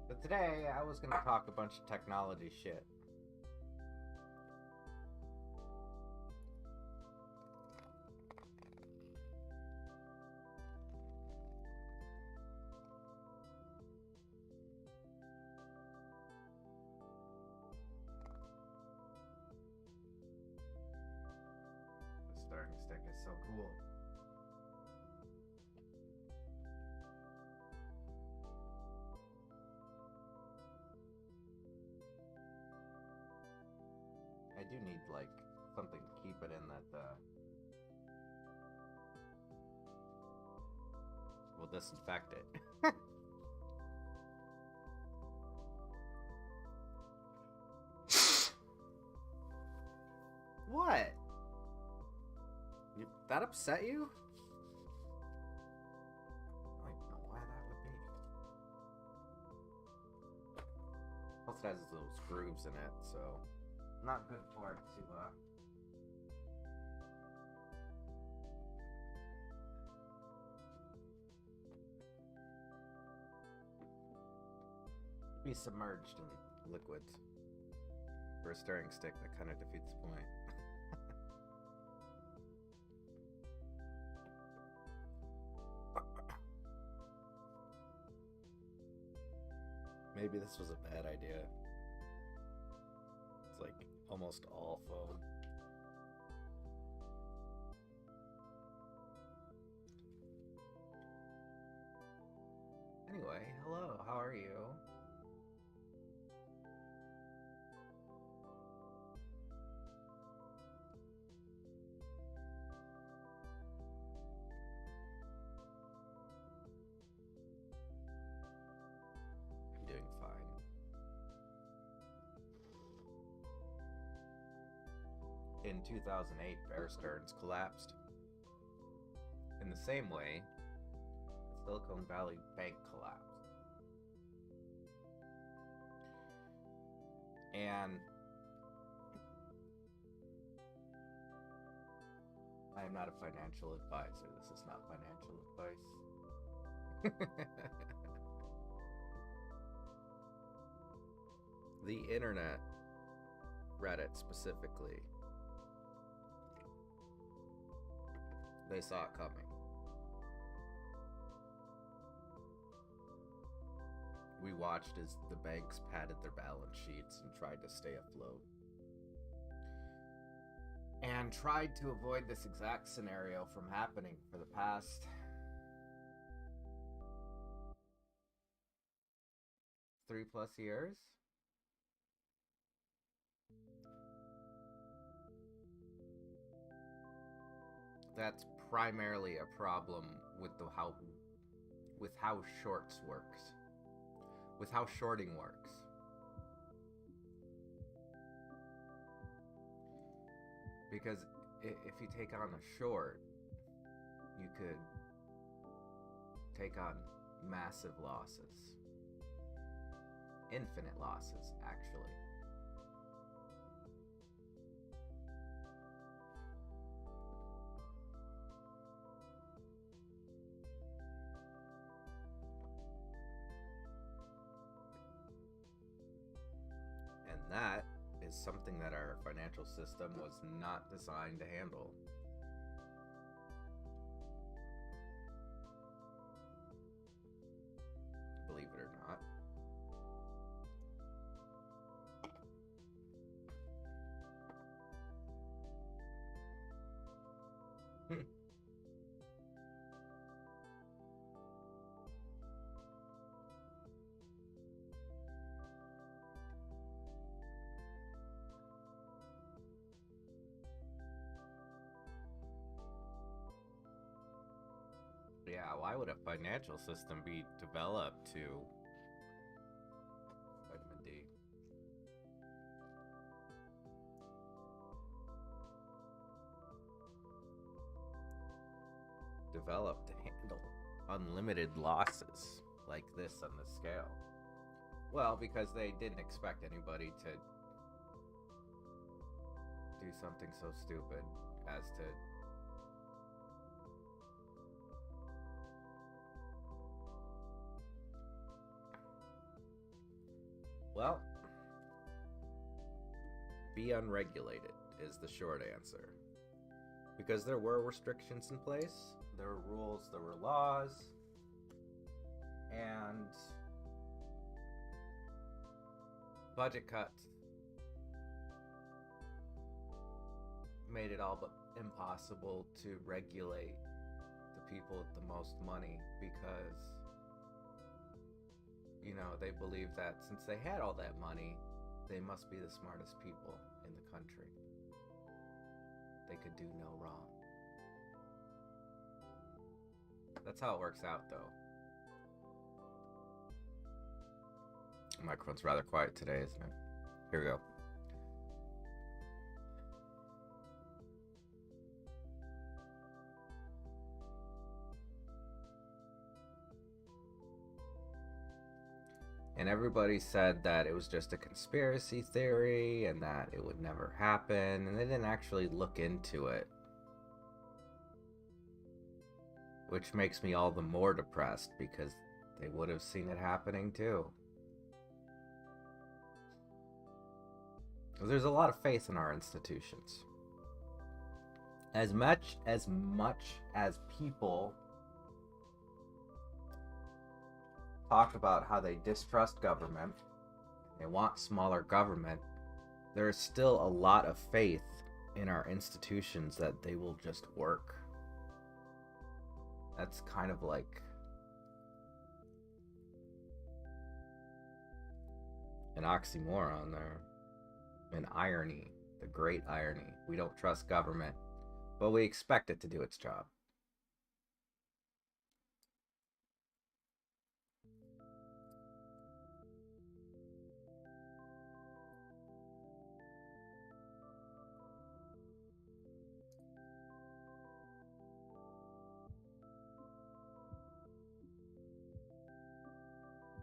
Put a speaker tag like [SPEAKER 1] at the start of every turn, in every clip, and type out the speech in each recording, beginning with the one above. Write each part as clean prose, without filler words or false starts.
[SPEAKER 1] But today, I was gonna talk a bunch of technology shit. The starting stick is so cool. I do need, like, something to keep it in that, will disinfect it. What? That upset you? I don't know why that would be. Plus it has those grooves in it, so not good for it to be submerged in liquids. For a stirring stick, that kind of defeats the point. Maybe this was a bad idea. It's like almost all foam. Anyway, hello, how are you? I'm doing fine. In 2008, Bear Stearns collapsed. In the same way, Silicon Valley Bank collapsed. And I am not a financial advisor. This is not financial advice. The internet, Reddit specifically, they saw it coming. We watched as the banks padded their balance sheets and tried to stay afloat. And tried to avoid this exact scenario from happening for the past 3+ years. That's primarily a problem with how shorts works. With how shorting works. Because if you take on a short, you could take on massive losses. Infinite losses, actually. And that is something that our financial system was not designed to handle. Believe it or not. Yeah, why would a financial system be developed to vitamin D? Developed to handle unlimited losses like this on the scale. Well, because they didn't expect anybody to do something so stupid as to Well, be unregulated is the short answer. Because there were restrictions in place, there were rules, there were laws, and budget cuts made it all but impossible to regulate the people with the most money because, they believed that since they had all that money, they must be the smartest people in the country. They could do no wrong. That's how it works out, though. The microphone's rather quiet today, isn't it? Here we go. And everybody said that it was just a conspiracy theory and that it would never happen, and they didn't actually look into it. Which makes me all the more depressed because they would have seen it happening too. There's a lot of faith in our institutions. As much as people talk about how they distrust government, they want smaller government, there is still a lot of faith in our institutions that they will just work. That's kind of like an oxymoron there. An irony, the great irony. We don't trust government, but we expect it to do its job.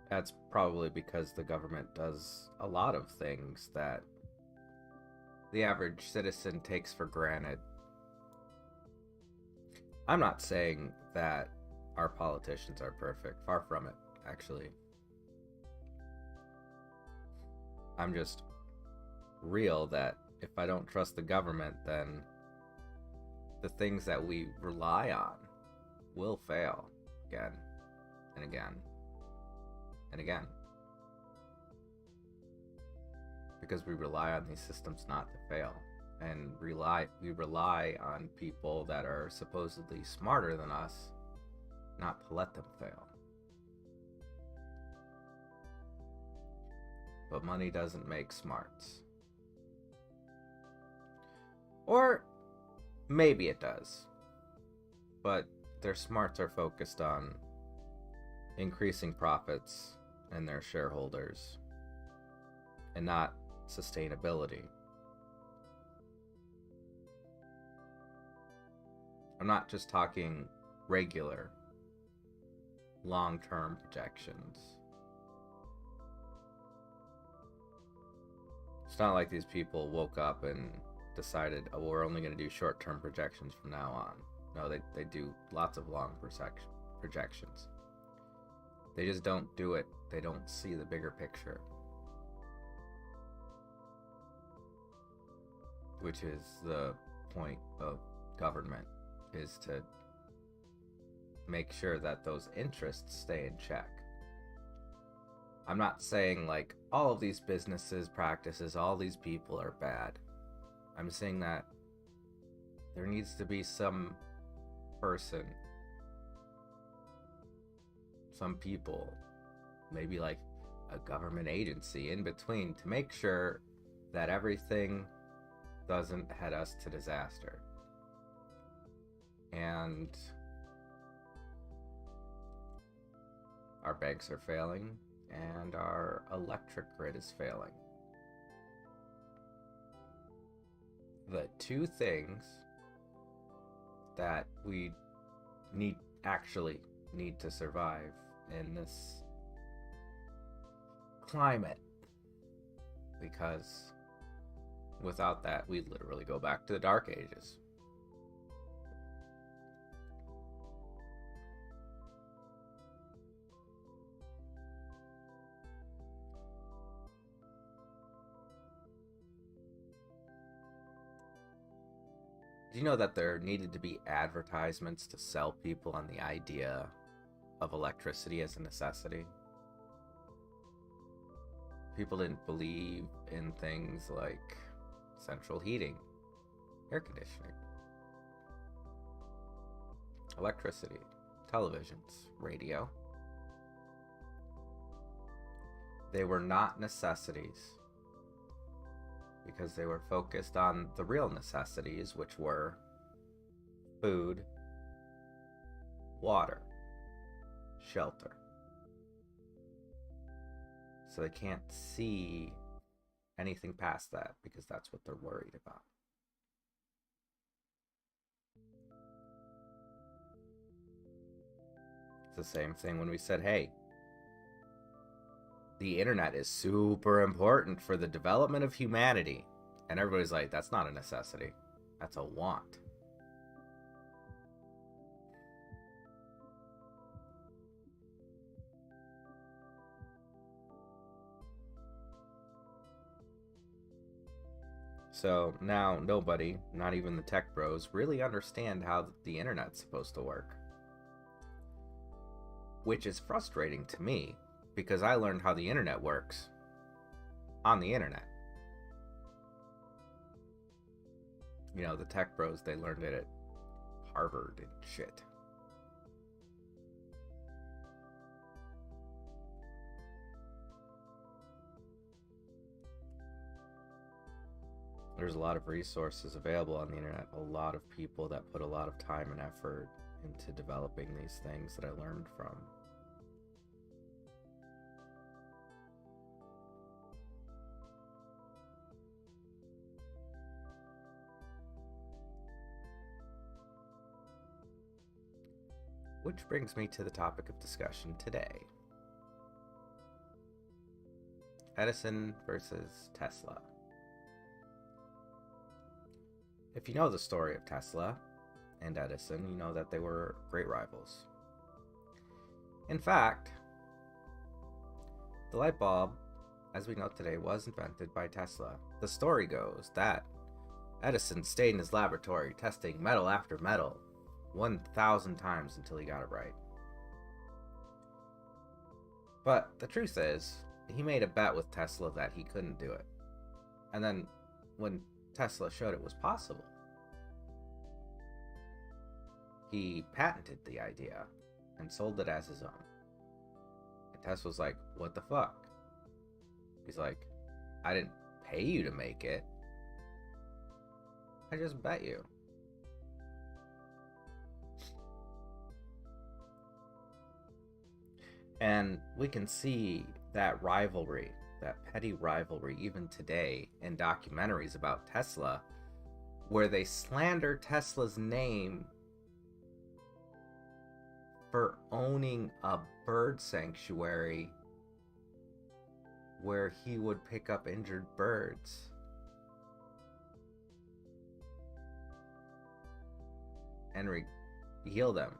[SPEAKER 1] That's probably because the government does a lot of things that the average citizen takes for granted. I'm not saying that our politicians are perfect. Far from it, actually. I'm just real that if I don't trust the government, then the things that we rely on will fail again and again and again. Because we rely on these systems not to fail. And we rely on people that are supposedly smarter than us not to let them fail. But money doesn't make smarts. Or maybe it does. But their smarts are focused on increasing profits and their shareholders and not sustainability. I'm not just talking regular long-term projections. It's not like these people woke up and decided, oh, we're only going to do short-term projections from now on. No, they do lots of long projections. They just don't do it. They don't see the bigger picture. Which is the point of government, is to make sure that those interests stay in check. I'm not saying like all of these businesses, practices, all these people are bad. I'm saying that there needs to be some person, some people, maybe like a government agency in between to make sure that everything doesn't head us to disaster. And our banks are failing and our electric grid is failing. The two things that we actually need to survive in this climate, because without that, we literally go back to the Dark Ages. Do you know that there needed to be advertisements to sell people on the idea of electricity as a necessity? People didn't believe in things like central heating, air conditioning, electricity, televisions, radio. They were not necessities because they were focused on the real necessities, which were food, water, shelter. So they can't see anything past that because that's what they're worried about. It's the same thing when we said, hey, the internet is super important for the development of humanity. And everybody's like, that's not a necessity. That's a want. So now nobody, not even the tech bros, really understand how the internet's supposed to work. Which is frustrating to me, because I learned how the internet works on the internet. You know, the tech bros, they learned it at Harvard and shit. There's a lot of resources available on the internet, a lot of people that put a lot of time and effort into developing these things that I learned from. Which brings me to the topic of discussion today. Edison versus Tesla. If you know the story of Tesla and Edison, you know that they were great rivals. In fact, the light bulb, as we know today, was invented by Tesla. The story goes that Edison stayed in his laboratory testing metal after metal 1,000 times until he got it right. But the truth is, he made a bet with Tesla that he couldn't do it. And then when Tesla showed it was possible, he patented the idea and sold it as his own. And Tesla's like, what the fuck? He's like, I didn't pay you to make it. I just bet you. And we can see that rivalry, that petty rivalry, even today in documentaries about Tesla, where they slander Tesla's name for owning a bird sanctuary where he would pick up injured birds. And heal them.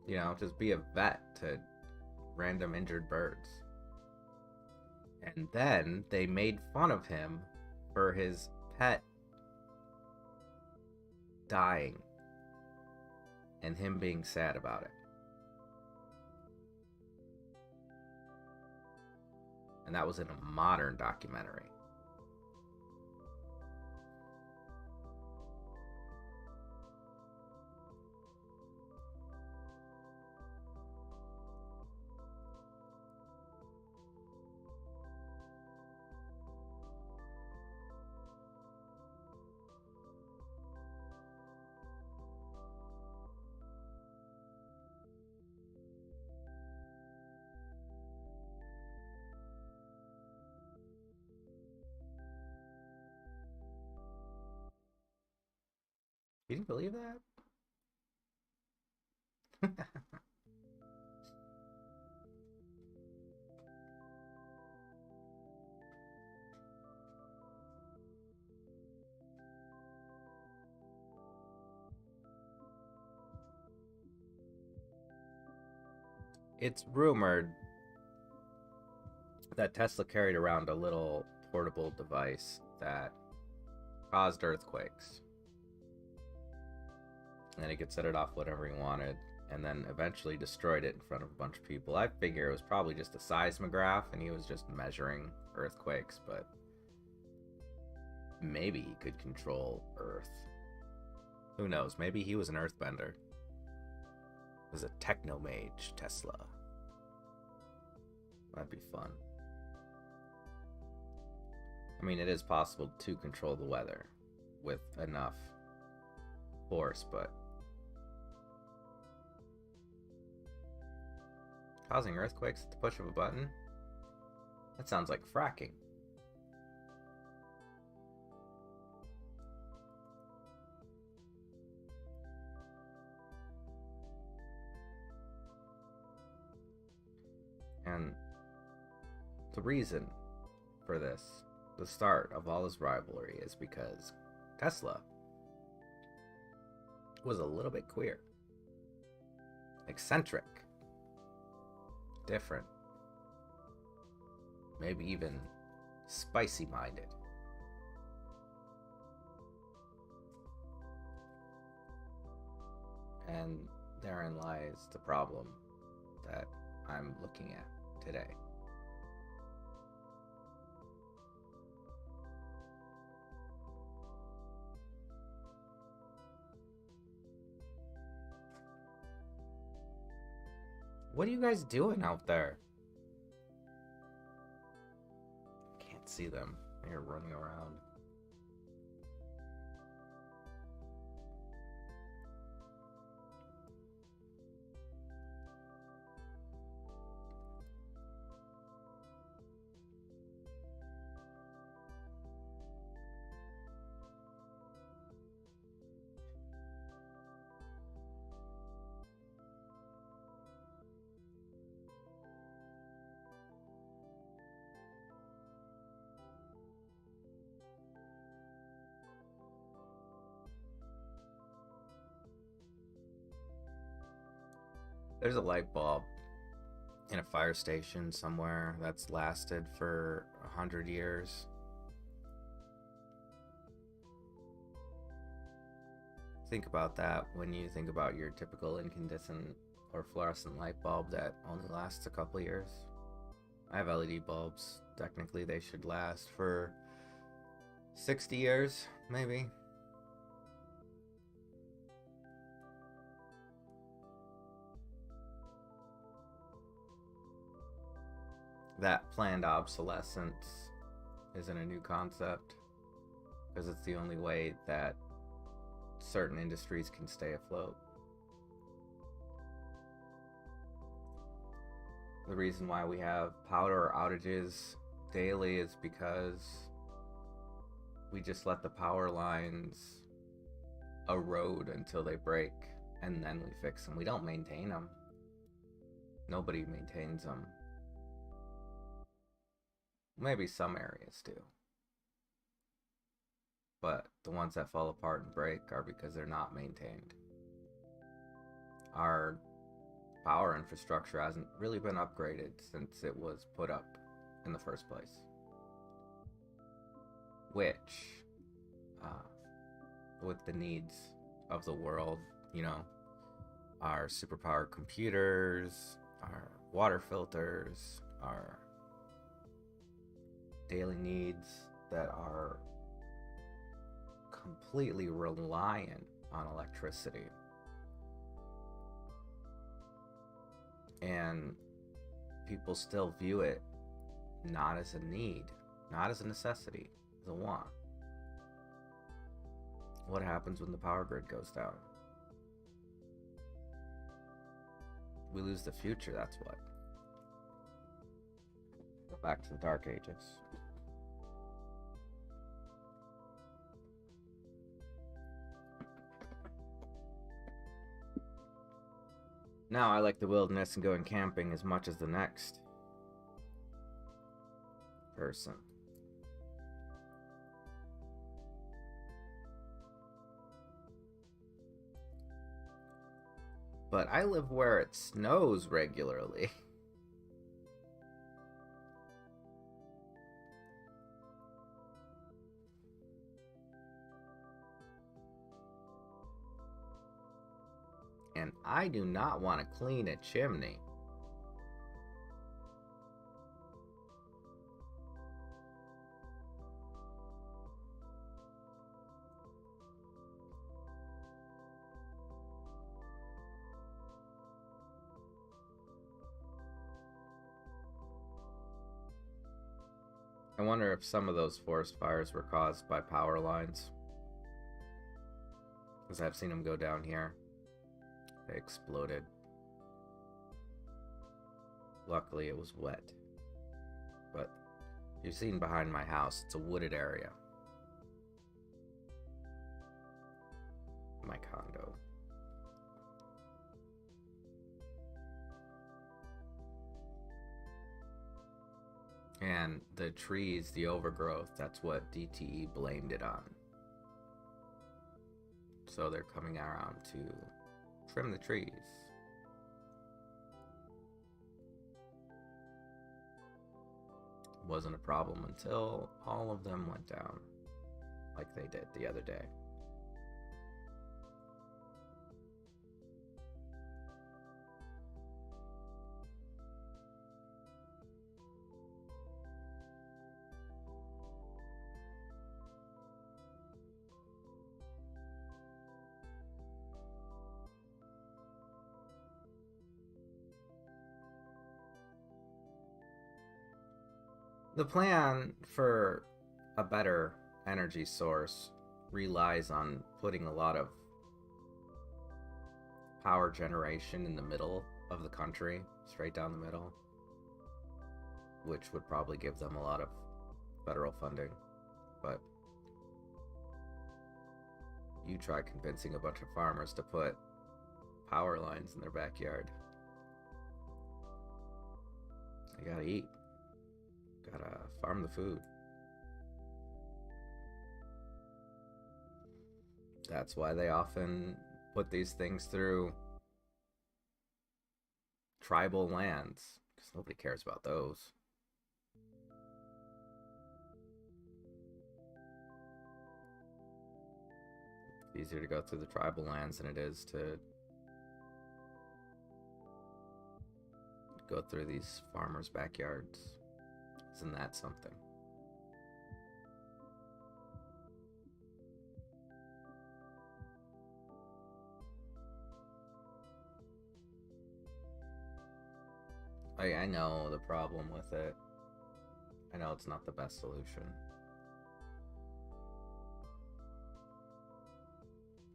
[SPEAKER 1] You know, just be a vet to random injured birds. And then they made fun of him for his pet dying and him being sad about it. And that was in a modern documentary. You didn't believe that? It's rumored that Tesla carried around a little portable device that caused earthquakes. And then he could set it off whatever he wanted, and then eventually destroyed it in front of a bunch of people. I figure it was probably just a seismograph, and he was just measuring earthquakes, but maybe he could control Earth. Who knows? Maybe he was an earthbender. He was a technomage, Tesla. That'd be fun. I mean, it is possible to control the weather with enough force, but causing earthquakes at the push of a button? That sounds like fracking. And the reason for this, the start of all this rivalry, is because Tesla was a little bit queer, eccentric, different, maybe even spicy-minded. And therein lies the problem that I'm looking at today. What are you guys doing out there? Can't see them. They're running around. There's a light bulb in a fire station somewhere that's lasted for 100 years. Think about that when you think about your typical incandescent or fluorescent light bulb that only lasts a couple years. I have LED bulbs. Technically, they should last for 60 years, maybe. That planned obsolescence isn't a new concept, because it's the only way that certain industries can stay afloat. The reason why we have power outages daily is because we just let the power lines erode until they break, and then we fix them. We don't maintain them. Nobody maintains them. Maybe some areas do. But the ones that fall apart and break are because they're not maintained. Our power infrastructure hasn't really been upgraded since it was put up in the first place. Which, with the needs of the world, you know, our superpower computers, our water filters, our daily needs that are completely reliant on electricity. And people still view it not as a need, not as a necessity, as a want. What happens when the power grid goes down? We lose the future, that's what. Go back to the Dark Ages. Now I like the wilderness and going camping as much as the next person. But I live where it snows regularly. I do not want to clean a chimney. I wonder if some of those forest fires were caused by power lines. Because I've seen them go down here. They exploded. Luckily it was wet. But you've seen behind my house, it's a wooded area. My condo. And the trees, the overgrowth, that's what DTE blamed it on. So they're coming around to trim the trees. Wasn't a problem until all of them went down, like they did the other day. The plan for a better energy source relies on putting a lot of power generation in the middle of the country, straight down the middle, which would probably give them a lot of federal funding. But you try convincing a bunch of farmers to put power lines in their backyard. They gotta eat. Gotta farm the food. That's why they often put these things through tribal lands, because nobody cares about those. It's easier to go through the tribal lands than it is to go through these farmers' backyards. Isn't that something? I know the problem with it. I know it's not the best solution.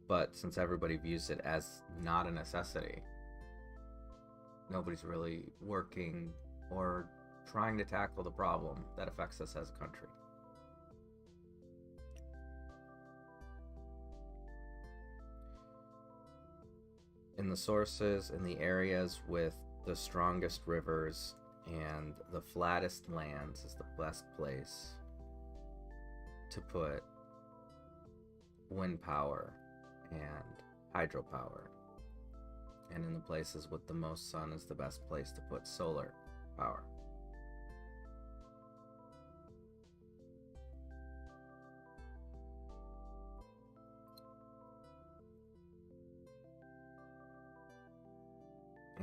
[SPEAKER 1] But since everybody views it as not a necessity, nobody's really working or trying to tackle the problem that affects us as a country. In the sources, in the areas with the strongest rivers and the flattest lands is the best place to put wind power and hydropower. And in the places with the most sun is the best place to put solar power.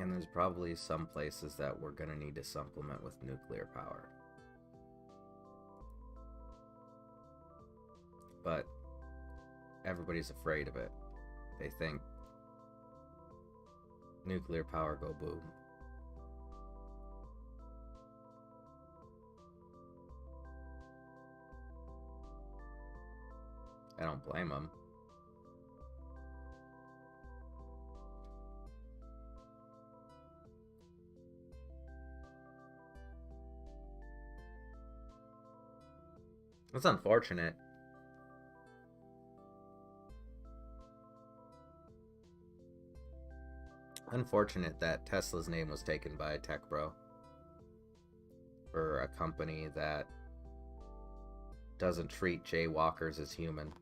[SPEAKER 1] And there's probably some places that we're going to need to supplement with nuclear power. But everybody's afraid of it. They think nuclear power go boom. I don't blame them. It's unfortunate. Unfortunate that Tesla's name was taken by a tech bro for a company that doesn't treat jaywalkers as human.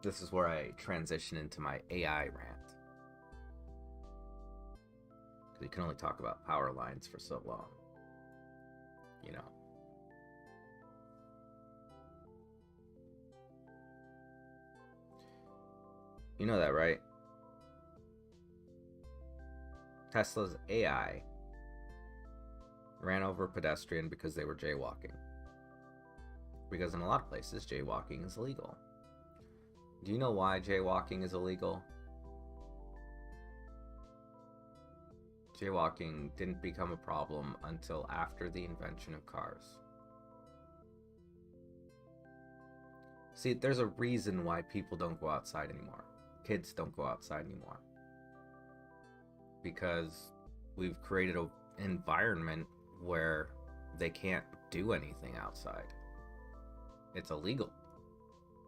[SPEAKER 1] This is where I transition into my AI rant. Because you can only talk about power lines for so long. You know. You know that, right? Tesla's AI ran over a pedestrian because they were jaywalking. Because in a lot of places, jaywalking is illegal. Do you know why jaywalking is illegal? Jaywalking didn't become a problem until after the invention of cars. See, there's a reason why people don't go outside anymore. Kids don't go outside anymore. Because we've created an environment where they can't do anything outside. It's illegal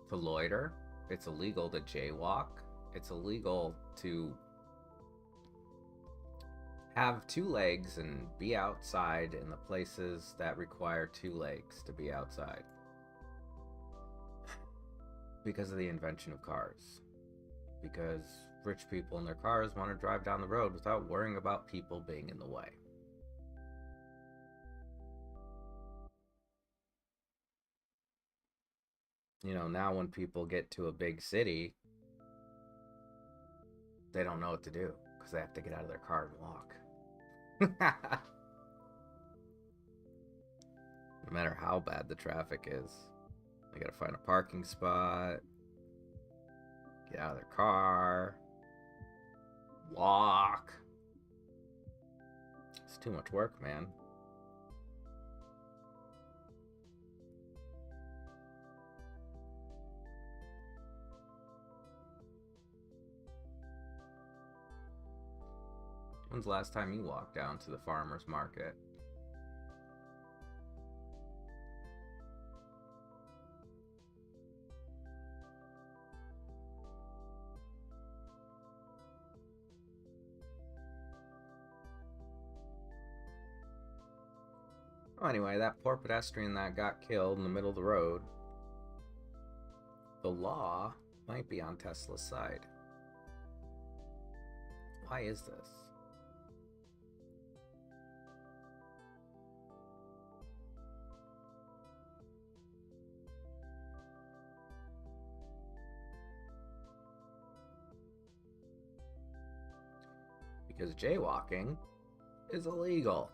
[SPEAKER 1] to loiter. It's illegal to jaywalk. It's illegal to have two legs and be outside in the places that require two legs to be outside. Because of the invention of cars. Because rich people in their cars want to drive down the road without worrying about people being in the way. You know, now when people get to a big city, they don't know what to do because they have to get out of their car and walk. No matter how bad the traffic is, they gotta find a parking spot, get out of their car, walk. It's too much work, man. When's the last time you walked down to the farmer's market? Well, anyway, that poor pedestrian that got killed in the middle of the road, the law might be on Tesla's side. Why is this? Because jaywalking is illegal.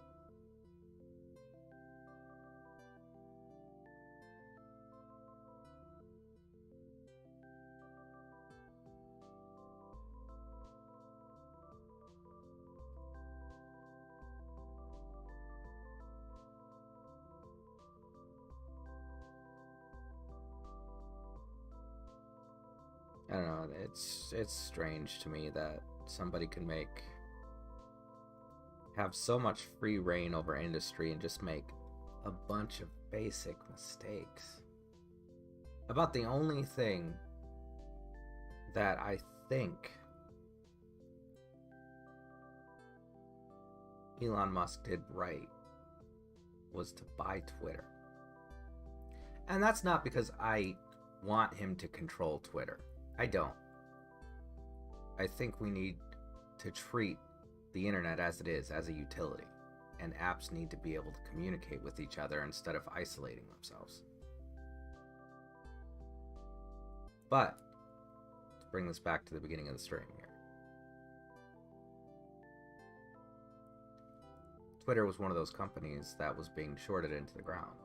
[SPEAKER 1] I don't know, it's strange to me that somebody can have so much free reign over industry and just make a bunch of basic mistakes about the only thing that I think Elon Musk did right was to buy Twitter. And that's not because I want him to control Twitter. I don't. I think we need to treat the internet as it is, as a utility, and apps need to be able to communicate with each other instead of isolating themselves. But to bring this back to the beginning of the stream here, Twitter was one of those companies that was being shorted into the ground.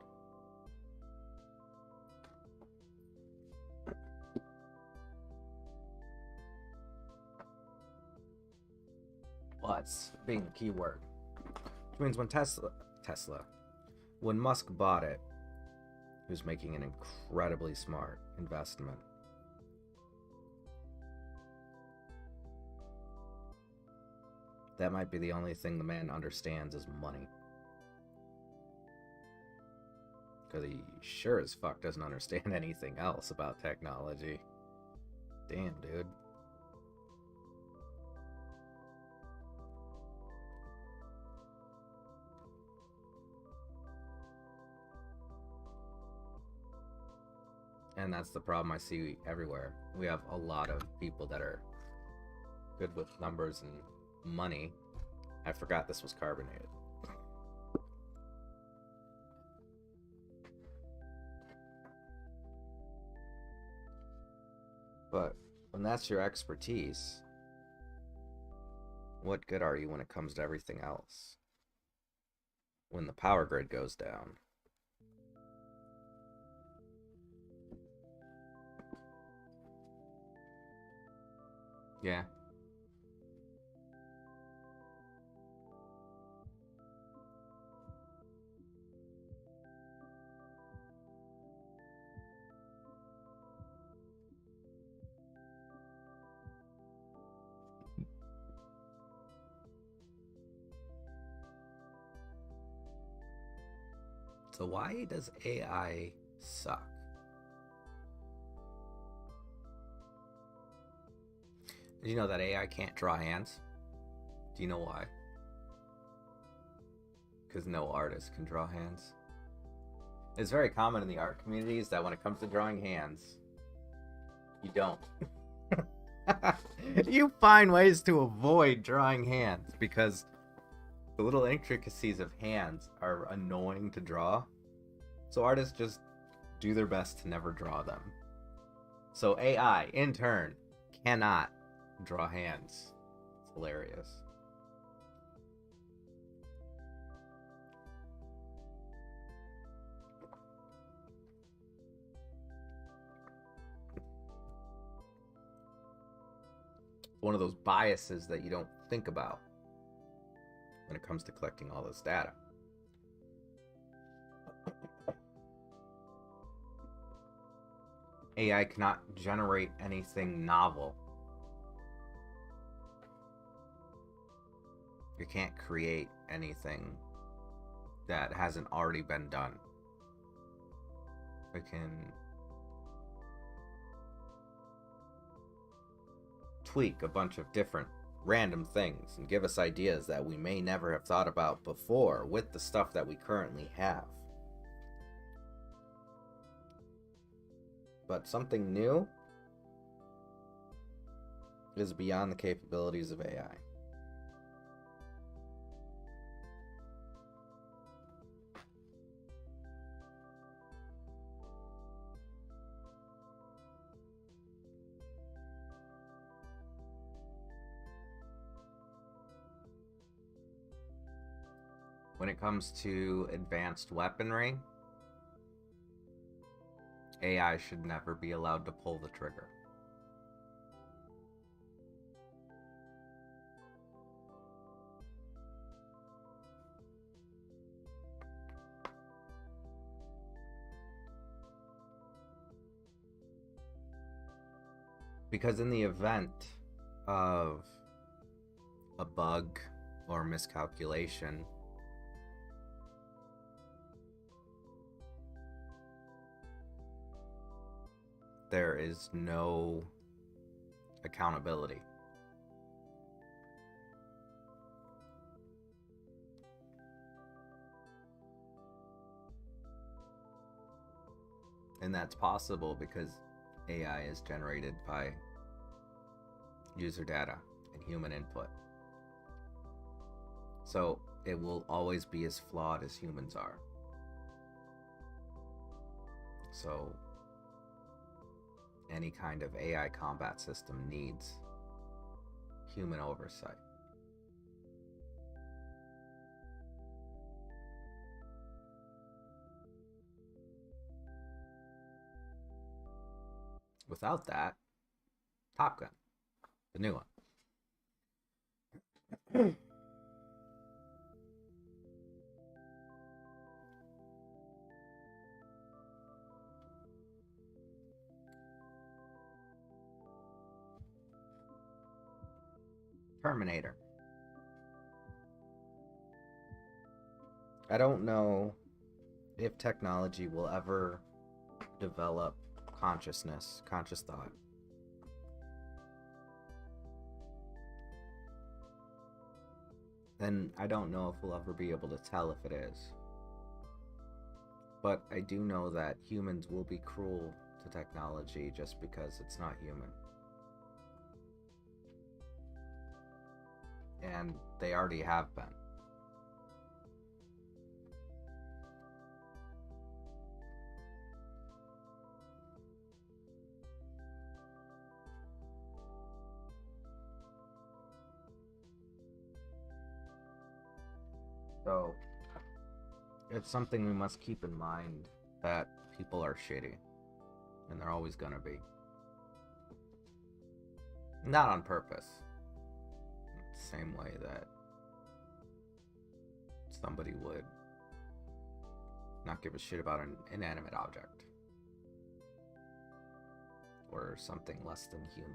[SPEAKER 1] Butts being the key word. Which means when when Musk bought it, he was making an incredibly smart investment. That might be the only thing the man understands is money. Because he sure as fuck doesn't understand anything else about technology. Damn, dude. And that's the problem I see everywhere. We have a lot of people that are good with numbers and money. I forgot this was carbonated. But when that's your expertise, what good are you when it comes to everything else? When the power grid goes down. Yeah. So why does AI suck? Did you know that AI can't draw hands? Do you know why? Because no artist can draw hands. It's very common in the art communities that when it comes to drawing hands, you don't. You find ways to avoid drawing hands because the little intricacies of hands are annoying to draw. So artists just do their best to never draw them. So AI, in turn, cannot draw hands. It's hilarious. One of those biases that you don't think about when it comes to collecting all this data. AI cannot generate anything novel. You can't create anything that hasn't already been done. It can tweak a bunch of different random things and give us ideas that we may never have thought about before with the stuff that we currently have. But something new is beyond the capabilities of AI. When it comes to advanced weaponry, AI should never be allowed to pull the trigger. Because in the event of a bug or miscalculation, there is no accountability. And that's possible because AI is generated by user data and human input. So it will always be as flawed as humans are. So any kind of AI combat system needs human oversight. Without that, Top Gun, the new one. Terminator. I don't know if technology will ever develop consciousness, conscious thought. And I don't know if we'll ever be able to tell if it is. But I do know that humans will be cruel to technology just because it's not human. And they already have been. So it's something we must keep in mind, that people are shitty, and they're always gonna be. Not on purpose. Same way that somebody would not give a shit about an inanimate object or something less than human.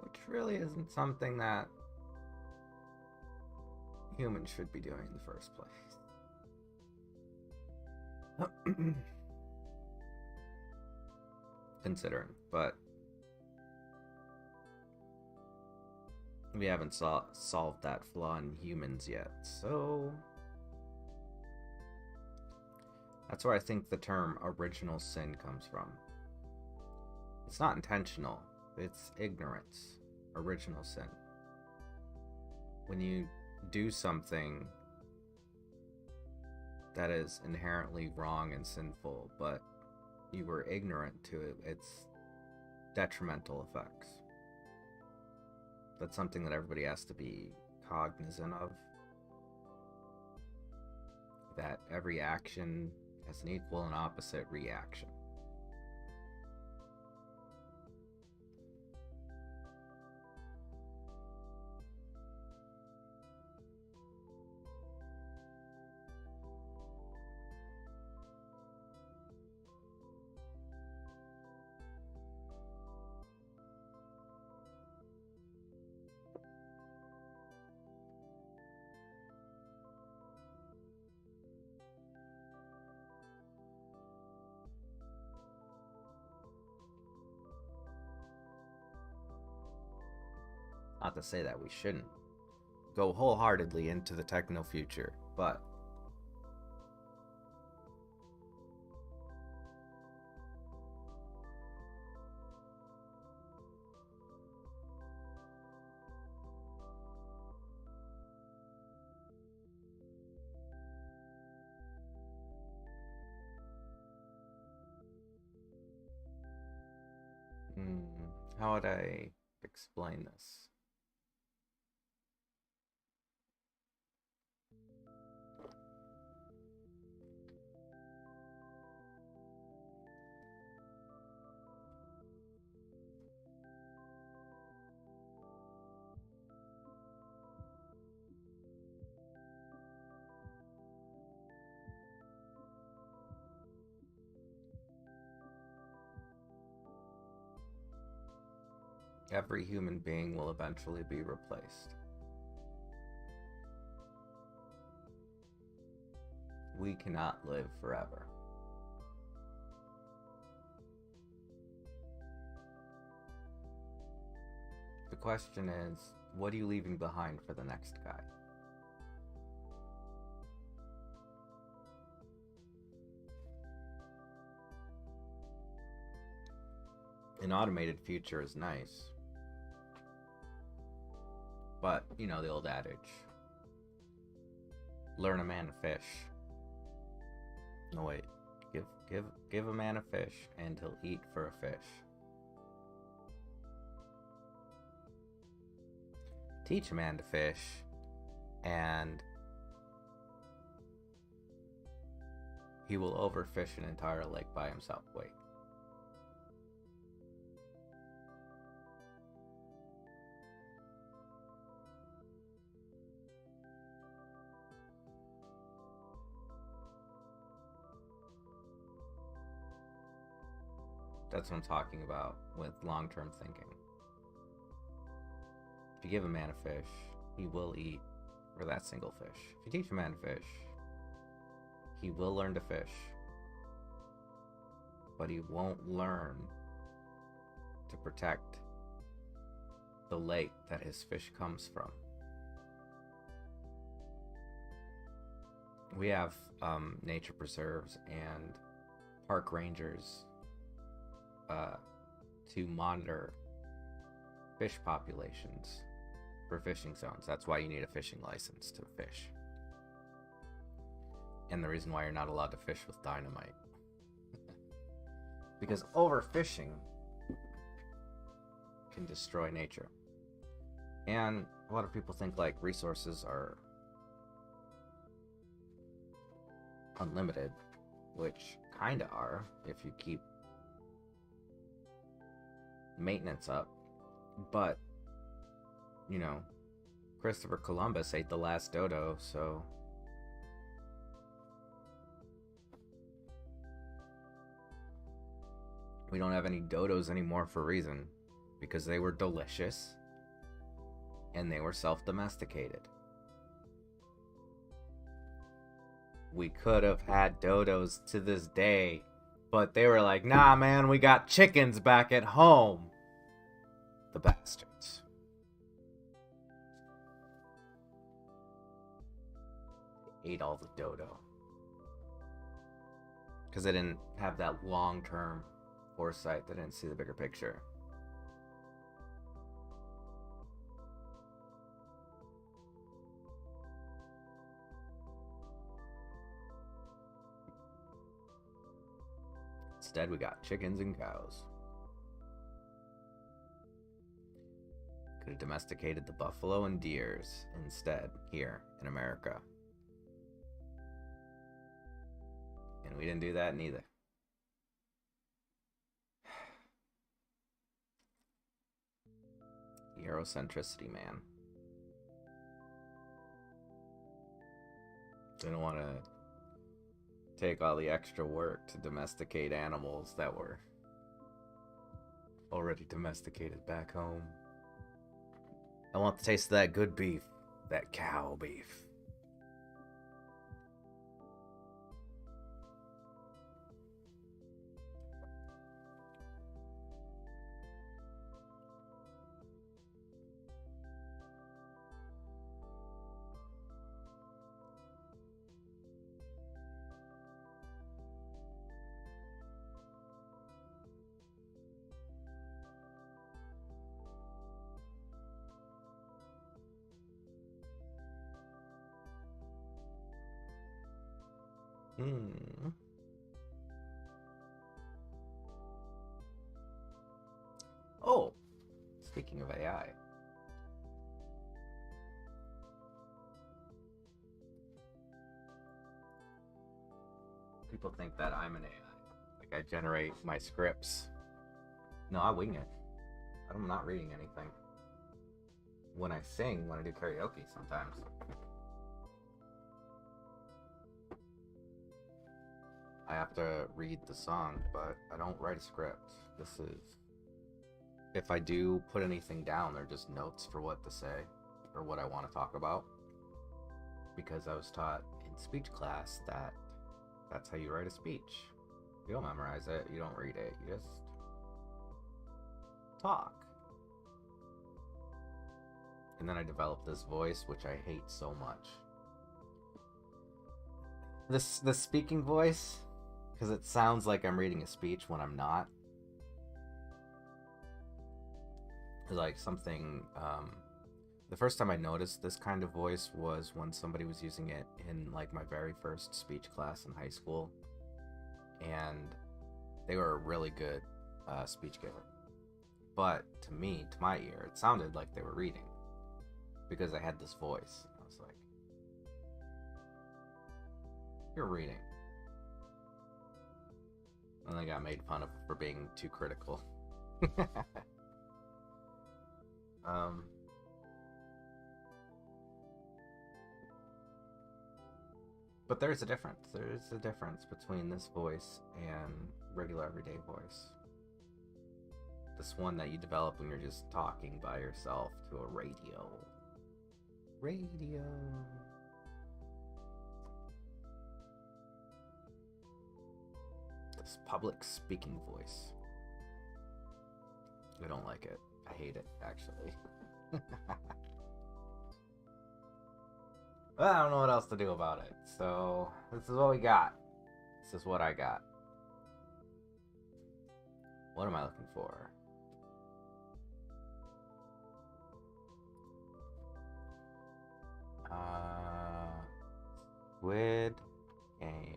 [SPEAKER 1] Which really isn't something that humans should be doing in the first place. Considering, but we haven't solved that flaw in humans yet, so that's where I think the term original sin comes from. It's not intentional, it's ignorance. Original sin. When you do something that is inherently wrong and sinful, but you were ignorant to its detrimental effects. That's something that everybody has to be cognizant of. That every action has an equal and opposite reaction. Not to say that we shouldn't go wholeheartedly into the techno future, but how would I explain this? Every human being will eventually be replaced. We cannot live forever. The question is, what are you leaving behind for the next guy? An automated future is nice. But, you know the old adage. Learn a man to fish. No, wait. Give a man a fish and he'll eat for a fish. Teach a man to fish and he will overfish an entire lake by himself. Wait. That's what I'm talking about with long-term thinking. If you give a man a fish, he will eat for that single fish. If you teach a man to fish, he will learn to fish. But he won't learn to protect the lake that his fish comes from. We have nature preserves and park rangers to monitor fish populations for fishing zones. That's why you need a fishing license to fish. And the reason why you're not allowed to fish with dynamite. Because overfishing can destroy nature. And a lot of people think like resources are unlimited, which kinda are if you keep maintenance up. But, you know, Christopher Columbus ate the last dodo, so we don't have any dodos anymore for a reason, because they were delicious and they were self-domesticated. We could have had dodos to this day, but they were like, nah man, we got chickens back at home. The bastards. They ate all the dodo. Because they didn't have that long-term foresight. They didn't see the bigger picture. Instead, we got chickens and cows. Could have domesticated the buffalo and deers instead here in America. And we didn't do that neither. Eurocentricity, man. They don't want to take all the extra work to domesticate animals that were already domesticated back home. I want the taste of that good beef, that cow beef. Oh, speaking of AI. People think that I'm an AI. Like I generate my scripts. No, I wing it. I'm not reading anything. When I sing, when I do karaoke sometimes. I have to read the song, but I don't write a script. This is... If I do put anything down, they're just notes for what to say, or what I want to talk about. Because I was taught in speech class that that's how you write a speech. You don't memorize it, you don't read it, you just talk. And then I developed this voice, which I hate so much. This speaking voice, because it sounds like I'm reading a speech when I'm not. Like something, the first time I noticed this kind of voice was when somebody was using it in like my very first speech class in high school. And they were a really good speech giver. But to me, to my ear, it sounded like they were reading. Because I had this voice. I was like, you're reading. And I got made fun of for being too critical. But there's a difference. There's a difference between this voice and regular everyday voice. This one that you develop when you're just talking by yourself to a radio. Radio. This public speaking voice. I don't like it. I hate it, actually. Well, I don't know what else to do about it. So, this is what we got. This is what I got. What am I looking for? Squid Game.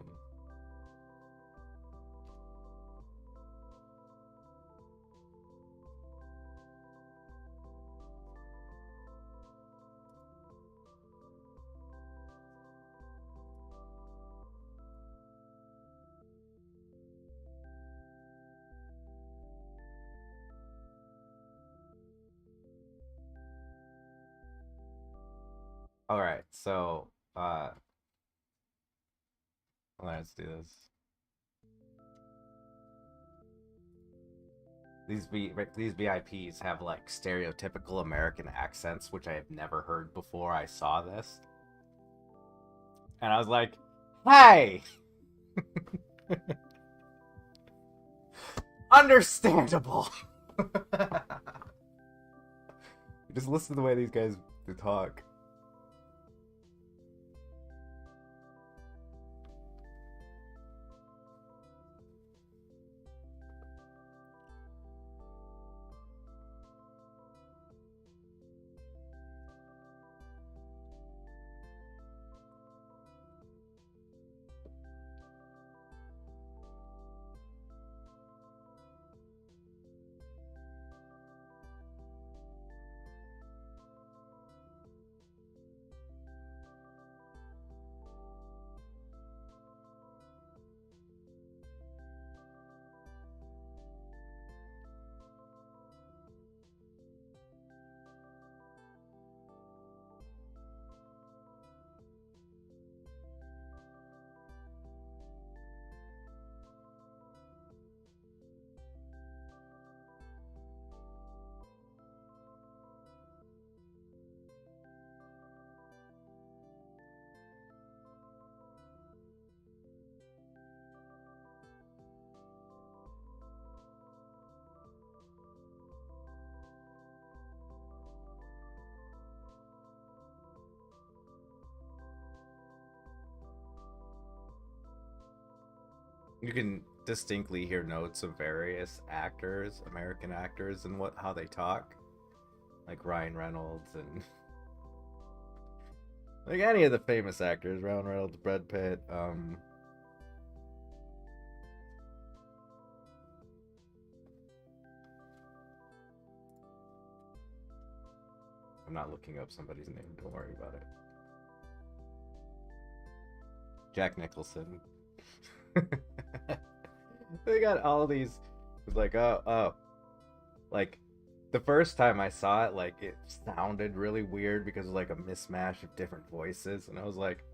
[SPEAKER 1] All right, so let's do this. These VIPs have like stereotypical American accents, which I have never heard before I saw this. And I was like, "Hey, understandable." Just listen to the way these guys talk. You can distinctly hear notes of various actors, American actors, and how they talk, like Ryan Reynolds and like any of the famous actors, Ryan Reynolds, Brad Pitt. I'm not looking up somebody's name. Don't worry about it. Jack Nicholson. They got all these. It's like, oh, like the first time I saw it, like it sounded really weird because of like a mismatch of different voices, and I was like,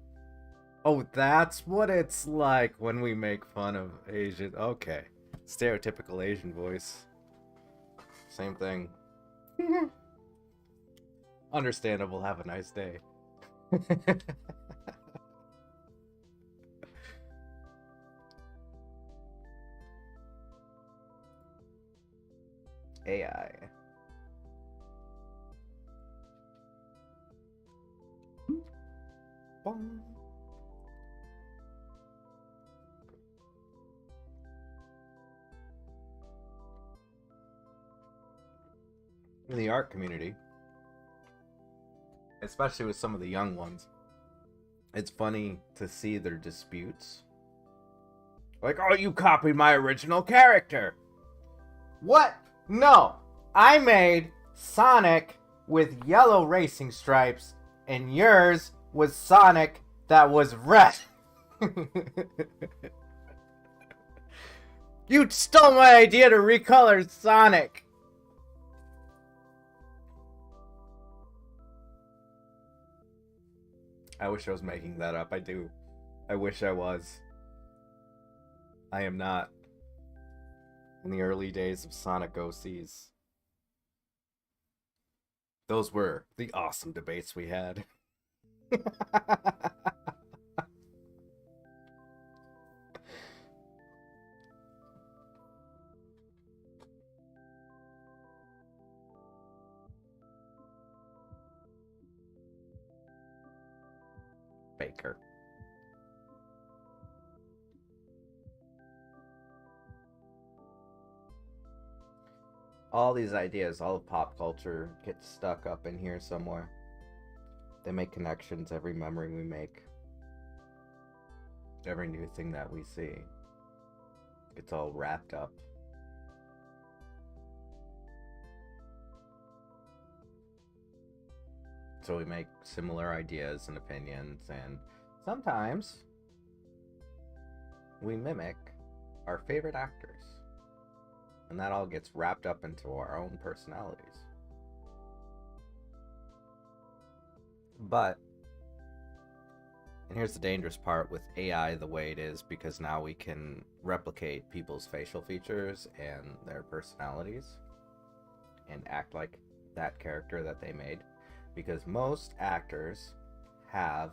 [SPEAKER 1] oh, that's what it's like when we make fun of Asian. Okay, stereotypical Asian voice. Same thing. Understandable. Have a nice day. AI. Bong. In the art community, especially with some of the young ones, it's funny to see their disputes. Like, oh, you copied my original character. What? No, I made Sonic with yellow racing stripes, and yours was Sonic that was red. You stole my idea to recolor Sonic. I wish I was making that up. I do. I wish I was. I am not. In the early days of Sonic OCs. Those were the awesome debates we had. Baker. All these ideas, all of pop culture, get stuck up in here somewhere. They make connections every memory we make. Every new thing that we see. It's all wrapped up. So we make similar ideas and opinions, and sometimes we mimic our favorite actors. And that all gets wrapped up into our own personalities. But, and here's the dangerous part with AI the way it is, because now we can replicate people's facial features and their personalities and act like that character that they made. Because most actors have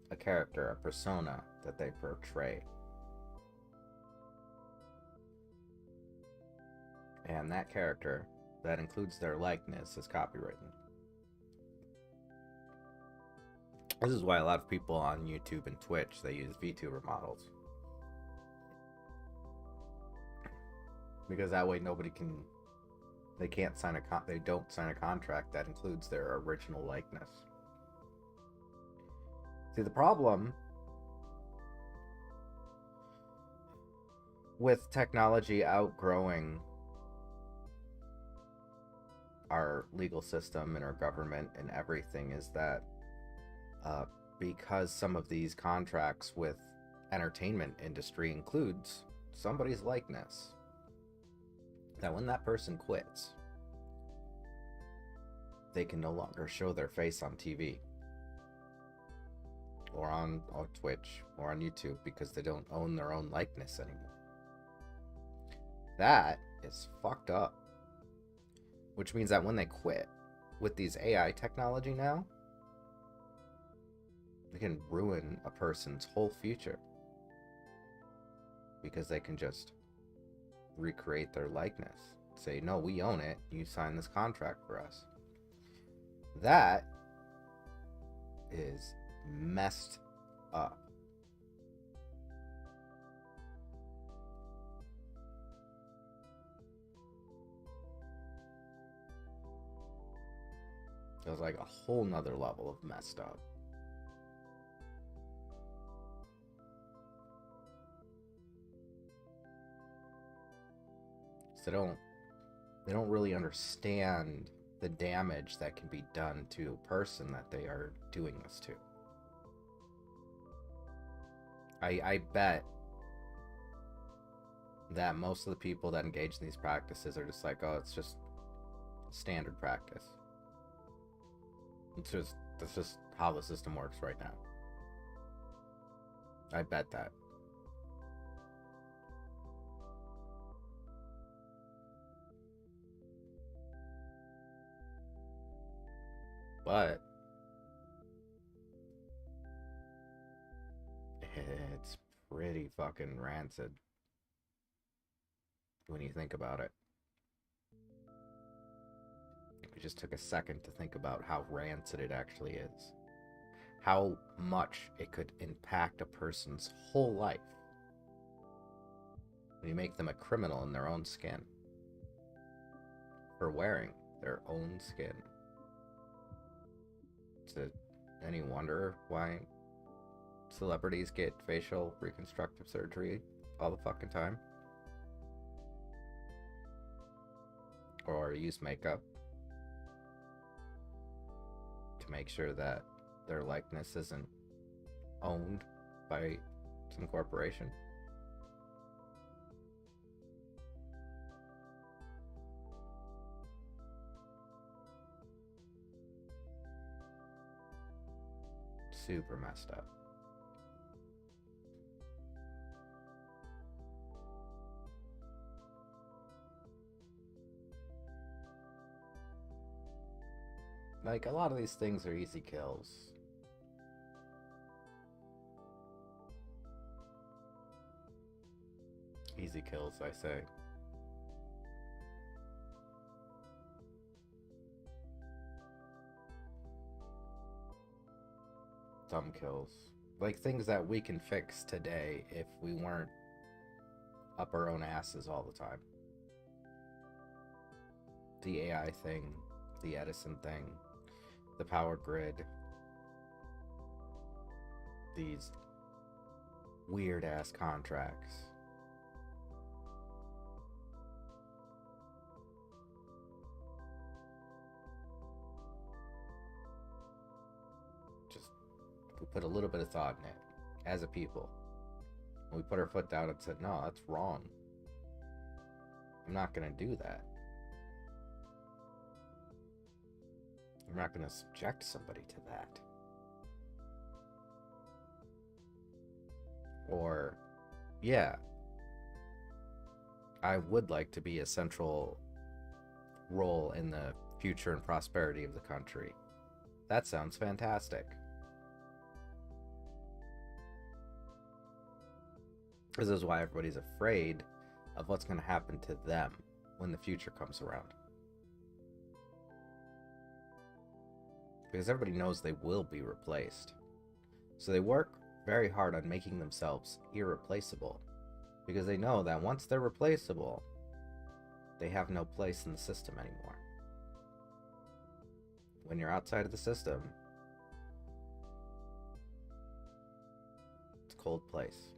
[SPEAKER 1] a character, a persona that they portray. And that character, that includes their likeness, is copywritten. This is why a lot of people on YouTube and Twitch, they use VTuber models. Because that way they don't sign a contract that includes their original likeness. See, the problem with technology outgrowing our legal system and our government and everything is that because some of these contracts with entertainment industry includes somebody's likeness, that when that person quits, they can no longer show their face on TV or on Twitch or on YouTube because they don't own their own likeness anymore. That is fucked up. Which means that when they quit with these AI technology now, they can ruin a person's whole future because they can just recreate their likeness. Say, no, we own it. You sign this contract for us. That is messed up. It was like a whole nother level of messed up. So they don't really understand the damage that can be done to a person that they are doing this to. I bet that most of the people that engage in these practices are just like, oh, it's just standard practice. That's just how the system works right now. I bet that. But it's pretty fucking rancid when you think about it. If you just took a second to think about how rancid it actually is, how much it could impact a person's whole life when you make them a criminal in their own skin for wearing their own skin. Is it any wonder why celebrities get facial reconstructive surgery all the fucking time? Or use makeup to make sure that their likeness isn't owned by some corporation? Super messed up. Like, a lot of these things are easy kills. Easy kills, I say. Dumb kills. Like things that we can fix today if we weren't up our own asses all the time. The AI thing, the Edison thing, the power grid, these weird ass contracts. Just, if we put a little bit of thought in it as a people, we put our foot down and said, no, that's wrong. I'm not going to do that. I'm not going to subject somebody to that. Or, yeah, I would like to be a central role in the future and prosperity of the country. That sounds fantastic. This is why everybody's afraid of what's going to happen to them when the future comes around. Because everybody knows they will be replaced. So they work very hard on making themselves irreplaceable. Because they know that once they're replaceable, they have no place in the system anymore. When you're outside of the system, it's a cold place.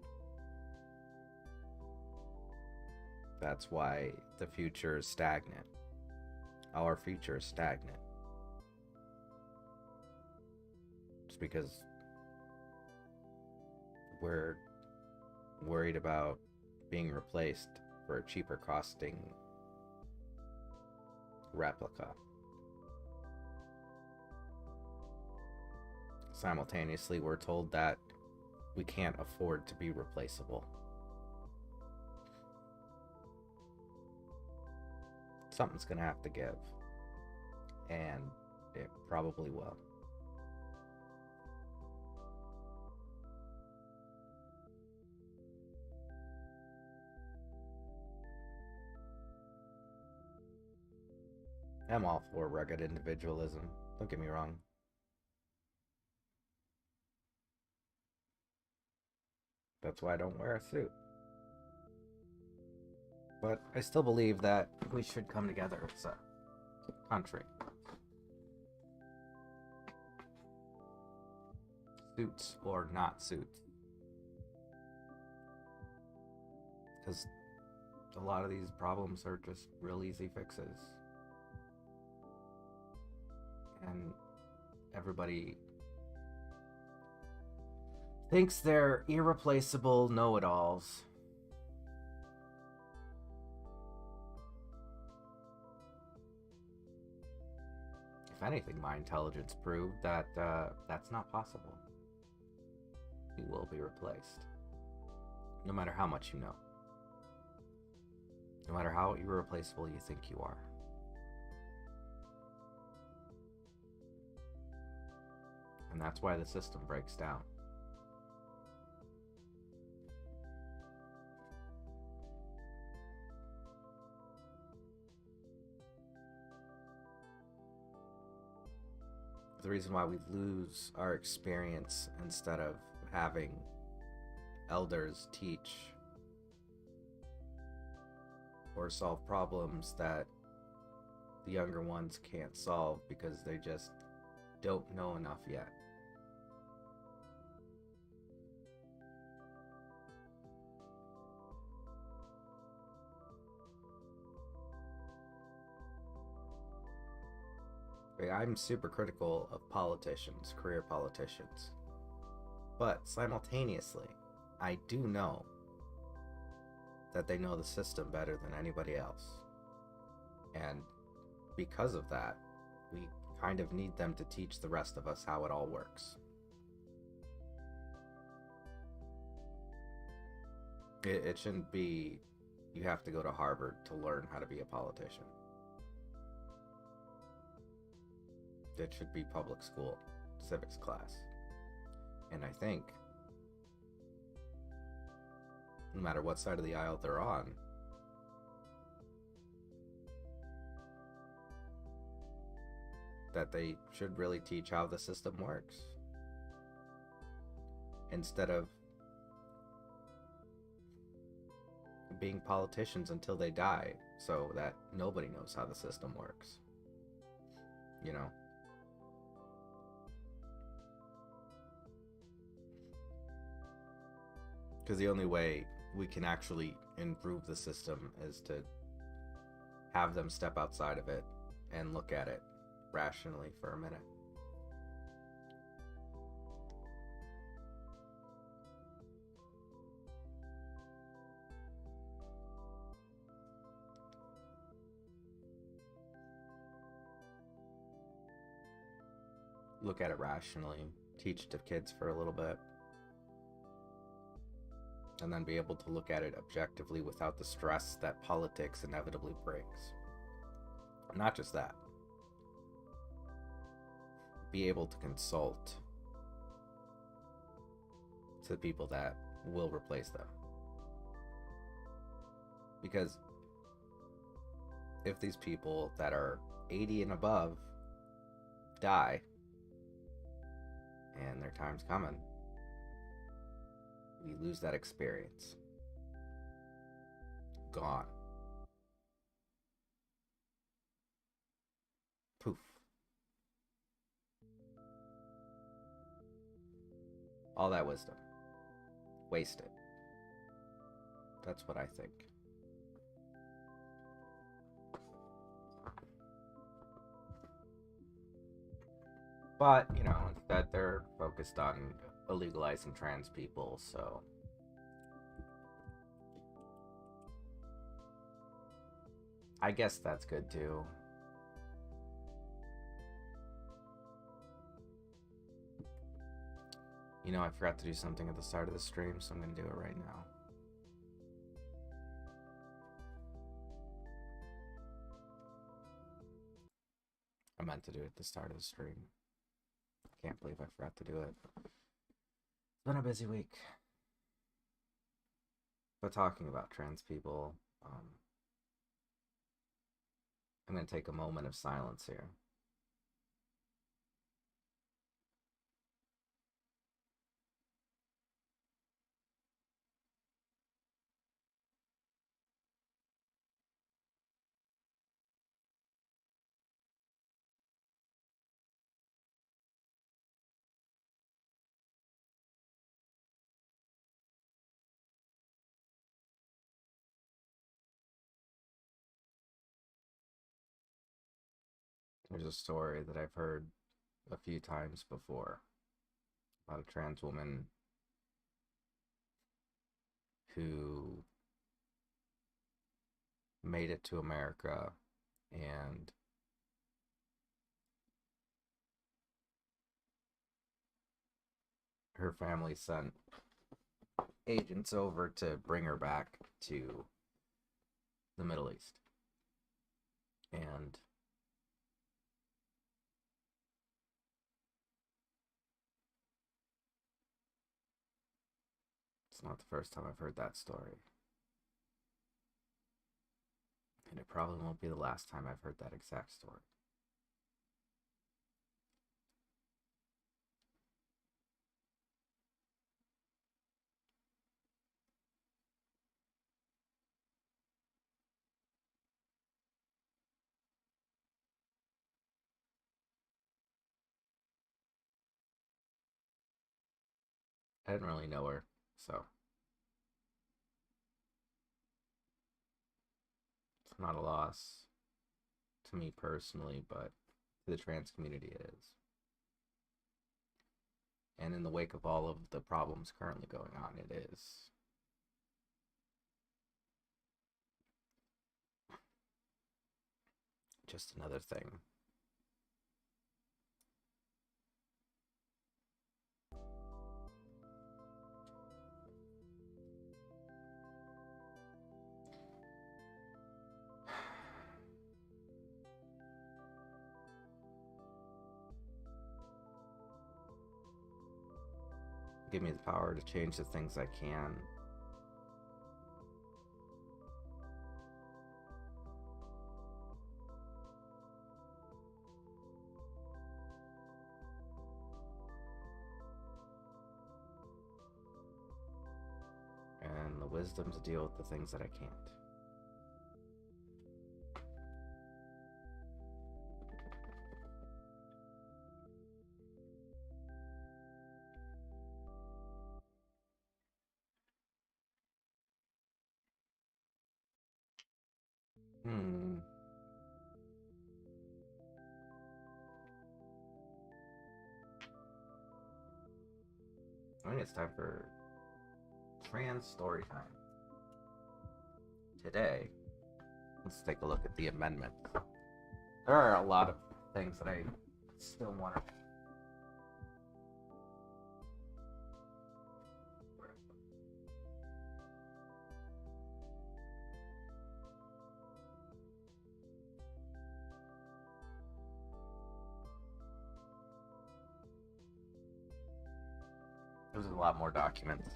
[SPEAKER 1] That's why the future is stagnant. Our future is stagnant. It's because we're worried about being replaced for a cheaper costing replica. Simultaneously, we're told that we can't afford to be replaceable. Something's gonna have to give, and it probably will. I'm all for rugged individualism, don't get me wrong. That's why I don't wear a suit. But I still believe that we should come together as a country. Suits or not suits. Because a lot of these problems are just real easy fixes. And everybody thinks they're irreplaceable know-it-alls. If anything, my intelligence proved that that's not possible. You will be replaced. No matter how much you know. No matter how irreplaceable you think you are. And that's why the system breaks down. The reason why we lose our experience instead of having elders teach or solve problems that the younger ones can't solve because they just don't know enough yet. I'm super critical of politicians, career politicians. But simultaneously, I do know that they know the system better than anybody else. And because of that, we kind of need them to teach the rest of us how it all works. It shouldn't be you have to go to Harvard to learn how to be a politician. It should be public school, civics class. And I think, no matter what side of the aisle they're on, that they should really teach how the system works. Instead of being politicians until they die, so that nobody knows how the system works. You know? Because the only way we can actually improve the system is to have them step outside of it and look at it rationally for a minute. Look at it rationally, teach it to kids for a little bit, and then be able to look at it objectively without the stress that politics inevitably brings. Not just that. Be able to consult to the people that will replace them. Because if these people that are 80 and above die, and their time's coming, we lose that experience. Gone. Poof. All that wisdom. Wasted. That's what I think. But, you know, instead they're focused on illegalizing trans people, so I guess that's good too. You know, I forgot to do something at the start of the stream, so I'm going to do it right now. I meant to do it at the start of the stream. I can't believe I forgot to do it. It's been a busy week. But talking about trans people, I'm going to take a moment of silence here. There's a story that I've heard a few times before about a trans woman who made it to America and her family sent agents over to bring her back to the Middle East. And it's not the first time I've heard that story. And it probably won't be the last time I've heard that exact story. I didn't really know her, so it's not a loss to me personally, but to the trans community it is. And in the wake of all of the problems currently going on, it is. Just another thing. Give me the power to change the things I can. And the wisdom to deal with the things that I can't. I think it's time for trans story time. Today, let's take a look at the amendments. There are a lot of things that I still want to. There's a lot more documents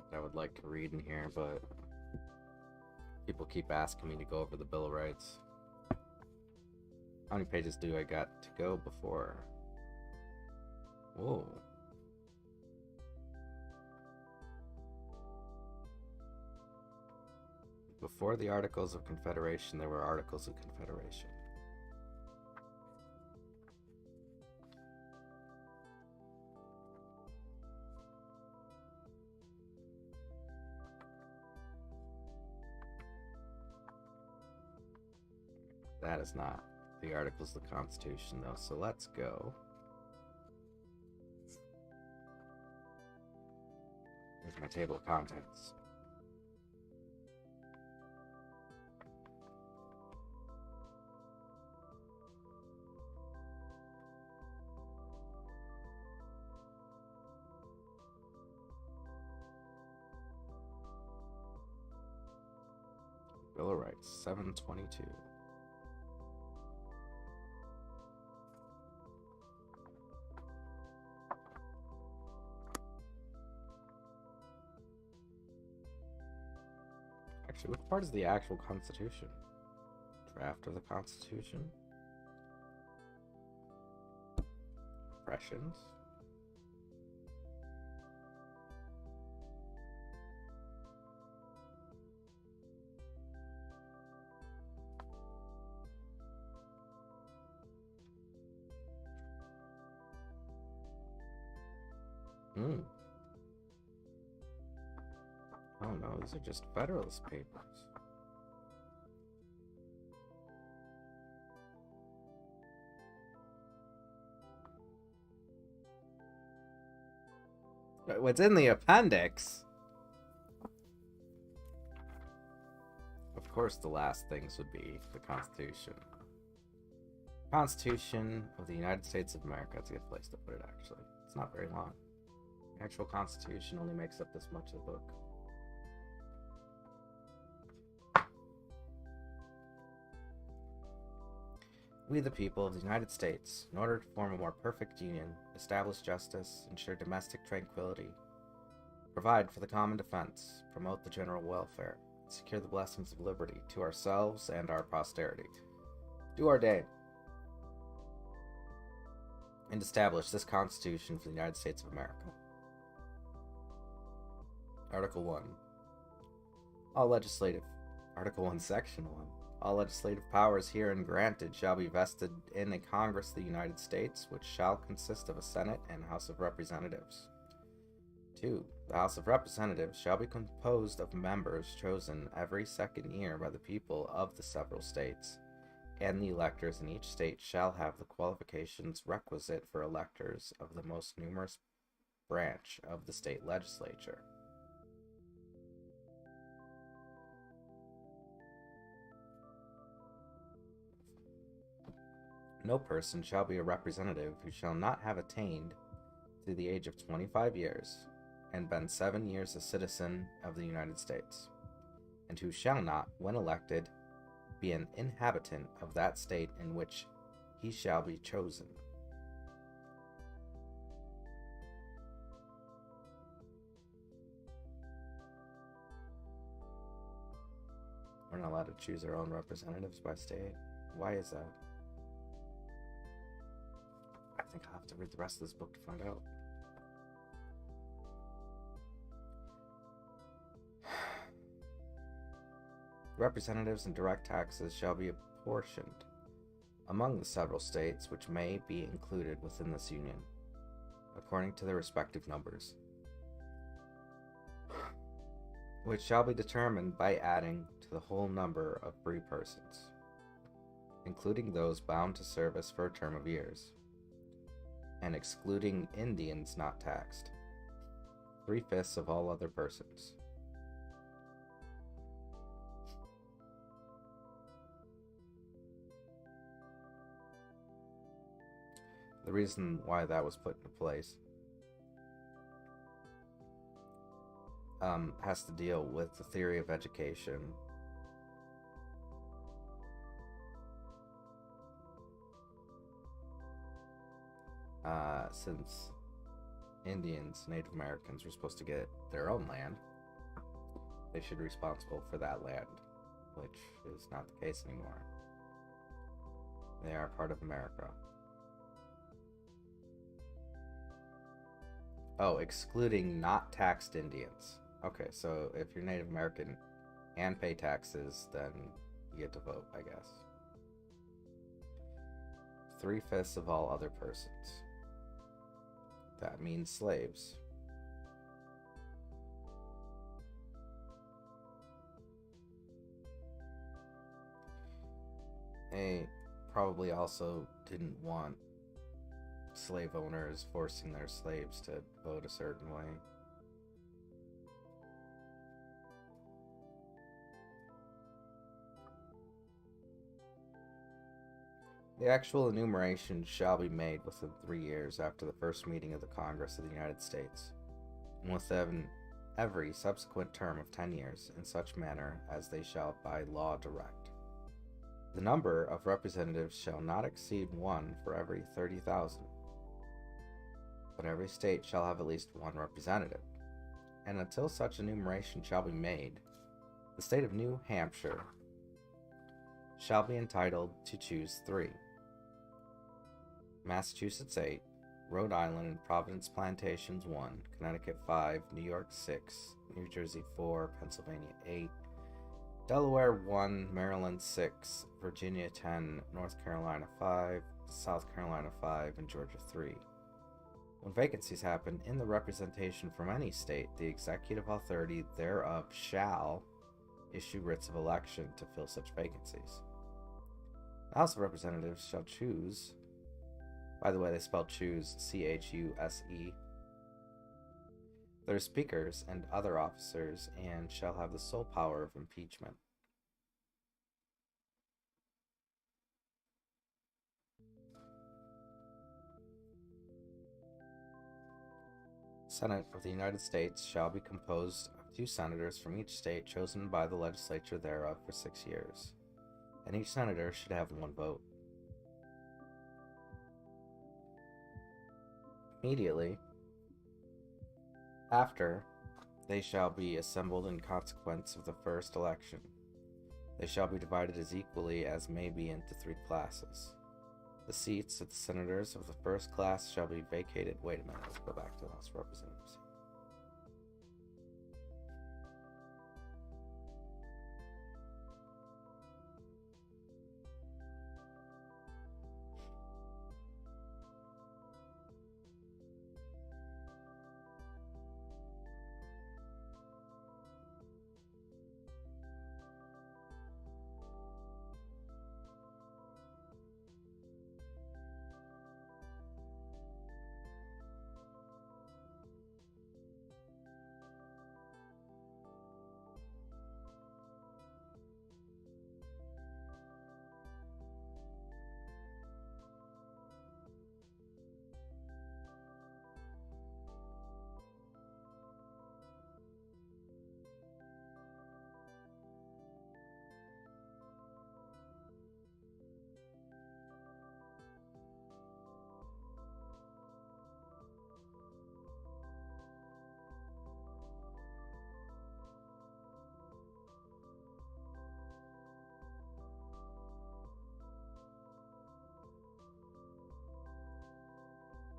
[SPEAKER 1] that I would like to read in here, but people keep asking me to go over the Bill of Rights. How many pages do I got to go before? Whoa. Before the Articles of Confederation, there were Articles of Confederation. That is not the Articles of the Constitution, though, so let's go. Here's my table of contents. Bill of Rights, 722. Actually, which part is the actual Constitution? Draft of the Constitution? Impressions? Oh no, these are just Federalist Papers. What's in the appendix? Of course, the last things would be the Constitution. Constitution of the United States of America. That's a good place to put it, actually. It's not very long. The actual Constitution only makes up this much of the book. We, the people of the United States, in order to form a more perfect union, establish justice, ensure domestic tranquility, provide for the common defense, promote the general welfare, secure the blessings of liberty to ourselves and our posterity, do ordain and establish this Constitution for the United States of America. Article 1. Article 1, Section 1. All legislative powers herein granted shall be vested in a Congress of the United States, which shall consist of a Senate and House of Representatives. 2. The House of Representatives shall be composed of members chosen every second year by the people of the several states, and the electors in each state shall have the qualifications requisite for electors of the most numerous branch of the state legislature. No person shall be a representative who shall not have attained to the age of 25 years and been 7 years a citizen of the United States, and who shall not, when elected, be an inhabitant of that state in which he shall be chosen. We're not allowed to choose our own representatives by state. Why is that? I think I'll have to read the rest of this book to find out. Representatives and direct taxes shall be apportioned among the several states which may be included within this union, according to their respective numbers. which shall be determined by adding to the whole number of free persons, including those bound to service for a term of years, and excluding Indians not taxed, 3/5 of all other persons. The reason why that was put into place has to deal with the theory of education. Since Indians, Native Americans, were supposed to get their own land, they should be responsible for that land, which is not the case anymore. They are part of America. Oh, excluding not taxed Indians. Okay, so if you're Native American and pay taxes, then you get to vote, I guess. 3/5 of all other persons. That means slaves. They probably also didn't want slave owners forcing their slaves to vote a certain way. The actual enumeration shall be made within 3 years after the first meeting of the Congress of the United States, and within every subsequent term of 10 years, in such manner as they shall by law direct. The number of representatives shall not exceed 1 for every 30,000, but every state shall have at least 1 representative, and until such enumeration shall be made, the state of New Hampshire shall be entitled to choose 3. Massachusetts 8, Rhode Island and Providence Plantations 1, Connecticut 5, New York 6, New Jersey 4, Pennsylvania 8, Delaware 1, Maryland 6, Virginia 10, North Carolina 5, South Carolina 5, and Georgia 3. When vacancies happen in the representation from any state, the executive authority thereof shall issue writs of election to fill such vacancies. The House of Representatives shall choose, by the way, they spell choose C-H-U-S-E, their speakers and other officers, and shall have the sole power of impeachment. Senate of the United States shall be composed of 2 senators from each state chosen by the legislature thereof for 6 years, and each senator should have 1 vote. Immediately after, they shall be assembled in consequence of the first election. They shall be divided as equally as may be into 3 classes. The seats of the senators of the first class shall be vacated. Wait a minute, let's go back to the House of Representatives.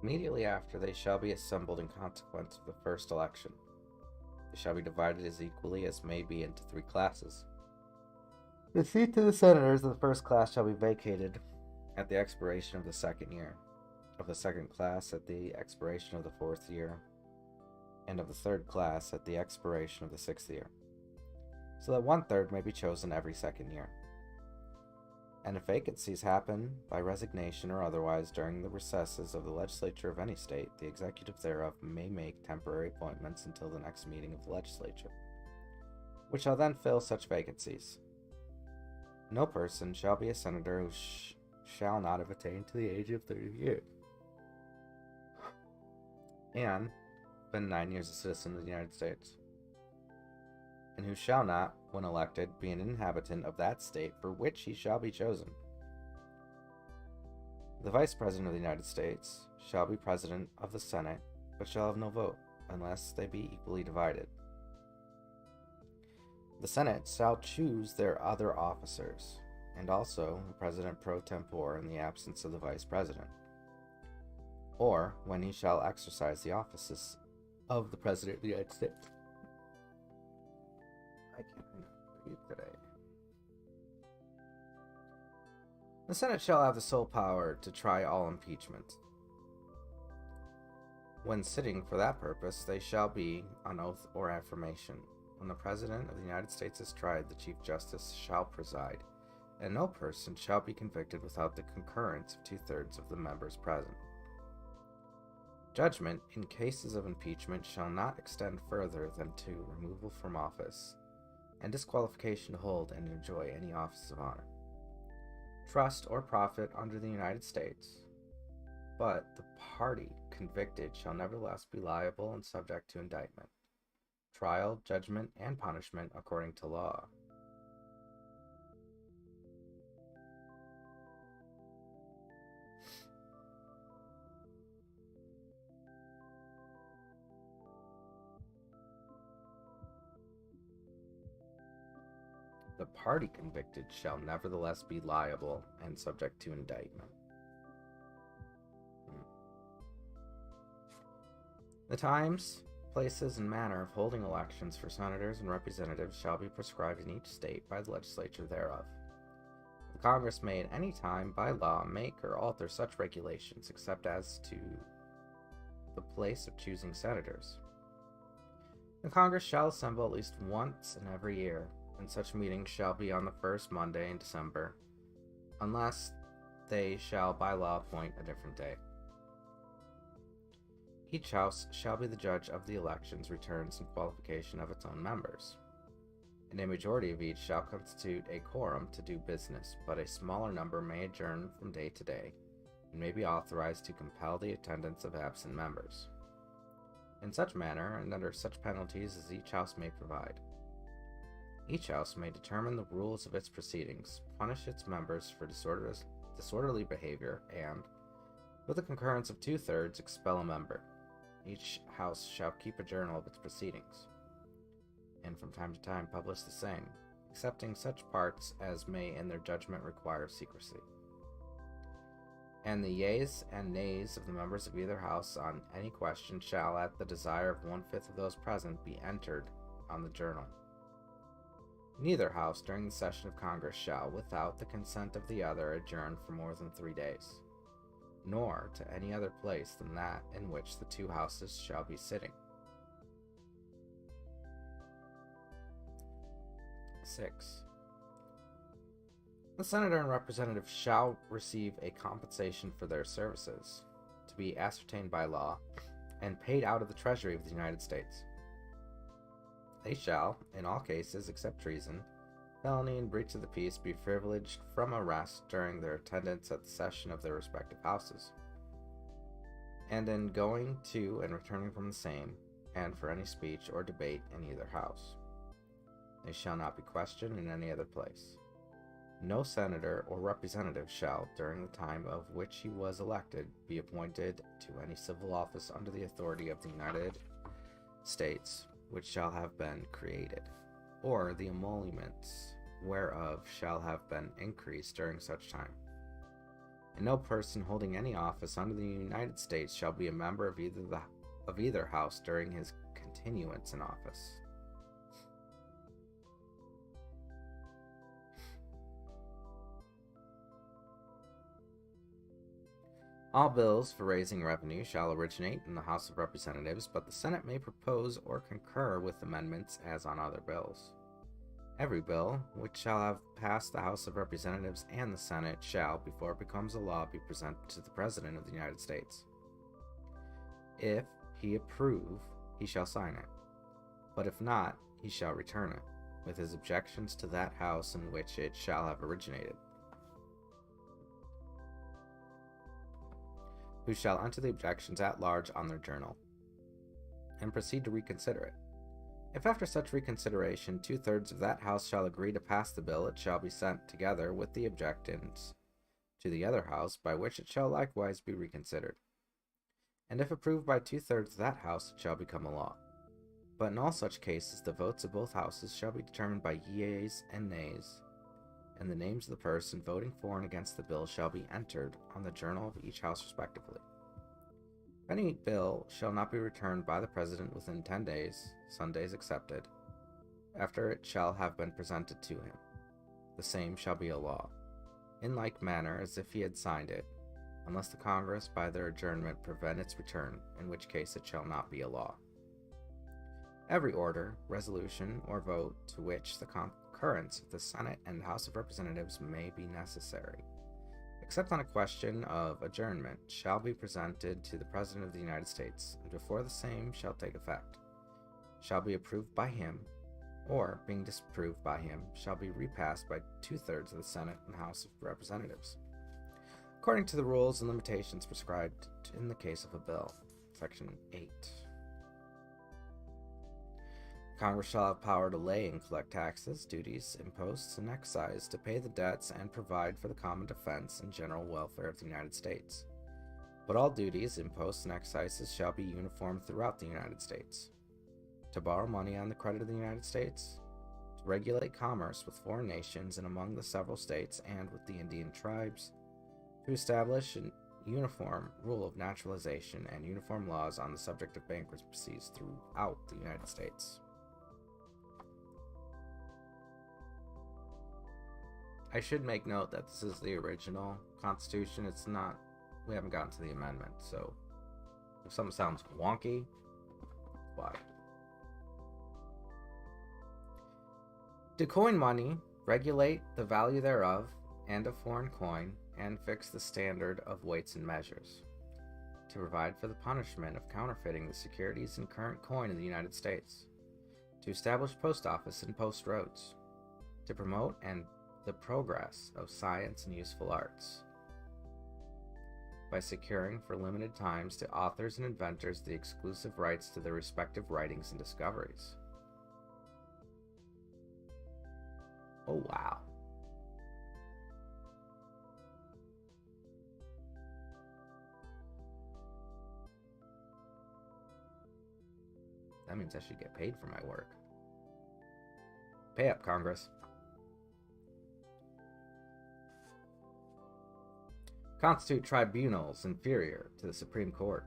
[SPEAKER 1] Immediately after, they shall be assembled in consequence of the first election. They shall be divided as equally as may be into 3 classes. The seat of the senators of the first class shall be vacated at the expiration of the 2nd year, of the 2nd class at the expiration of the 4th year, and of the 3rd class at the expiration of the 6th year. so that 1/3 may be chosen every second year. And if vacancies happen by resignation or otherwise during the recesses of the legislature of any state, the executive thereof may make temporary appointments until the next meeting of the legislature, which shall then fill such vacancies. No person shall be a senator who shall not have attained to the age of 30 years, and been 9 years a citizen of the United States, and who shall not, when elected, be an inhabitant of that state for which he shall be chosen. The Vice President of the United States shall be President of the Senate, but shall have no vote, unless they be equally divided. The Senate shall choose their other officers, and also the President pro tempore in the absence of the Vice President, or when he shall exercise the offices of the President of the United States. I can't read today. The Senate shall have the sole power to try all impeachment. When sitting for that purpose, they shall be on oath or affirmation. When the President of the United States is tried, the Chief Justice shall preside, and no person shall be convicted without the concurrence of 2/3 of the members present. Judgment in cases of impeachment shall not extend further than to removal from office, and disqualification to hold and enjoy any office of honor, trust, or profit under the United States, but the party convicted shall nevertheless be liable and subject to indictment, trial, judgment, and punishment according to law. The party convicted shall nevertheless be liable and subject to indictment. The times, places, and manner of holding elections for senators and representatives shall be prescribed in each state by the legislature thereof. The Congress may at any time, by law, make or alter such regulations, except as to the place of choosing senators. The Congress shall assemble at least once in every year, and such meetings shall be on the first Monday in December, unless they shall by law appoint a different day. Each house shall be the judge of the elections, returns, and qualification of its own members, and a majority of each shall constitute a quorum to do business, but a smaller number may adjourn from day to day, and may be authorized to compel the attendance of absent members, in such manner and under such penalties as each house may provide. Each house may determine the rules of its proceedings, punish its members for disorderly behavior, and, with the concurrence of 2/3, expel a member. Each house shall keep a journal of its proceedings, and from time to time publish the same, excepting such parts as may in their judgment require secrecy. And the yeas and nays of the members of either house on any question shall, at the desire of 1/5 of those present, be entered on the journal. Neither house during the session of Congress shall, without the consent of the other, adjourn for more than 3 days, nor to any other place than that in which the two houses shall be sitting. 6. The senator and representative shall receive a compensation for their services, to be ascertained by law, and paid out of the Treasury of the United States. They shall, in all cases except treason, felony, and breach of the peace, be privileged from arrest during their attendance at the session of their respective houses, and in going to and returning from the same, and for any speech or debate in either house. They shall not be questioned in any other place. No senator or representative shall, during the time of which he was elected, be appointed to any civil office under the authority of the United States, which shall have been created, or the emoluments whereof shall have been increased during such time. And no person holding any office under the United States shall be a member of either house during his continuance in office. All bills for raising revenue shall originate in the House of Representatives, but the Senate may propose or concur with amendments as on other bills. Every bill which shall have passed the House of Representatives and the Senate shall, before it becomes a law, be presented to the President of the United States. If he approve, he shall sign it, but if not, he shall return it, with his objections to that House in which it shall have originated, who shall enter the objections at large on their journal, and proceed to reconsider it. If after such reconsideration 2/3 of that House shall agree to pass the bill, it shall be sent together with the objections to the other House, by which it shall likewise be reconsidered. And if approved by 2/3 of that House, it shall become a law. But in all such cases, the votes of both Houses shall be determined by yeas and nays, and the names of the person voting for and against the bill shall be entered on the journal of each House respectively. Any bill shall not be returned by the President within 10 days, Sundays excepted, after it shall have been presented to him. The same shall be a law, in like manner as if he had signed it, unless the Congress by their adjournment prevent its return, in which case it shall not be a law. Every order, resolution, or vote to which the concurrence of the Senate and House of Representatives may be necessary, except on a question of adjournment, shall be presented to the President of the United States, and before the same shall take effect, shall be approved by him, or, being disapproved by him, shall be repassed by 2/3 of the Senate and House of Representatives, according to the rules and limitations prescribed in the case of a bill. Section 8. Congress shall have power to lay and collect taxes, duties, imposts, and excise, to pay the debts and provide for the common defense and general welfare of the United States. But all duties, imposts, and excises shall be uniform throughout the United States. To borrow money on the credit of the United States, to regulate commerce with foreign nations and among the several states and with the Indian tribes, to establish a uniform rule of naturalization and uniform laws on the subject of bankruptcies throughout the United States. I should make note that this is the original Constitution. It's not, we haven't gotten to the amendment, so if something sounds wonky, why? To coin money, regulate the value thereof and of foreign coin, and fix the standard of weights and measures. To provide for the punishment of counterfeiting the securities and current coin in the United States. To establish post office and post roads. To promote and the progress of science and useful arts, by securing for limited times to authors and inventors the exclusive rights to their respective writings and discoveries. Oh wow. That means I should get paid for my work. Pay up, Congress. Constitute tribunals inferior to the Supreme Court,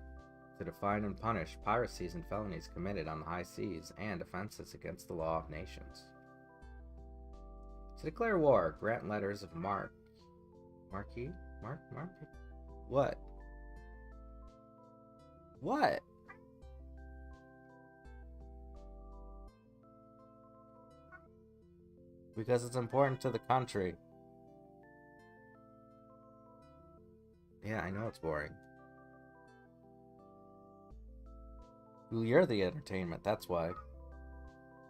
[SPEAKER 1] to define and punish piracies and felonies committed on the high seas and offenses against the law of nations. To declare war, grant letters of marque. What? What? Because it's important to the country. Yeah, I know it's boring. Well, you're the entertainment, that's why.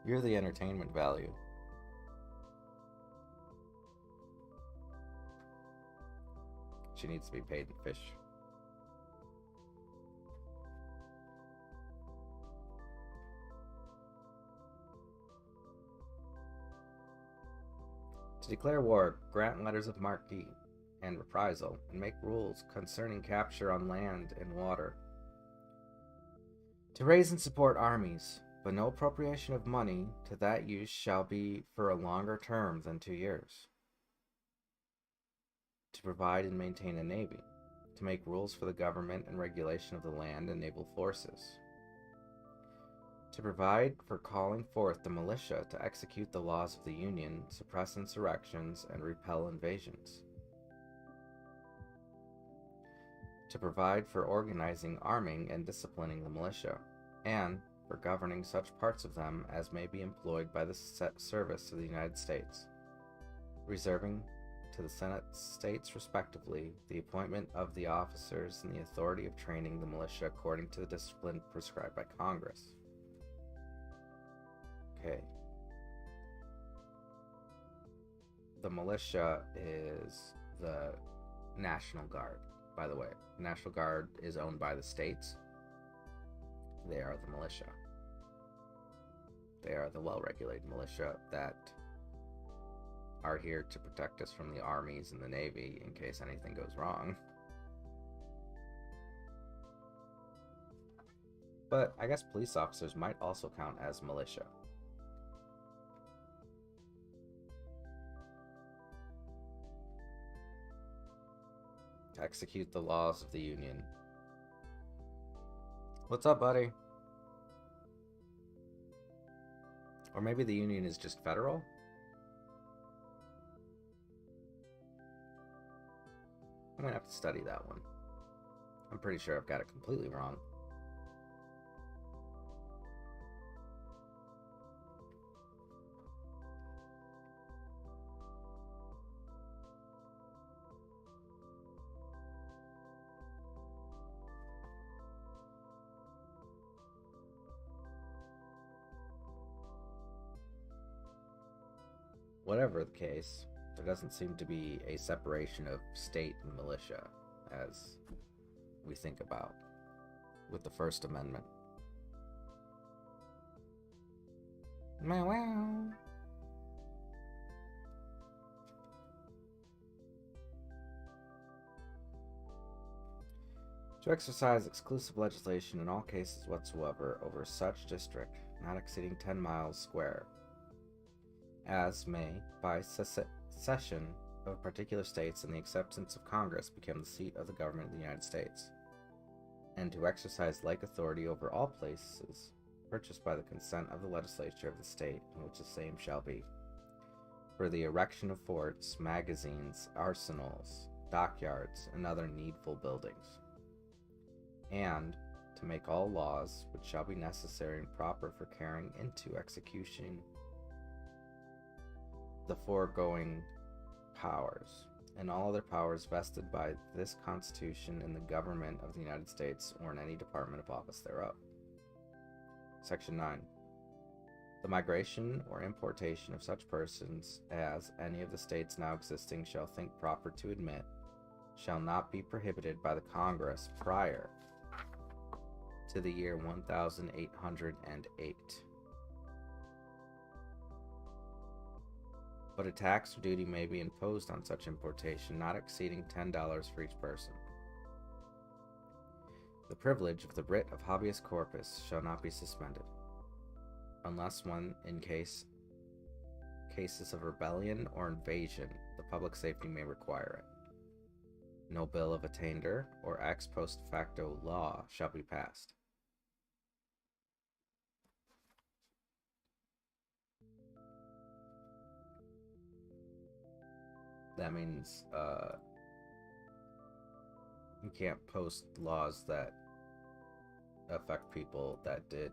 [SPEAKER 1] You're the entertainment value. She needs to be paid in fish. To declare war, grant letters of marque and reprisal, and make rules concerning capture on land and water. To raise and support armies, but no appropriation of money to that use shall be for a longer term than 2 years. To provide and maintain a navy, to make rules for the government and regulation of the land and naval forces. To provide for calling forth the militia to execute the laws of the Union, suppress insurrections, and repel invasions. To provide for organizing, arming, and disciplining the militia, and for governing such parts of them as may be employed by the service of the United States, reserving to the Senate states respectively the appointment of the officers and the authority of training the militia according to the discipline prescribed by Congress. Okay. The militia is the National Guard, by the way. The National Guard is owned by the states. They are the militia. They are the well-regulated militia that are here to protect us from the armies and the navy in case anything goes wrong. But I guess police officers might also count as militia. To execute the laws of the Union. What's up, buddy? Or maybe the Union is just federal? I'm gonna have to study that one. I'm pretty sure I've got it completely wrong. Whatever the case, there doesn't seem to be a separation of state and militia as we think about with the First Amendment. Wow. To exercise exclusive legislation in all cases whatsoever over such district, not exceeding 10 miles square, as may, by cession of particular states and the acceptance of Congress, become the seat of the government of the United States, and to exercise like authority over all places purchased by the consent of the legislature of the state in which the same shall be, for the erection of forts, magazines, arsenals, dockyards, and other needful buildings, and to make all laws which shall be necessary and proper for carrying into execution the foregoing powers, and all other powers vested by this Constitution in the government of the United States or in any department of office thereof. Section 9. The migration or importation of such persons as any of the states now existing shall think proper to admit shall not be prohibited by the Congress prior to the year 1808. But a tax or duty may be imposed on such importation not exceeding $10 for each person. The privilege of the writ of habeas corpus shall not be suspended, unless when in cases of rebellion or invasion the public safety may require it. No bill of attainder or ex post facto law shall be passed. That means you can't post laws that affect people that did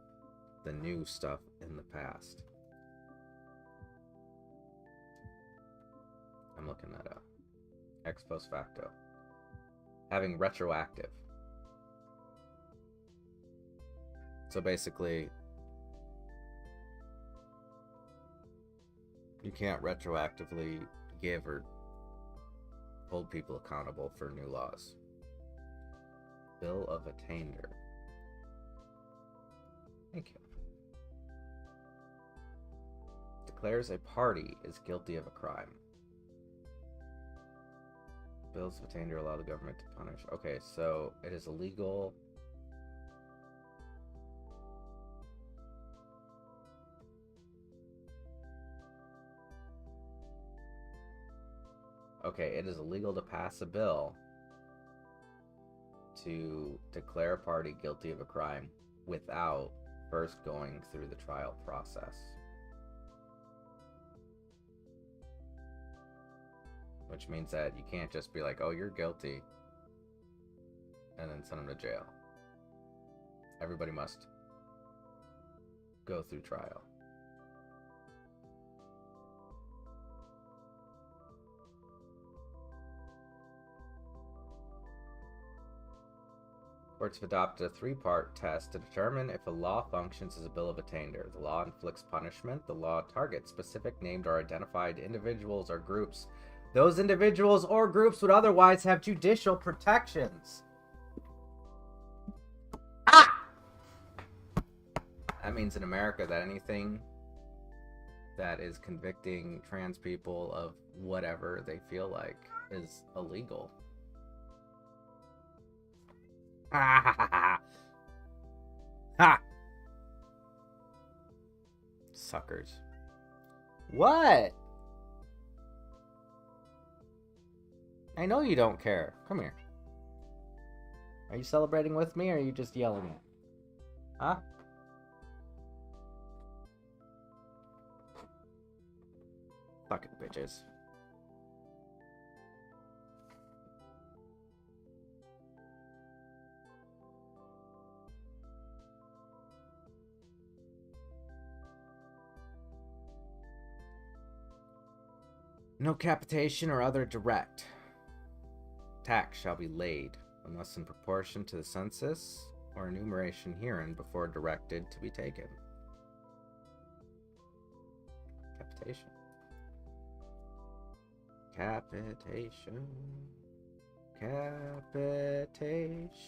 [SPEAKER 1] the new stuff in the past. I'm looking that up. Ex post facto. Having retroactive. So basically, you can't retroactively give or hold people accountable for new laws. Bill of attainder. Thank you. Declares a party is guilty of a crime. Bills of attainder allow the government to punish. Okay, so it is illegal. Okay, it is illegal to pass a bill to declare a party guilty of a crime without first going through the trial process. Which means that you can't just be like, oh, you're guilty, and then send them to jail. Everybody must go through trial. Courts have adopted a three-part test to determine if a law functions as a bill of attainder. The law inflicts punishment. The law targets specific named or identified individuals or groups. Those individuals or groups would otherwise have judicial protections. Ah! That means in America that anything that is convicting trans people of whatever they feel like is illegal. Ha! Suckers. What? I know you don't care. Come here. Are you celebrating with me, or are you just yelling at me? Huh? Fucking bitches. No capitation or other direct tax shall be laid, unless in proportion to the census or enumeration herein before directed to be taken. Capitation. Capitation. Capitation.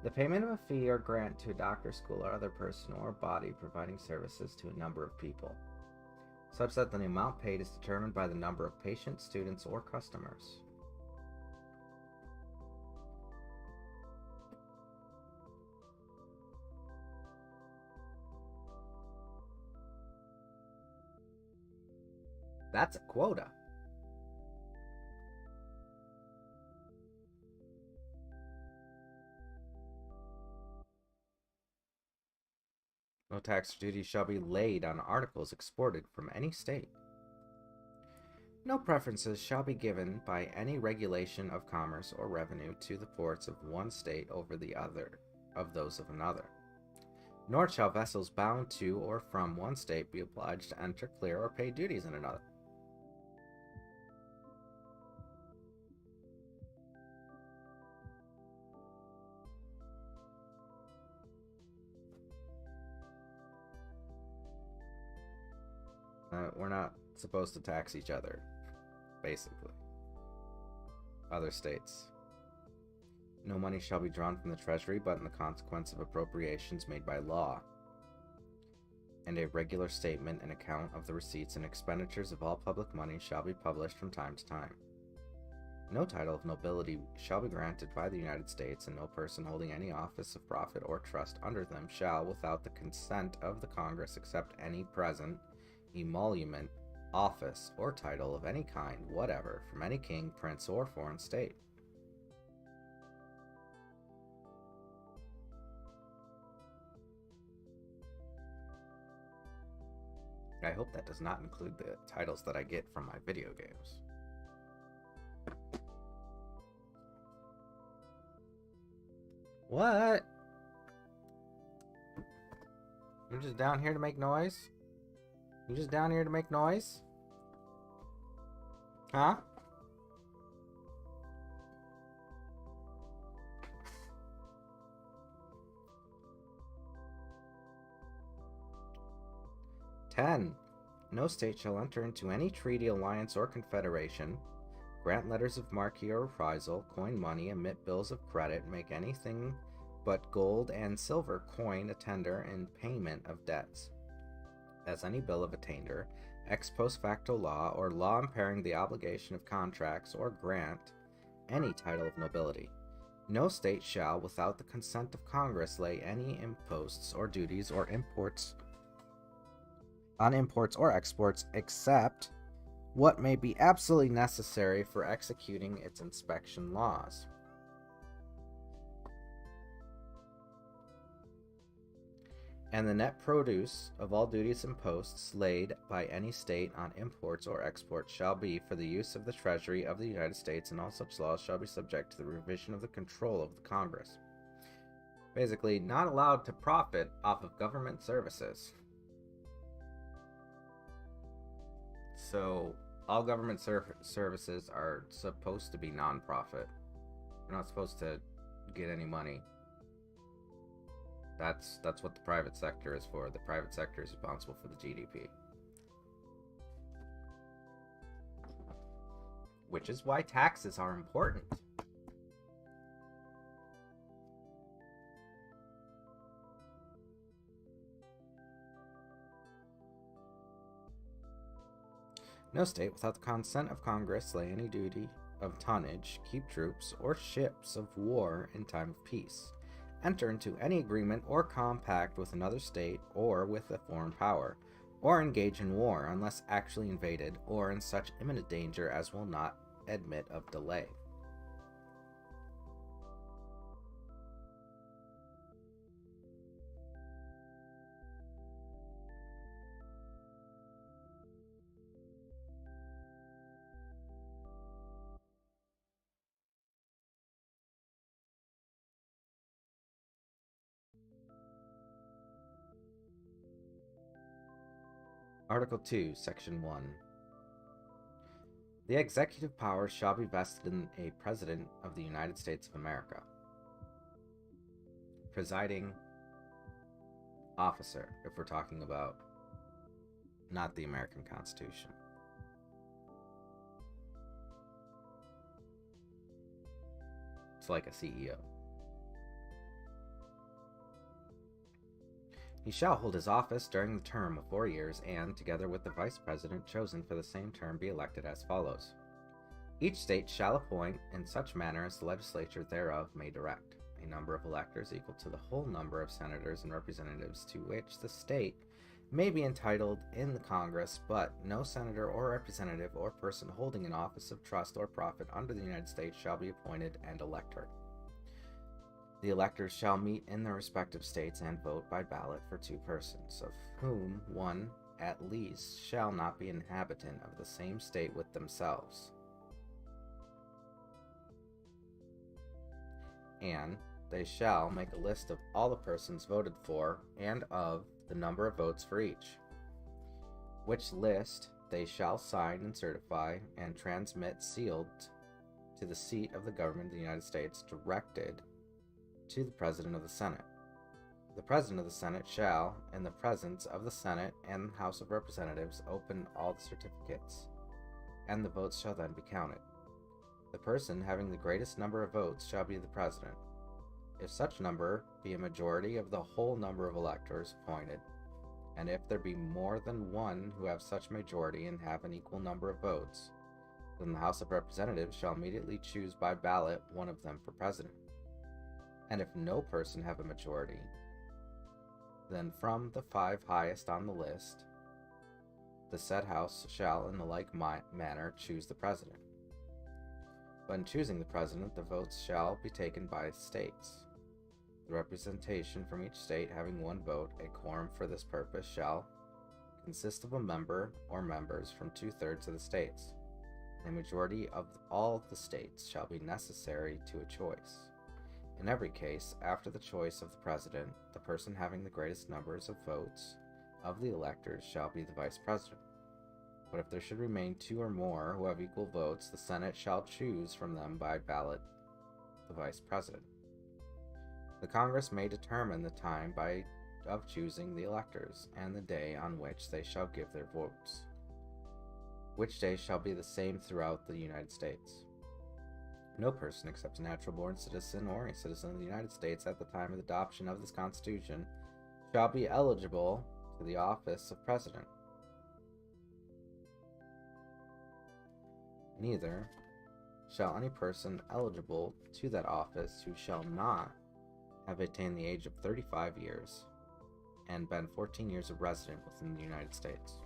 [SPEAKER 1] The payment of a fee or grant to a doctor, school, or other person or body providing services to a number of people, such that the amount paid is determined by the number of patients, students, or customers. That's a quota. No tax or duty shall be laid on articles exported from any state. No preferences shall be given by any regulation of commerce or revenue to the ports of one state over the other of those of another. Nor shall vessels bound to or from one state be obliged to enter, clear, or pay duties in another. We're not supposed to tax each other, basically. Other states. No money shall be drawn from the treasury but in the consequence of appropriations made by law, and a regular statement and account of the receipts and expenditures of all public money shall be published from time to time. No title of nobility shall be granted by the United States, and no person holding any office of profit or trust under them shall, without the consent of the Congress, accept any present, emolument, office, or title of any kind whatever from any king, prince, or foreign state. I hope that does not include the titles that I get from my video games. What? You're just down here to make noise? You just down here to make noise? Huh? No state shall enter into any treaty, alliance, or confederation, grant letters of marque or reprisal, coin money, emit bills of credit, make anything but gold and silver coin a tender in payment of debts, as any bill of attainder, ex post facto law, or law impairing the obligation of contracts, or grant any title of nobility. No state shall, without the consent of Congress, lay any imposts or duties or imports on imports or exports, except what may be absolutely necessary for executing its inspection laws. and the net produce of all duties and imposts laid by any state on imports or exports shall be for the use of the Treasury of the United States, and all such laws shall be subject to the revision of the control of the Congress. Basically, not allowed to profit off of government services. So, all government services are supposed to be non-profit. You're not supposed to get any money. That's what the private sector is for. The private sector is responsible for the GDP. Which is why taxes are important. No state, without the consent of Congress, lay any duty of tonnage, keep troops, or ships of war in time of peace, enter into any agreement or compact with another state or with a foreign power, or engage in war unless actually invaded or in such imminent danger as will not admit of delay. Article 2, Section 1. The executive powers shall be vested in a President of the United States of America. Presiding officer, if we're talking about not the American Constitution. It's like a CEO. He shall hold his office during the term of 4 years and, together with the Vice President chosen for the same term, be elected as follows. Each state shall appoint, in such manner as the legislature thereof may direct, a number of electors equal to the whole number of senators and representatives to which the state may be entitled in the Congress, but no senator or representative or person holding an office of trust or profit under the United States shall be appointed and elector. The electors shall meet in their respective states and vote by ballot for 2 persons, of whom one at least shall not be an inhabitant of the same state with themselves. And they shall make a list of all the persons voted for and of the number of votes for each, which list they shall sign and certify and transmit sealed to the seat of the government of the United States, directed to the President of the Senate. The President of the Senate shall, in the presence of the Senate and the House of Representatives, open all the certificates, and the votes shall then be counted. The person having the greatest number of votes shall be the President. If such number be a majority of the whole number of electors appointed, and if there be more than one who have such majority and have an equal number of votes, then the House of Representatives shall immediately choose by ballot one of them for President. And if no person have a majority, then from the 5 highest on the list, the said House shall in the like manner choose the President. But in choosing the President, the votes shall be taken by states. The representation from each state having 1 vote, a quorum for this purpose shall consist of a member or members from 2/3 of the states. A majority of all the states shall be necessary to a choice. In every case, after the choice of the President, the person having the greatest numbers of votes of the electors shall be the Vice President. But if there should remain 2 or more who have equal votes, the Senate shall choose from them by ballot the Vice President. The Congress may determine the time of choosing the electors, and the day on which they shall give their votes, which day shall be the same throughout the United States. No person except a natural-born citizen or a citizen of the United States at the time of the adoption of this Constitution shall be eligible to the office of President. Neither shall any person eligible to that office who shall not have attained the age of 35 years and been 14 years a resident within the United States.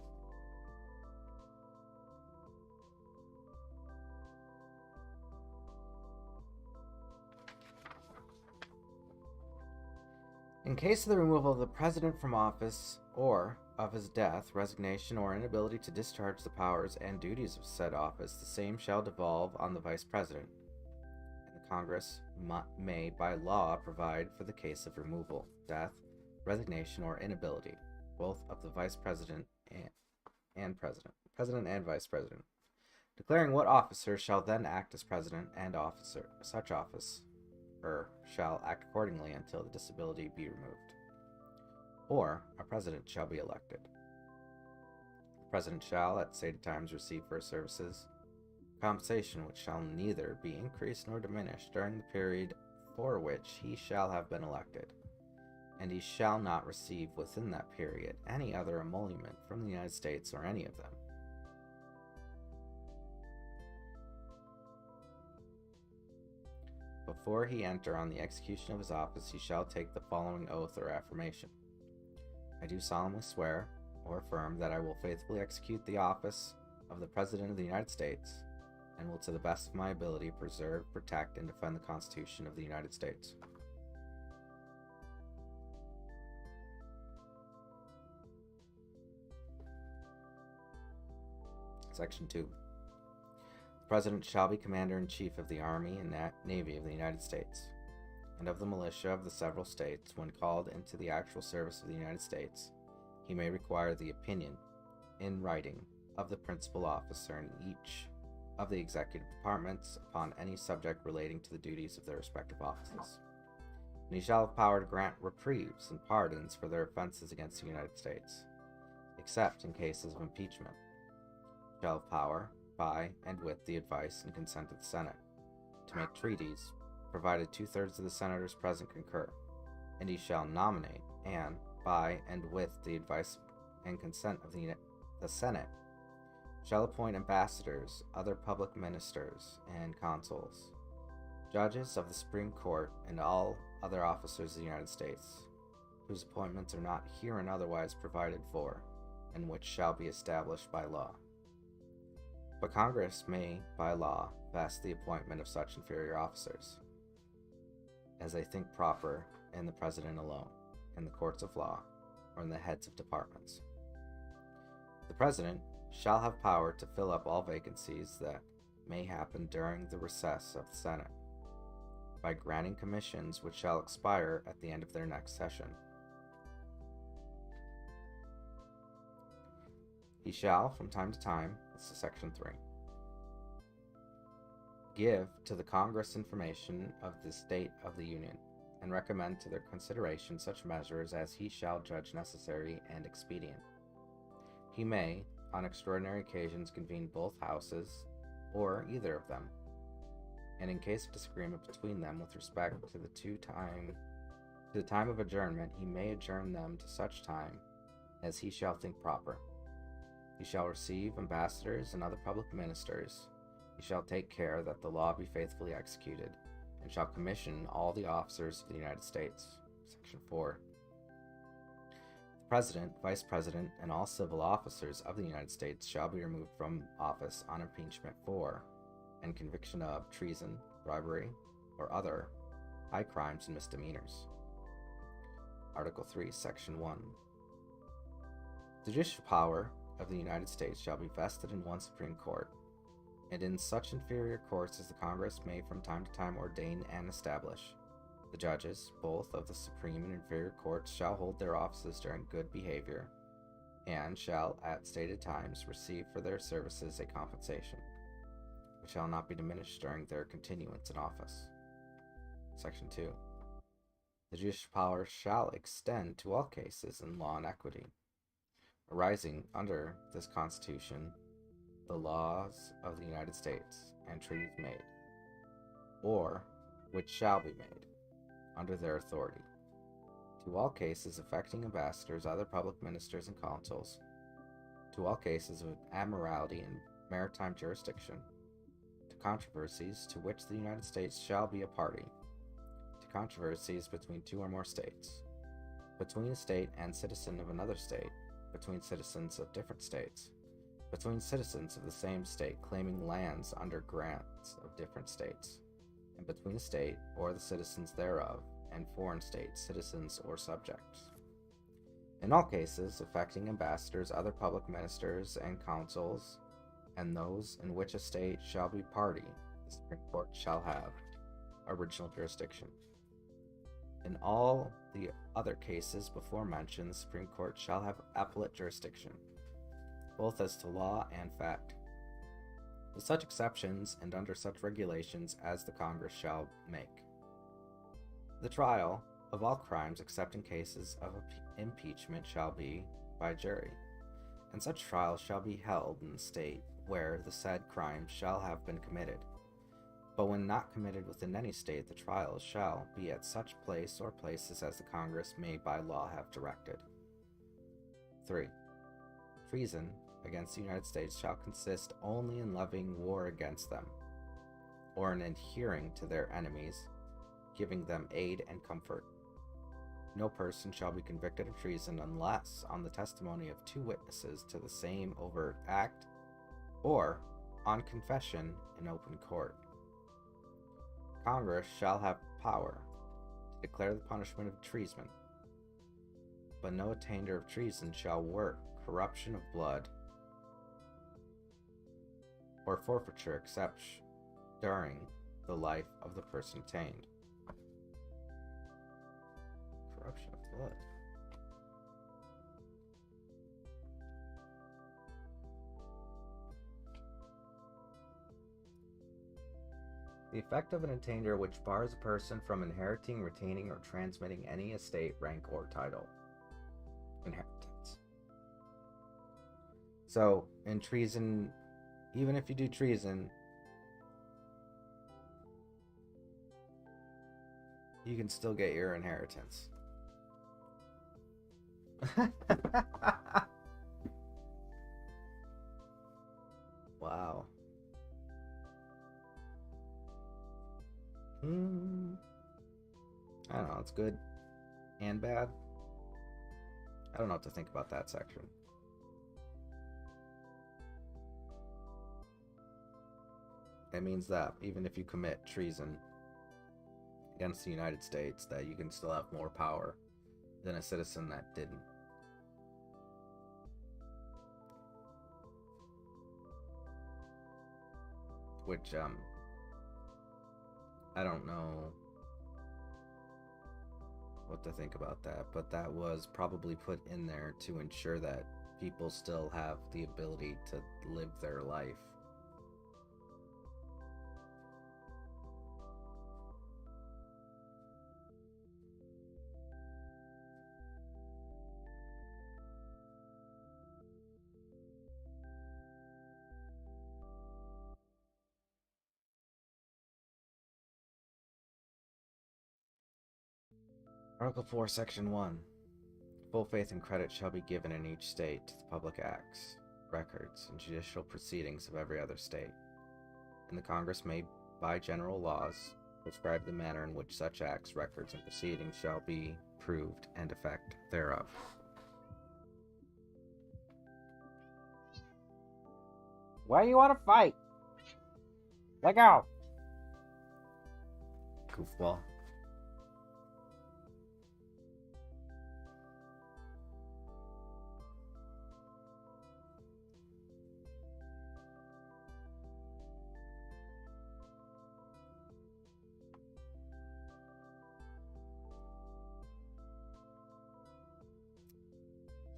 [SPEAKER 1] In case of the removal of the President from office, or of his death, resignation, or inability to discharge the powers and duties of said office, the same shall devolve on the Vice President, and the Congress may, by law, provide for the case of removal, death, resignation, or inability, both of the Vice President and President and Vice President, declaring what officer shall then act as President and officer. Such officer shall act accordingly until the disability be removed, or a President shall be elected. The President shall, at stated times, receive for his services compensation which shall neither be increased nor diminished during the period for which he shall have been elected, and he shall not receive within that period any other emolument from the United States or any of them. Before he enter on the execution of his office, he shall take the following oath or affirmation. I do solemnly swear or affirm that I will faithfully execute the office of the President of the United States, and will to the best of my ability preserve, protect, and defend the Constitution of the United States. Section 2. The President shall be Commander-in-Chief of the Army and Navy of the United States, and of the militia of the several states. When called into the actual service of the United States, he may require the opinion, in writing, of the principal officer in each of the executive departments upon any subject relating to the duties of their respective offices. And he shall have power to grant reprieves and pardons for their offenses against the United States, except in cases of impeachment. He shall have power, by and with the advice and consent of the Senate, to make treaties, provided 2/3 of the senators present concur, and he shall nominate, and, by and with the advice and consent of the Senate, shall appoint ambassadors, other public ministers, and consuls, judges of the Supreme Court, and all other officers of the United States, whose appointments are not herein otherwise provided for, and which shall be established by law. But Congress may, by law, vest the appointment of such inferior officers, as they think proper, in the President alone, in the courts of law, or in the heads of departments. The President shall have power to fill up all vacancies that may happen during the recess of the Senate, by granting commissions which shall expire at the end of their next session. He shall, from time to time, this is Section 3, give to the Congress information of the state of the Union, and recommend to their consideration such measures as he shall judge necessary and expedient. He may, on extraordinary occasions, convene both houses, or either of them, and in case of disagreement between them with respect to the time of adjournment, he may adjourn them to such time as he shall think proper. He shall receive ambassadors and other public ministers. He shall take care that the law be faithfully executed, and shall commission all the officers of the United States. Section 4. The President, Vice President, and all civil officers of the United States shall be removed from office on impeachment for, and conviction of, treason, bribery, or other high crimes and misdemeanors. Article 3, Section 1. The judicial power of the United States shall be vested in one Supreme Court, and in such inferior courts as the Congress may from time to time ordain and establish. The judges, both of the Supreme and inferior courts, shall hold their offices during good behavior, and shall, at stated times, receive for their services a compensation, which shall not be diminished during their continuance in office. Section 2. The judicial power shall extend to all cases in law and equity, arising under this Constitution, the laws of the United States, and treaties made, or which shall be made, under their authority, to all cases affecting ambassadors, other public ministers, and consuls, to all cases of admiralty and maritime jurisdiction, to controversies to which the United States shall be a party, to controversies between two or more states, between a state and citizen of another state, between citizens of different states, between citizens of the same state claiming lands under grants of different states, and between a state or the citizens thereof and foreign states, citizens, or subjects. In all cases affecting ambassadors, other public ministers, and consuls, and those in which a state shall be party, the Supreme Court shall have original jurisdiction. In all the other cases before mentioned, the Supreme Court shall have appellate jurisdiction, both as to law and fact, with such exceptions and under such regulations as the Congress shall make. The trial of all crimes except in cases of impeachment shall be by jury, and such trials shall be held in the state where the said crime shall have been committed. But when not committed within any state, the trials shall be at such place or places as the Congress may by law have directed. 3. Treason against the United States shall consist only in levying war against them, or in adhering to their enemies, giving them aid and comfort. No person shall be convicted of treason unless on the testimony of 2 witnesses to the same overt act, or on confession in open court. Congress shall have power to declare the punishment of treason, but no attainder of treason shall work corruption of blood or forfeiture except during the life of the person attained. Corruption of blood. The effect of an attainder which bars a person from inheriting, retaining, or transmitting any estate, rank, or title. Inheritance. So, in treason, even if you do treason, you can still get your inheritance. Wow. I don't know, it's good and bad. I don't know what to think about that section. It means that even if you commit treason against the United States, that you can still have more power than a citizen that didn't. Which, I don't know what to think about that, but that was probably put in there to ensure that people still have the ability to live their life. Article 4, Section 1. Full faith and credit shall be given in each state to the public acts, records, and judicial proceedings of every other state, and the Congress may, by general laws, prescribe the manner in which such acts, records, and proceedings shall be proved and effect thereof.
[SPEAKER 2] Why do you want to fight? Let go!
[SPEAKER 1] Goofball.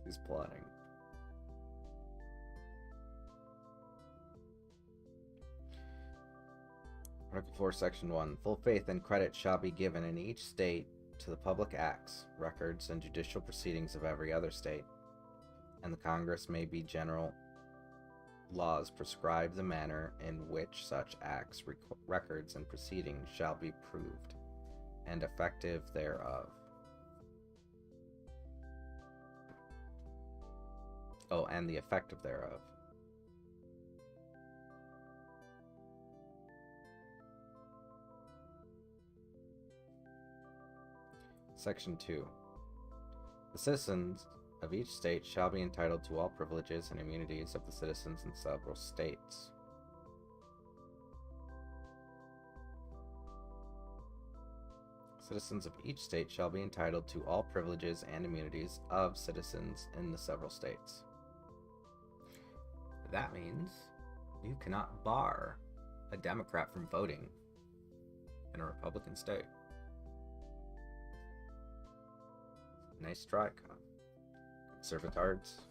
[SPEAKER 1] He's plotting. Article 4, Section 1. Full faith and credit shall be given in each state to the public acts, records, and judicial proceedings of every other state, and the Congress may by general laws prescribe the manner in which such acts, records, and proceedings shall be proved and effective thereof. Oh, and the effect of thereof. Section 2. The citizens of each state shall be entitled to all privileges and immunities of the citizens in several states. citizens of each state shall be entitled to all privileges and immunities of citizens in the several states. That means you cannot bar a Democrat from voting in a Republican state. Nice try, conservatards.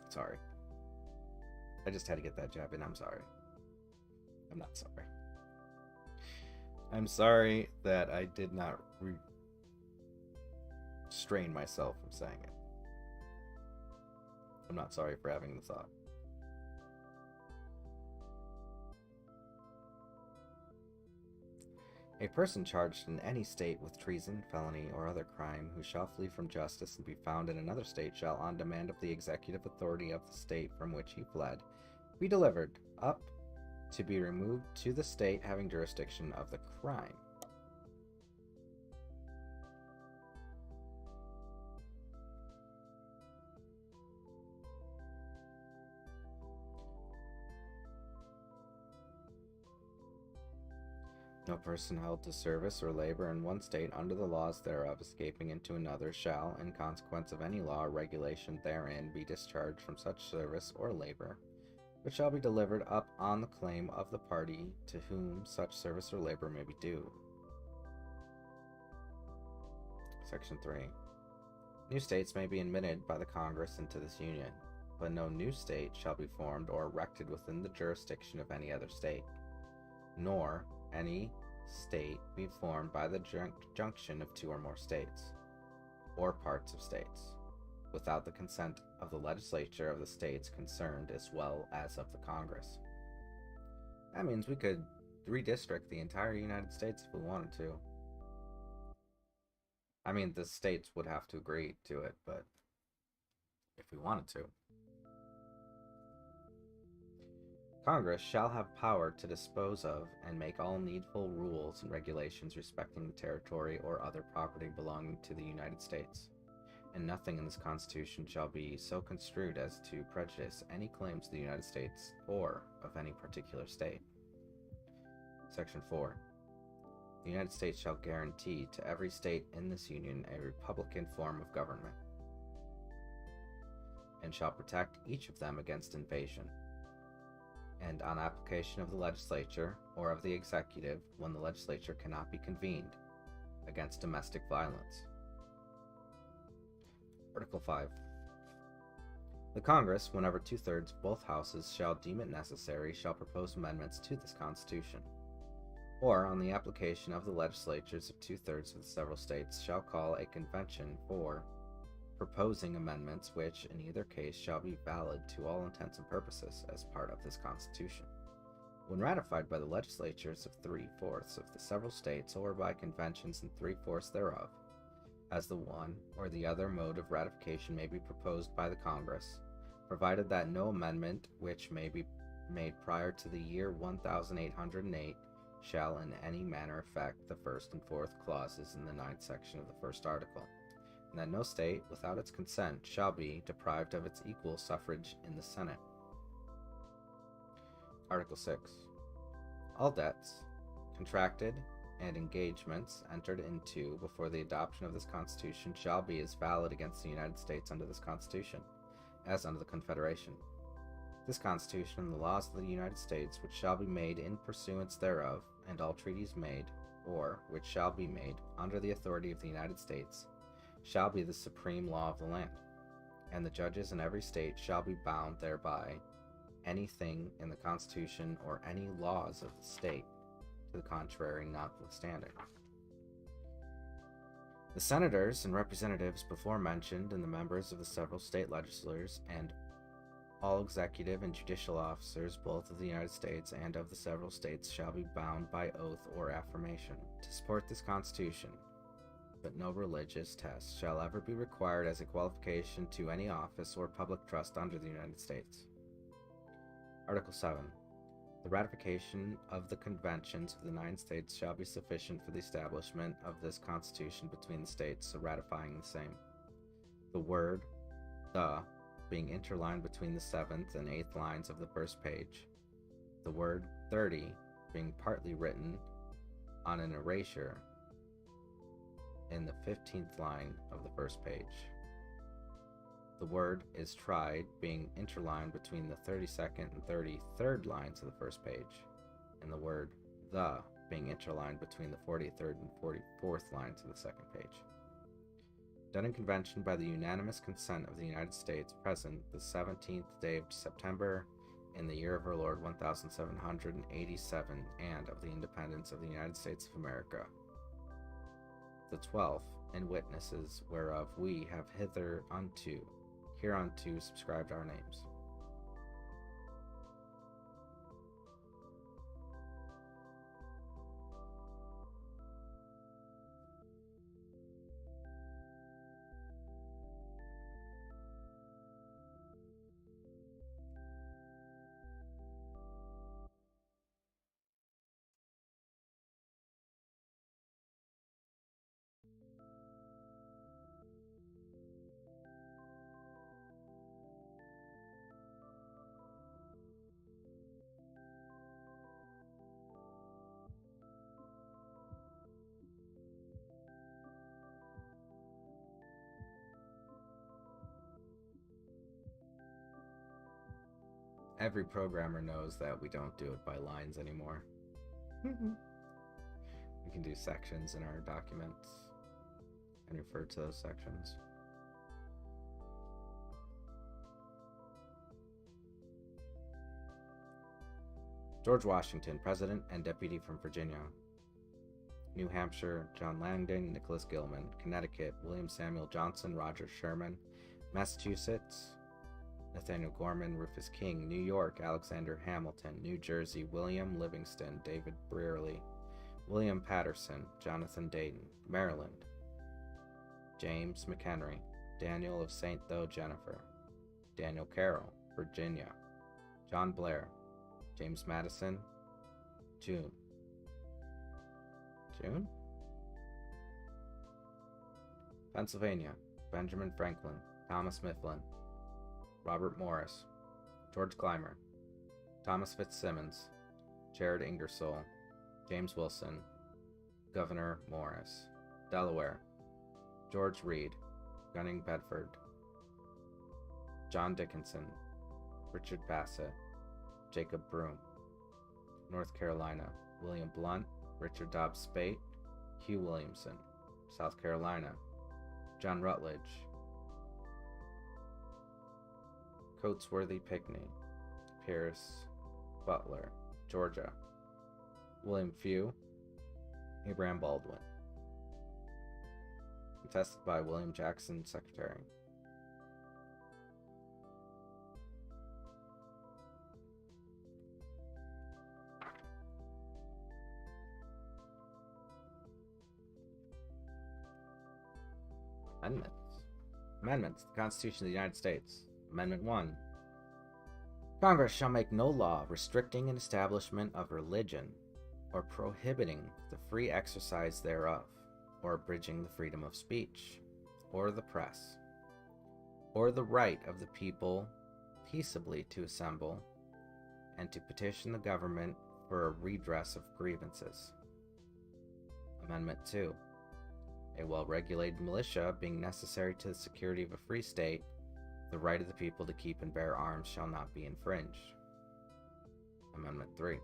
[SPEAKER 1] Sorry. I just had to get that jab in. I'm sorry. I'm not sorry. I'm sorry that I did not restrain myself from saying it. I'm not sorry for having the thought. A person charged in any state with treason, felony, or other crime, who shall flee from justice and be found in another state, shall, on demand of the executive authority of the state from which he fled, be delivered up to be removed to the state having jurisdiction of the crime. No person held to service or labor in one state under the laws thereof, escaping into another, shall, in consequence of any law or regulation therein, be discharged from such service or labor, but shall be delivered up on the claim of the party to whom such service or labor may be due. Section 3. New states may be admitted by the Congress into this Union, but no new state shall be formed or erected within the jurisdiction of any other state, nor any state be formed by the junction of two or more states, or parts of states, without the consent of the legislature of the states concerned as well as of the Congress. That means we could redistrict the entire United States if we wanted to. I mean, the states would have to agree to it, but if we wanted to. Congress shall have power to dispose of and make all needful rules and regulations respecting the territory or other property belonging to the United States, and nothing in this Constitution shall be so construed as to prejudice any claims to the United States or of any particular state. Section 4. The United States shall guarantee to every state in this Union a republican form of government, and shall protect each of them against invasion, and on application of the legislature or of the executive, when the legislature cannot be convened, against domestic violence. Article 5. The Congress, whenever 2/3 of both houses shall deem it necessary, shall propose amendments to this Constitution, or, on the application of the legislatures of 2/3 of the several states, shall call a convention for proposing amendments, which, in either case, shall be valid to all intents and purposes as part of this Constitution. When ratified by the legislatures of 3/4 of the several states, or by conventions in 3/4 thereof, as the one or the other mode of ratification may be proposed by the Congress, provided that no amendment which may be made prior to the year 1808 shall in any manner affect the 1st and 4th clauses in the 9th section of the 1st article, and that no state, without its consent, shall be deprived of its equal suffrage in the Senate. Article 6. All debts, contracted, and engagements entered into before the adoption of this Constitution shall be as valid against the United States under this Constitution as under the Confederation. This Constitution and the laws of the United States, which shall be made in pursuance thereof, and all treaties made, or which shall be made under the authority of the United States, shall be the supreme law of the land, and the judges in every state shall be bound thereby, anything in the Constitution or any laws of the state to the contrary notwithstanding. The senators and representatives before mentioned, and the members of the several state legislatures, and all executive and judicial officers, both of the United States and of the several states, shall be bound by oath or affirmation to support this Constitution, but no religious test shall ever be required as a qualification to any office or public trust under the United States. Article 7. The ratification of the conventions of the 9 states shall be sufficient for the establishment of this Constitution between the states, so ratifying the same. The word "the" being interlined between the 7th and 8th lines of the first page, the word "30" being partly written on an erasure in the 15th line of the first page. The word is tried being interlined between the 32nd and 33rd lines of the first page, and the word the being interlined between the 43rd and 44th lines of the second page. Done in convention by the unanimous consent of the United States, present the 17th day of September in the year of our Lord 1787, and of the independence of the United States of America. The 12th, and witnesses whereof we have hereunto subscribed our names. Every programmer knows that we don't do it by lines anymore. We can do sections in our documents and refer to those sections. George Washington, President and Deputy from Virginia. New Hampshire, John Langdon, Nicholas Gilman. Connecticut, William Samuel Johnson, Roger Sherman. Massachusetts, Nathaniel Gorman, Rufus King. New York, Alexander Hamilton. New Jersey, William Livingston, David Brearley. William Patterson, Jonathan Dayton. Maryland, James McHenry. Daniel of St. Though Jennifer. Daniel Carroll, Virginia. John Blair. James Madison, June. Pennsylvania, Benjamin Franklin, Thomas Mifflin, Robert Morris, George Clymer, Thomas Fitzsimmons, Jared Ingersoll, James Wilson, Governor Morris. Delaware, George Reed, Gunning Bedford, John Dickinson, Richard Bassett, Jacob Broom. North Carolina, William Blunt, Richard Dobbs Spate, Hugh Williamson. South Carolina, John Rutledge, Coatesworthy Pickney, Pierce Butler. Georgia, William Few, Abraham Baldwin. Contested by William Jackson, Secretary. Amendments. The Constitution of the United States. Amendment 1. Congress shall make no law restricting an establishment of religion, or prohibiting the free exercise thereof, or abridging the freedom of speech, or the press, or the right of the people peaceably to assemble, and to petition the government for a redress of grievances. Amendment 2. A well-regulated militia being necessary to the security of a free state, the right of the people to keep and bear arms shall not be infringed. Amendment 3.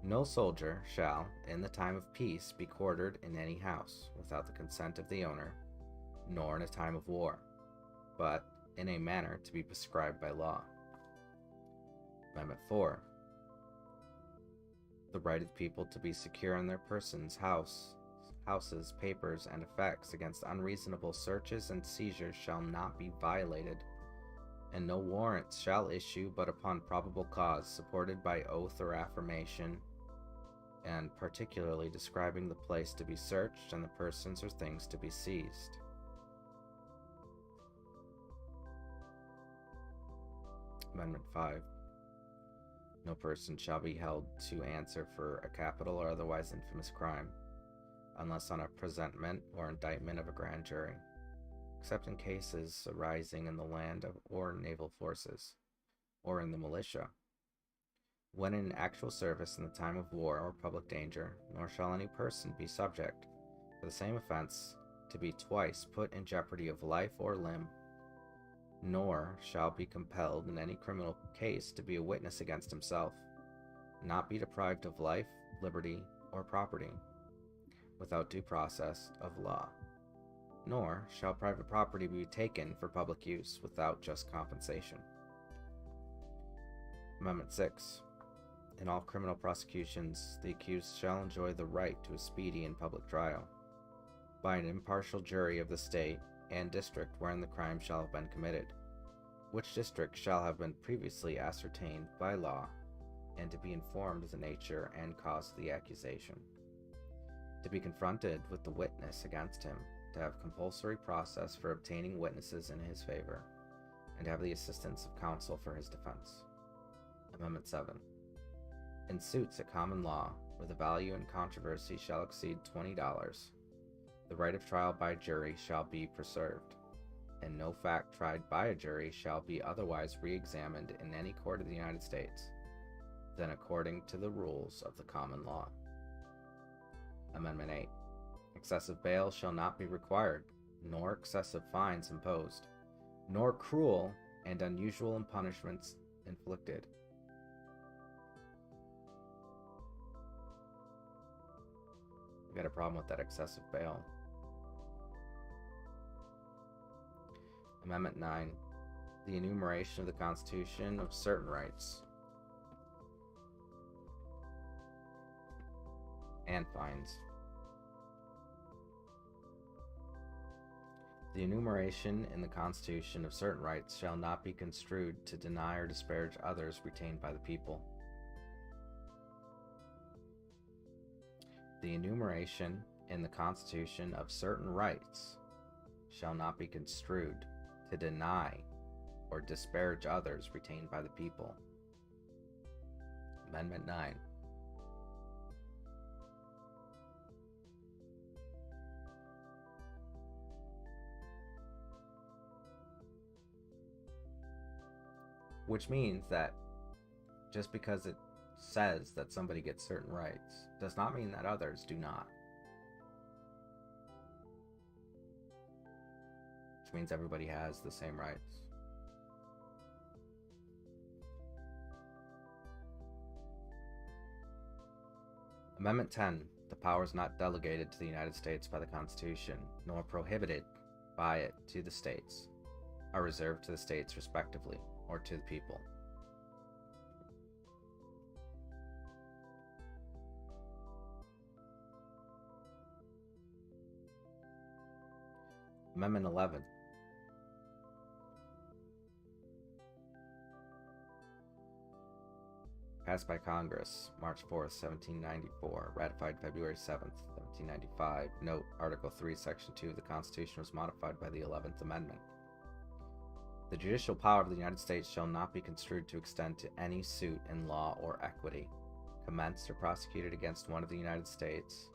[SPEAKER 1] No soldier shall, in the time of peace, be quartered in any house, without the consent of the owner, nor in a time of war, but in a manner to be prescribed by law. Amendment 4. The right of the people to be secure in their persons, houses, papers, and effects against unreasonable searches and seizures shall not be violated, and no warrants shall issue but upon probable cause, supported by oath or affirmation, and particularly describing the place to be searched and the persons or things to be seized. Amendment 5. No person shall be held to answer for a capital or otherwise infamous crime, unless on a presentment or indictment of a grand jury, except in cases arising in the land or naval forces, or in the militia, when in actual service in the time of war or public danger, nor shall any person be subject, for the same offense, to be twice put in jeopardy of life or limb, nor shall be compelled in any criminal case to be a witness against himself, not be deprived of life, liberty, or property, without due process of law, nor shall private property be taken for public use without just compensation. Amendment 6. In all criminal prosecutions, the accused shall enjoy the right to a speedy and public trial by an impartial jury of the state and district wherein the crime shall have been committed, which district shall have been previously ascertained by law, and to be informed of the nature and cause of the accusation, to be confronted with the witness against him, to have compulsory process for obtaining witnesses in his favor, and to have the assistance of counsel for his defense. Amendment 7. In suits at common law, where the value in controversy shall exceed $20, the right of trial by jury shall be preserved, and no fact tried by a jury shall be otherwise re-examined in any court of the United States than according to the rules of the common law. Amendment 8. Excessive bail shall not be required, nor excessive fines imposed, nor cruel and unusual punishments inflicted. We got a problem with that excessive bail. Amendment 9. The enumeration of the Constitution of certain rights and fines. The enumeration in the Constitution of certain rights shall not be construed to deny or disparage others retained by the people. The enumeration in the Constitution of certain rights shall not be construed to deny or disparage others retained by the people. Amendment 9. Which means that just because it says that somebody gets certain rights does not mean that others do not. Which means everybody has the same rights. Amendment 10. The powers not delegated to the United States by the Constitution, nor prohibited by it to the states, are reserved to the states respectively, or to the people. Amendment 11. Passed by Congress, March 4th, 1794, ratified February 7th, 1795. Note, Article 3, Section 2 of the Constitution was modified by the 11th Amendment. The judicial power of the United States shall not be construed to extend to any suit in law or equity, commenced or prosecuted against one of the United States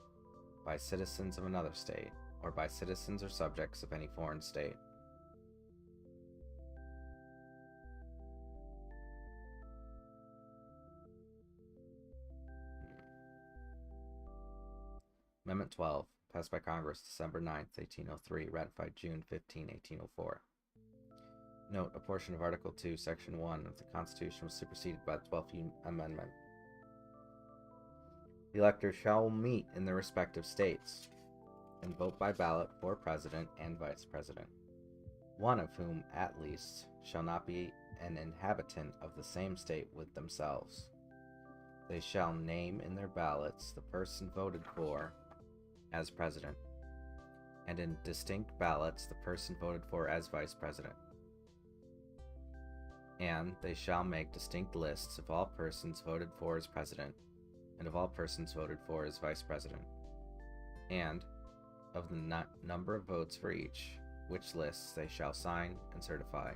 [SPEAKER 1] by citizens of another state, or by citizens or subjects of any foreign state. Amendment 12, passed by Congress December 9th, 1803, ratified June 15, 1804. Note, a portion of Article 2, Section 1 of the Constitution was superseded by the 12th Amendment. The electors shall meet in their respective states and vote by ballot for President and Vice President, one of whom, at least, shall not be an inhabitant of the same state with themselves. They shall name in their ballots the person voted for as President, and in distinct ballots the person voted for as Vice President. And they shall make distinct lists of all persons voted for as President, and of all persons voted for as Vice President, and of the number of votes for each, which lists they shall sign and certify,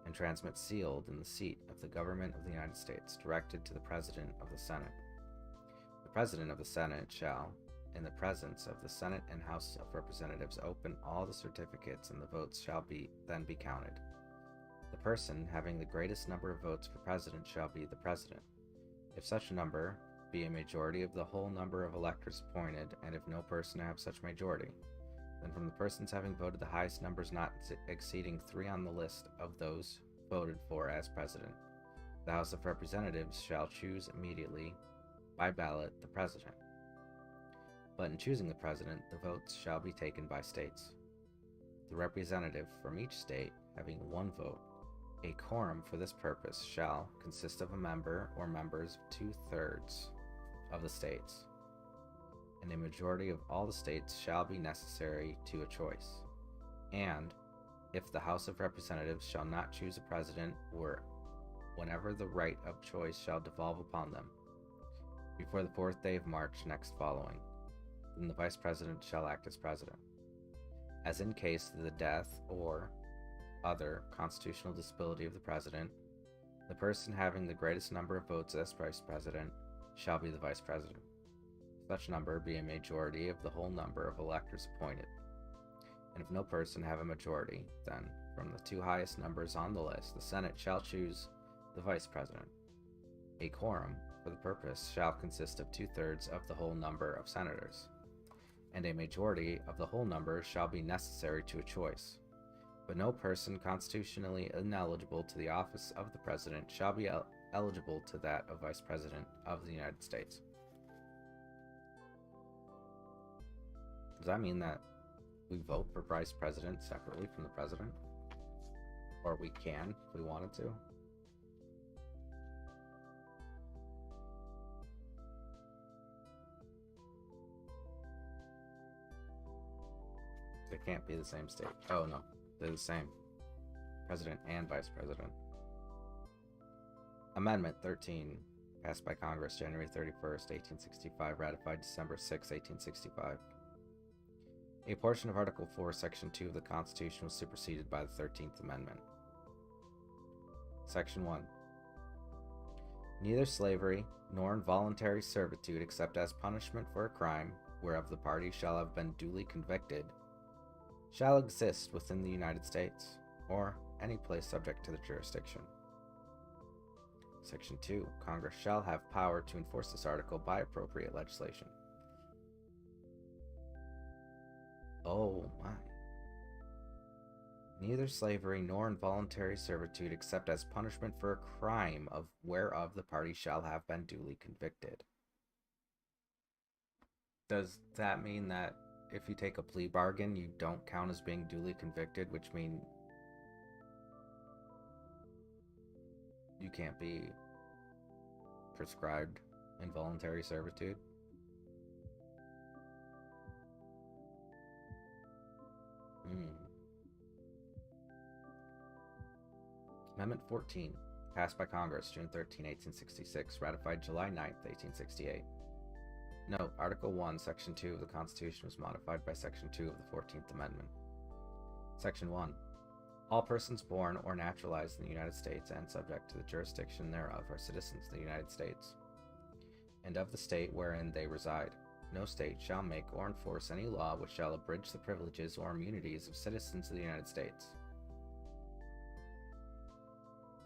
[SPEAKER 1] and transmit sealed in the seat of the government of the United States, directed to the President of the Senate. The President of the Senate shall, in the presence of the Senate and House of Representatives, open all the certificates, and the votes shall then be counted. The person having the greatest number of votes for President shall be the President, if such a number be a majority of the whole number of electors appointed, and if no person have such majority, then from the persons having voted the highest numbers not exceeding 3 on the list of those voted for as president, the House of Representatives shall choose immediately by ballot the president. But in choosing the president, the votes shall be taken by states, the representative from each state having 1 vote. A quorum for this purpose shall consist of a member or members of 2/3 of the states, and a majority of all the states shall be necessary to a choice. And if the House of Representatives shall not choose a president, or whenever the right of choice shall devolve upon them, before the 4th day of March next following, then the Vice President shall act as President. As in case of the death or other constitutional disability of the President, the person having the greatest number of votes as Vice President shall be the Vice President. Such number be a majority of the whole number of electors appointed. And if no person have a majority, then, from the 2 highest numbers on the list, the Senate shall choose the Vice President. A quorum for the purpose shall consist of 2/3 of the whole number of senators, and a majority of the whole number shall be necessary to a choice. But no person constitutionally ineligible to the office of the President shall be eligible to that of Vice President of the United States. Does that mean that we vote for Vice President separately from the President? Or we can, if we wanted to? They can't be the same state. Oh no, they're the same. President and Vice President. Amendment 13, passed by Congress January 31st, 1865, ratified December 6, 1865. A portion of Article 4, Section 2 of the Constitution was superseded by the 13th Amendment. Section 1. Neither slavery nor involuntary servitude, except as punishment for a crime whereof the party shall have been duly convicted, shall exist within the United States, or any place subject to the jurisdiction. Section 2. Congress shall have power to enforce this article by appropriate legislation. Oh my. Neither slavery nor involuntary servitude, except as punishment for a crime of whereof the party shall have been duly convicted. Does that mean that if you take a plea bargain, you don't count as being duly convicted, which means you can't be prescribed involuntary servitude? Amendment 14, passed by Congress June 13, 1866, ratified July 9, 1868. Note, Article 1, Section 2 of the Constitution was modified by Section 2 of the 14th Amendment. Section 1. All persons born or naturalized in the United States and subject to the jurisdiction thereof are citizens of the United States, and of the state wherein they reside. No state shall make or enforce any law which shall abridge the privileges or immunities of citizens of the United States.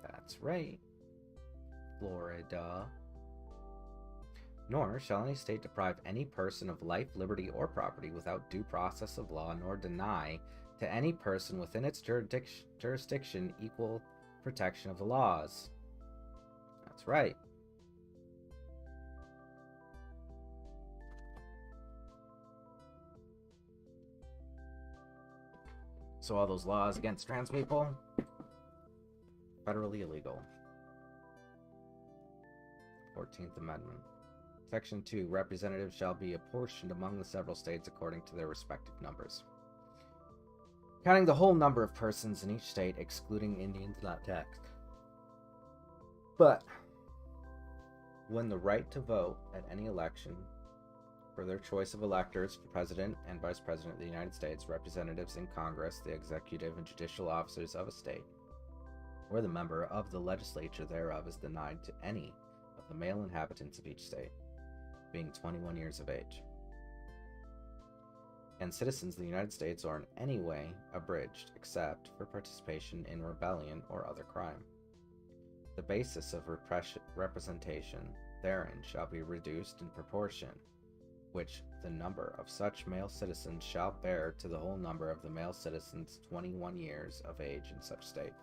[SPEAKER 1] That's right, Florida. Nor shall any state deprive any person of life, liberty, or property without due process of law, nor deny to any person within its jurisdiction equal protection of the laws. That's right. So all those laws against trans people, federally illegal. 14th Amendment. Section 2. Representatives shall be apportioned among the several states according to their respective numbers, counting the whole number of persons in each state, excluding Indians not taxed. But when the right to vote at any election for their choice of electors for President and Vice President of the United States, representatives in Congress, the executive and judicial officers of a state, or the member of the legislature thereof is denied to any of the male inhabitants of each state, being 21 years of age, and citizens of the United States are in any way abridged, except for participation in rebellion or other crime. The basis of representation therein shall be reduced in proportion which the number of such male citizens shall bear to the whole number of the male citizens 21 years of age in such state.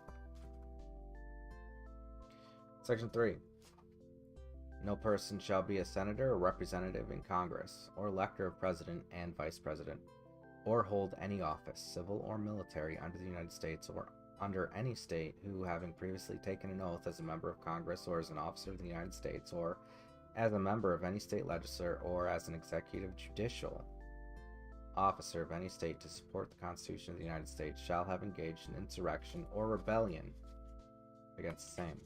[SPEAKER 1] Section 3. No person shall be a senator or representative in Congress, or elector of president and vice president, or hold any office, civil or military, under the United States or under any state, who, having previously taken an oath as a member of Congress or as an officer of the United States, or as a member of any state legislature, or as an executive judicial officer of any state to support the Constitution of the United States, shall have engaged in insurrection or rebellion against the same.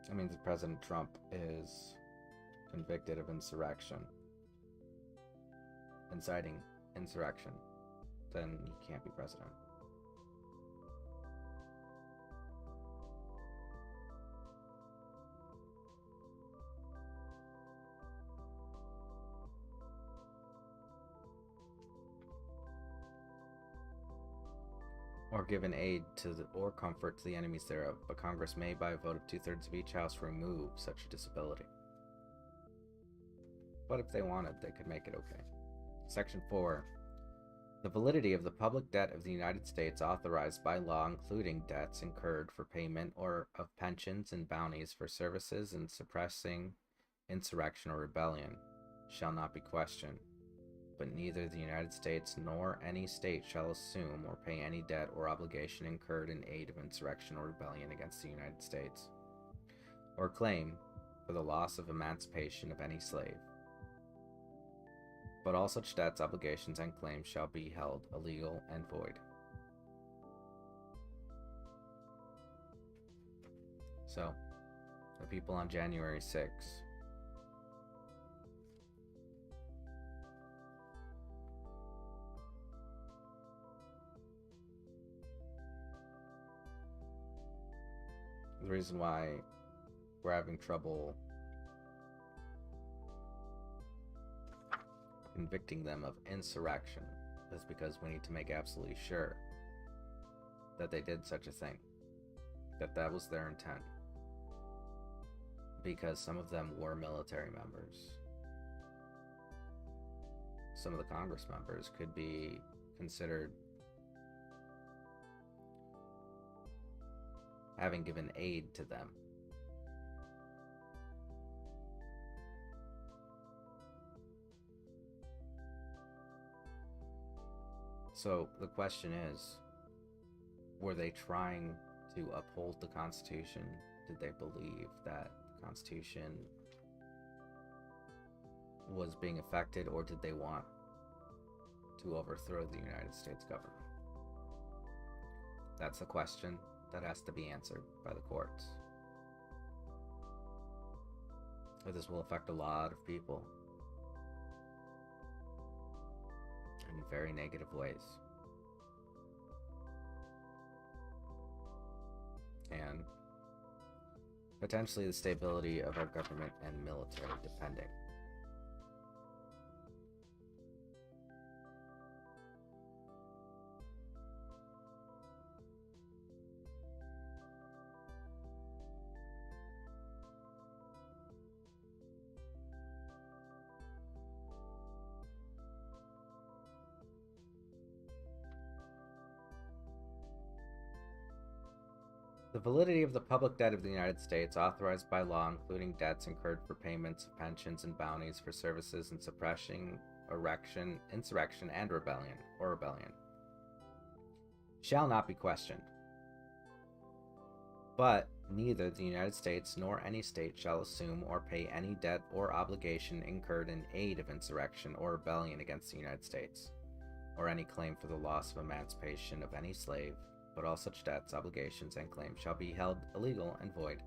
[SPEAKER 1] That means that President Trump is convicted of insurrection, inciting insurrection, then he can't be president. Or given aid to or comfort to the enemies thereof, but Congress may, by a vote of 2/3 of each house, remove such a disability. But if they wanted, they could make it okay. Section 4. The validity of the public debt of the United States authorized by law, including debts incurred for payment or of pensions and bounties for services in suppressing insurrection or rebellion, shall not be questioned. But neither the United States nor any state shall assume or pay any debt or obligation incurred in aid of insurrection or rebellion against the United States, or claim for the loss of emancipation of any slave. But all such debts, obligations, and claims shall be held illegal and void. So, the people on January 6th, the reason why we're having trouble convicting them of insurrection is because we need to make absolutely sure that they did such a thing, that that was their intent, because some of them were military members. Some of the Congress members could be considered having given aid to them. So the question is, were they trying to uphold the Constitution? Did they believe that the Constitution was being affected, or did they want to overthrow the United States government? That's a question that has to be answered by the courts. This will affect a lot of people in very negative ways. And potentially the stability of our government and military, depending. The validity of the public debt of the United States, authorized by law, including debts incurred for payments of pensions and bounties for services in suppressing insurrection, and rebellion, shall not be questioned. But neither the United States nor any state shall assume or pay any debt or obligation incurred in aid of insurrection or rebellion against the United States, or any claim for the loss of emancipation of any slave, but all such debts, obligations, and claims shall be held illegal and void.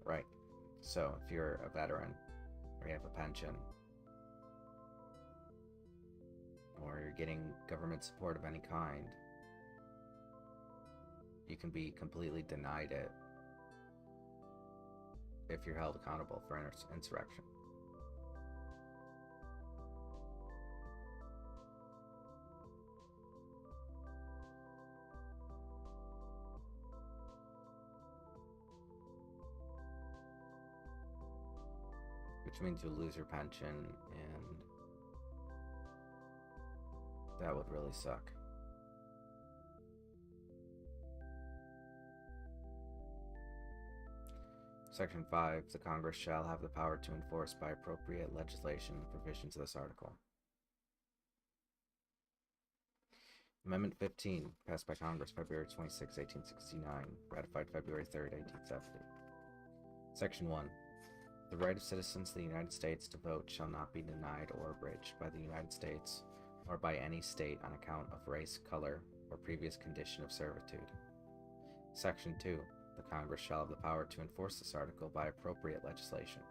[SPEAKER 1] Right. So, if you're a veteran, or you have a pension, or you're getting government support of any kind, you can be completely denied it if you're held accountable for insurrection. which means you'll lose your pension, and that would really suck. Section 5. The Congress shall have the power to enforce by appropriate legislation the provisions of this article. Amendment 15, passed by Congress February 26, 1869, ratified February 3, 1870. Section 1. The right of citizens of the United States to vote shall not be denied or abridged by the United States or by any state on account of race, color, or previous condition of servitude. Section 2. The Congress shall have the power to enforce this article by appropriate legislation.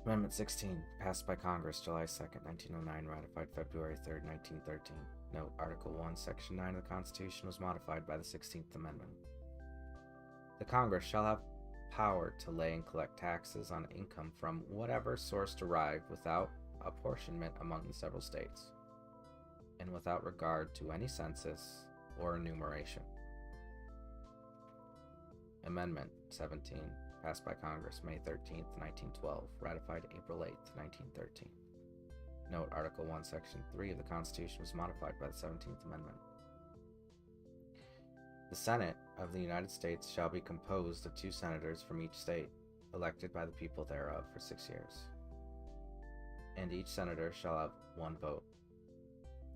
[SPEAKER 1] Amendment 16, passed by Congress July 2, 1909, ratified February 3, 1913. Note, Article 1, Section 9 of the Constitution was modified by the 16th Amendment. The Congress shall have power to lay and collect taxes on income from whatever source derived without apportionment among the several states, and without regard to any census or enumeration. Amendment 17, passed by Congress May 13, 1912, ratified April 8, 1913. Note, Article 1, Section 3 of the Constitution was modified by the 17th Amendment. The Senate of the United States shall be composed of 2 senators from each state, elected by the people thereof for 6 years. And each senator shall have 1 vote.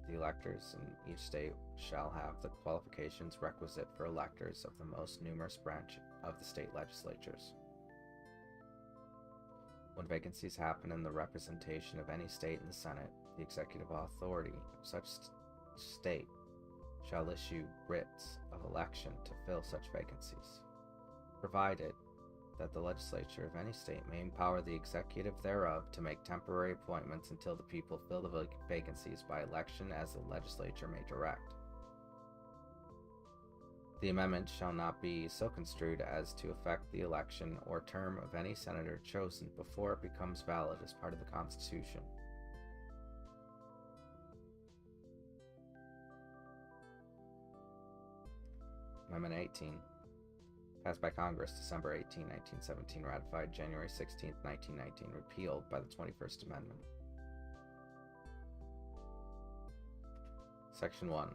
[SPEAKER 1] The electors in each state shall have the qualifications requisite for electors of the most numerous branch of the state legislatures. When vacancies happen in the representation of any state in the Senate, the executive authority of such state shall issue writs of election to fill such vacancies, provided that the legislature of any state may empower the executive thereof to make temporary appointments until the people fill the vacancies by election as the legislature may direct. The amendment shall not be so construed as to affect the election or term of any senator chosen before it becomes valid as part of the Constitution. Amendment 18, passed by Congress December 18, 1917, ratified January 16, 1919, repealed by the 21st Amendment. Section 1.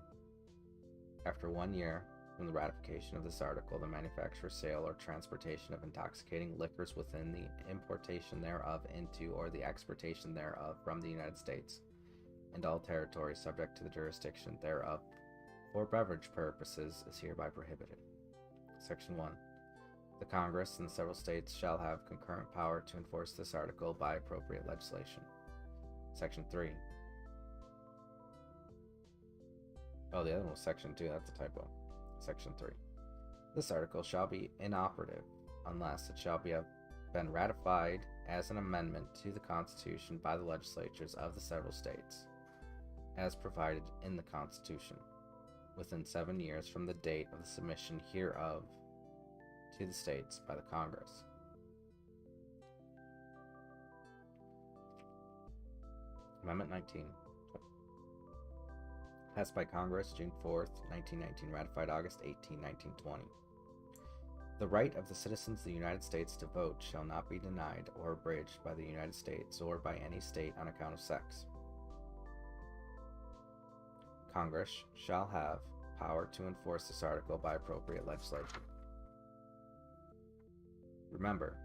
[SPEAKER 1] After 1 year from the ratification of this article, the manufacture, sale, or transportation of intoxicating liquors within the importation thereof into or the exportation thereof from the United States and all territories subject to the jurisdiction thereof for beverage purposes is hereby prohibited. Section 1. The Congress and the several states shall have concurrent power to enforce this article by appropriate legislation. Section 3. Oh, the other one was Section 2, that's a typo. Section 3. This article shall be inoperative unless it shall have been ratified as an amendment to the Constitution by the legislatures of the several states, as provided in the Constitution, within 7 years from the date of the submission hereof to the states by the Congress. Amendment 19, passed by Congress June 4, 1919, ratified August 18, 1920. The right of the citizens of the United States to vote shall not be denied or abridged by the United States or by any state on account of sex. Congress shall have power to enforce this article by appropriate legislation. Remember,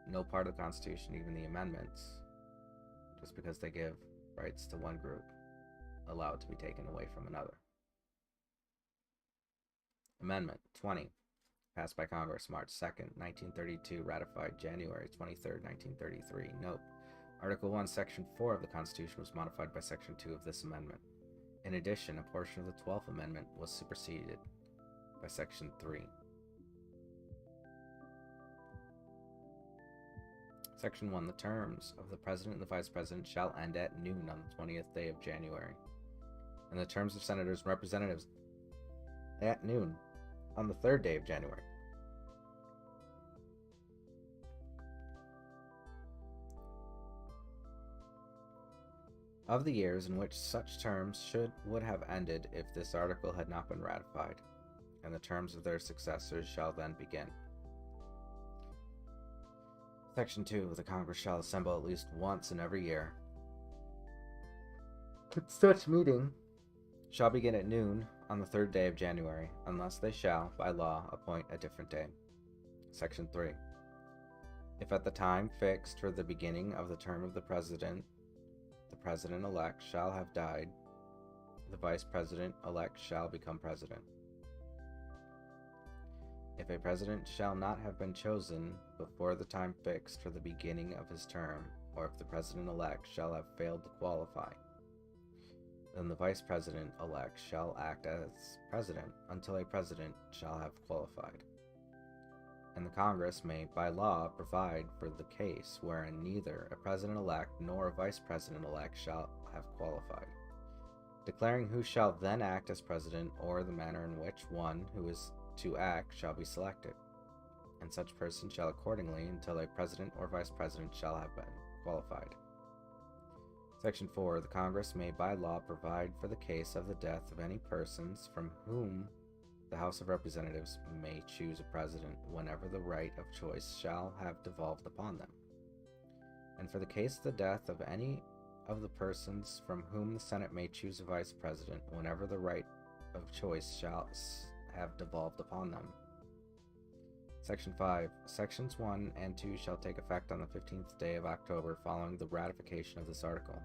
[SPEAKER 1] no part of the Constitution, even the amendments, just because they give rights to one group, allowed to be taken away from another. Amendment 20, passed by Congress March 2nd, 1932, ratified January 23rd, 1933. Note, Article 1, Section 4 of the Constitution was modified by Section 2 of this amendment. In addition, a portion of the 12th Amendment was superseded by Section 3. Section 1. The terms of the President and the Vice President shall end at noon on the 20th day of January, and the terms of Senators and Representatives at noon on the 3rd day of January. Of the years in which such terms would have ended if this article had not been ratified, and the terms of their successors shall then begin. Section 2. The Congress shall assemble at least once in every year. Such meeting shall begin at noon on the 3rd day of January, unless they shall, by law, appoint a different day. Section 3. If at the time fixed for the beginning of the term of the President-elect shall have died, the Vice President-elect shall become President. If a President shall not have been chosen before the time fixed for the beginning of his term, or if the President-elect shall have failed to qualify, then the Vice President-elect shall act as President until a President shall have qualified. And the Congress may, by law, provide for the case wherein neither a President-elect nor a Vice President-elect shall have qualified, declaring who shall then act as President, or the manner in which one who is to act shall be selected, and such person shall accordingly until a President or Vice President shall have been qualified. Section 4. The Congress may by law provide for the case of the death of any persons from whom the House of Representatives may choose a President whenever the right of choice shall have devolved upon them, and for the case of the death of any of the persons from whom the Senate may choose a Vice President whenever the right of choice shall have devolved upon them. Section 5. Sections 1 and 2 shall take effect on the 15th day of October following the ratification of this article.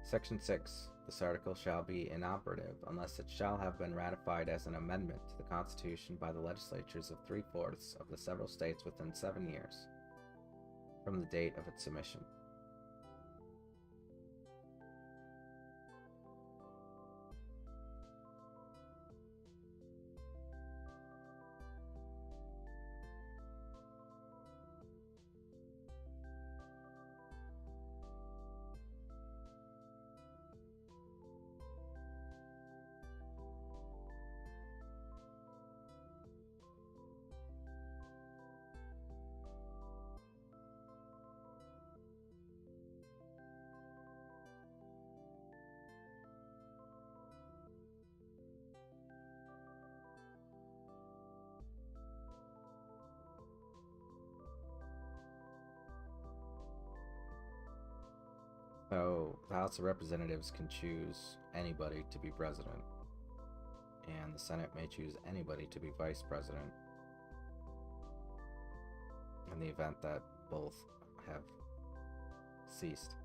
[SPEAKER 1] Section 6. This article shall be inoperative unless it shall have been ratified as an amendment to the Constitution by the legislatures of 3/4 of the several states within 7 years from the date of its submission. So, the House of Representatives can choose anybody to be president, and the Senate may choose anybody to be vice president in the event that both have ceased.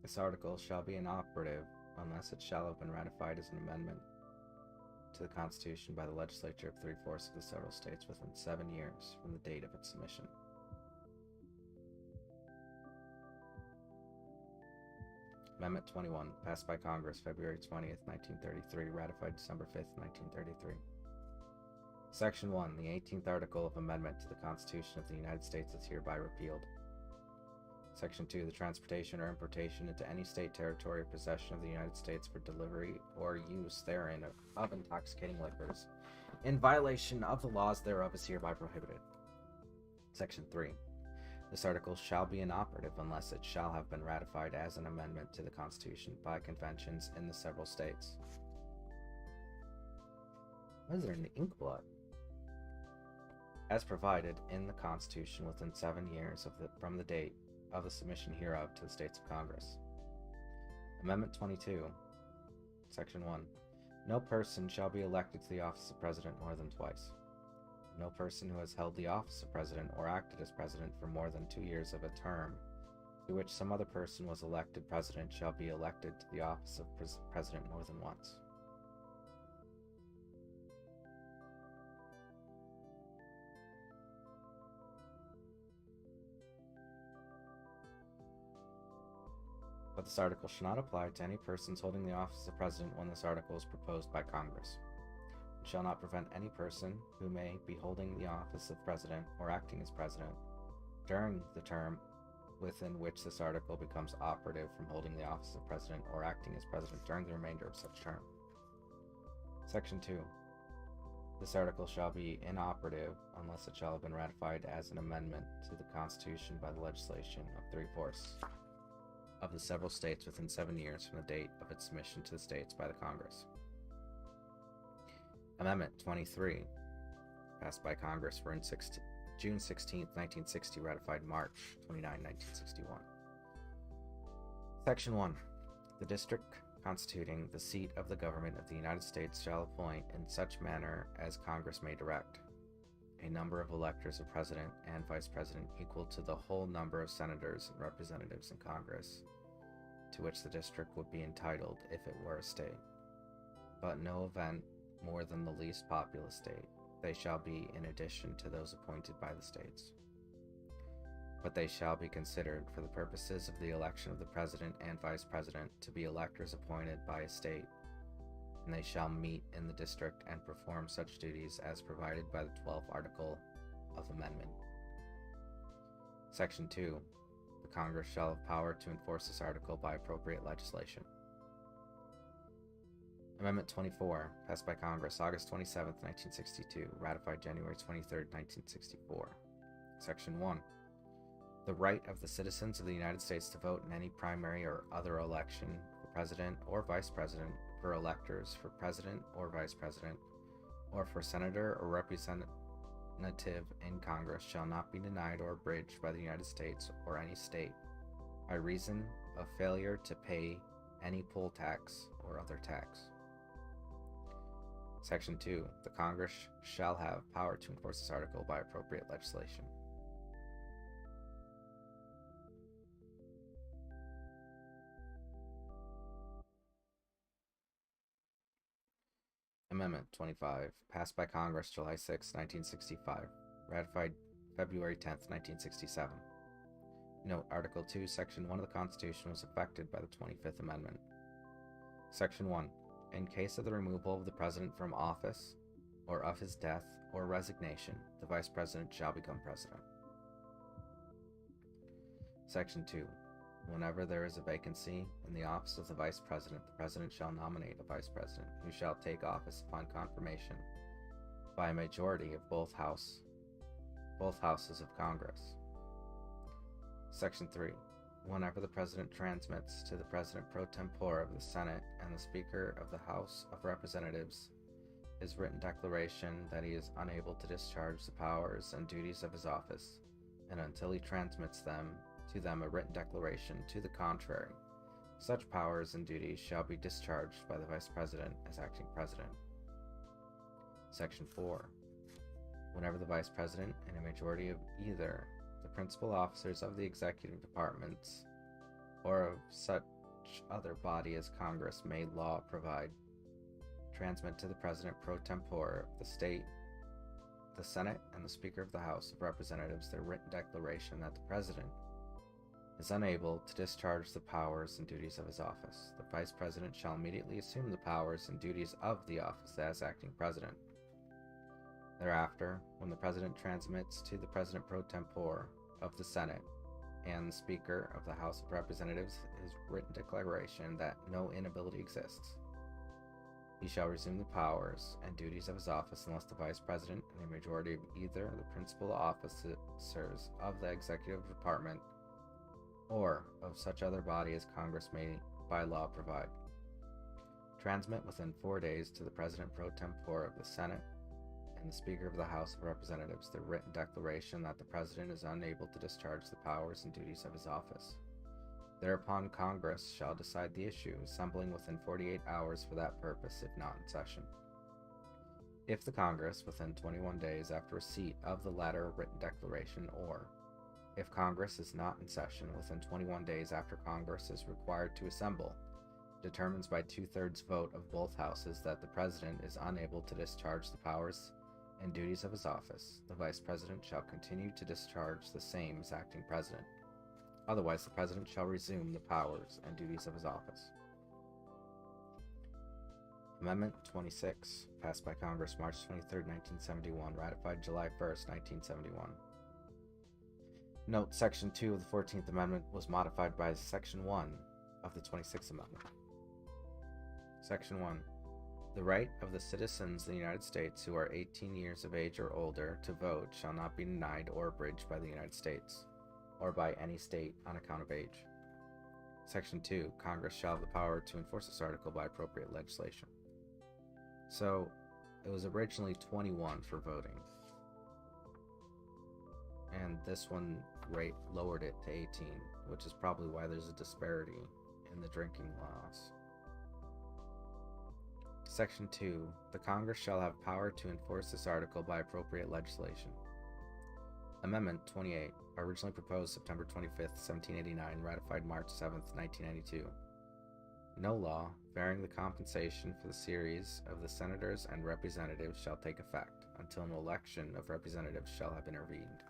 [SPEAKER 1] This article shall be inoperative unless it shall have been ratified as an amendment to the Constitution by the legislature of 3/4 of the several states within 7 years from the date of its submission. Amendment 21, passed by Congress February 20th, 1933, ratified December 5th, 1933. Section 1. The 18th article of amendment to the Constitution of the United States is hereby repealed. Section 2. The transportation or importation into any state, territory, or possession of the United States for delivery or use therein of intoxicating liquors, in violation of the laws thereof, is hereby prohibited. Section 3. This article shall be inoperative unless it shall have been ratified as an amendment to the Constitution by conventions in the several states. What is there in the ink blot? As provided in the Constitution within 7 years from the date of the submission hereof to the States of Congress. Amendment 22, Section 1. No person shall be elected to the office of President more than twice. No person who has held the office of President or acted as President for more than 2 years of a term to which some other person was elected President shall be elected to the office of President more than once. But this article shall not apply to any persons holding the office of President when this article is proposed by Congress. It shall not prevent any person who may be holding the office of President or acting as President during the term within which this article becomes operative from holding the office of President or acting as President during the remainder of such term. Section 2. This article shall be inoperative unless it shall have been ratified as an amendment to the Constitution by the legislation of 3/4 of the several states within 7 years from the date of its submission to the states by the Congress. Amendment 23, passed by Congress for June 16, 1960, ratified March 29, 1961. Section 1. The district constituting the seat of the government of the United States shall appoint in such manner as Congress may direct a number of electors of President and Vice President equal to the whole number of senators and representatives in Congress to which the district would be entitled if it were a state, but no event more than the least populous state. They shall be in addition to those appointed by the states, but they shall be considered for the purposes of the election of the President and Vice President to be electors appointed by a state, and they shall meet in the district and perform such duties as provided by the 12th Article of Amendment. Section 2. The Congress shall have power to enforce this article by appropriate legislation. Amendment 24, passed by Congress August 27, 1962, ratified January 23, 1964. Section 1. The right of the citizens of the United States to vote in any primary or other election for President or Vice President, for electors for President or Vice President, or for Senator or Representative in Congress shall not be denied or abridged by the United States or any state by reason of failure to pay any poll tax or other tax. Section 2. The Congress shall have power to enforce this article by appropriate legislation. Amendment 25, passed by Congress July 6, 1965, ratified February 10, 1967. Note, Article 2, Section 1 of the Constitution was affected by the 25th Amendment. Section 1. In case of the removal of the President from office, or of his death or resignation, the Vice President shall become President. Section 2. Whenever there is a vacancy in the office of the Vice President, the President shall nominate a Vice President, who shall take office upon confirmation by a majority of both houses of Congress. Section 3. Whenever the President transmits to the President pro tempore of the Senate and the Speaker of the House of Representatives his written declaration that he is unable to discharge the powers and duties of his office, and until he transmits to them a written declaration to the contrary, such powers and duties shall be discharged by the Vice President as acting President. Section 4. Whenever the Vice President and a majority of either the principal officers of the executive departments or of such other body as Congress may law provide transmit to the President pro tempore of the state, the Senate, and the Speaker of the House of Representatives their written declaration that the President is unable to discharge the powers and duties of his office, the Vice President shall immediately assume the powers and duties of the office as acting President. Thereafter, when the President transmits to the President pro tempore of the Senate and the Speaker of the House of Representatives his written declaration that no inability exists, he shall resume the powers and duties of his office unless the Vice President and a majority of either the principal officers of the executive department or of such other body as Congress may by law provide transmit within 4 days to the President pro tempore of the Senate and the Speaker of the House of Representatives the written declaration that the President is unable to discharge the powers and duties of his office. Thereupon Congress shall decide the issue, assembling within 48 hours for that purpose, if not in session. If the Congress, within 21 days after receipt of the latter written declaration, or if Congress is not in session within 21 days after Congress is required to assemble, determines by 2/3 vote of both houses that the President is unable to discharge the powers and duties of his office, the Vice President shall continue to discharge the same as acting President. Otherwise, the President shall resume the powers and duties of his office. Amendment 26, passed by Congress March 23, 1971, ratified July 1, 1971. Note, Section 2 of the 14th Amendment was modified by Section 1 of the 26th Amendment. Section 1. The right of the citizens of the United States who are 18 years of age or older to vote shall not be denied or abridged by the United States, or by any state on account of age. Section 2. Congress shall have the power to enforce this article by appropriate legislation. So, it was originally 21 for voting. And this one lowered it to 18, which is probably why there's a disparity in the drinking laws. Section 2. The Congress shall have power to enforce this article by appropriate legislation. Amendment 28, originally proposed September 25th, 1789, ratified March 7th, 1992. No law varying the compensation for the series of the senators and representatives shall take effect until an election of representatives shall have intervened.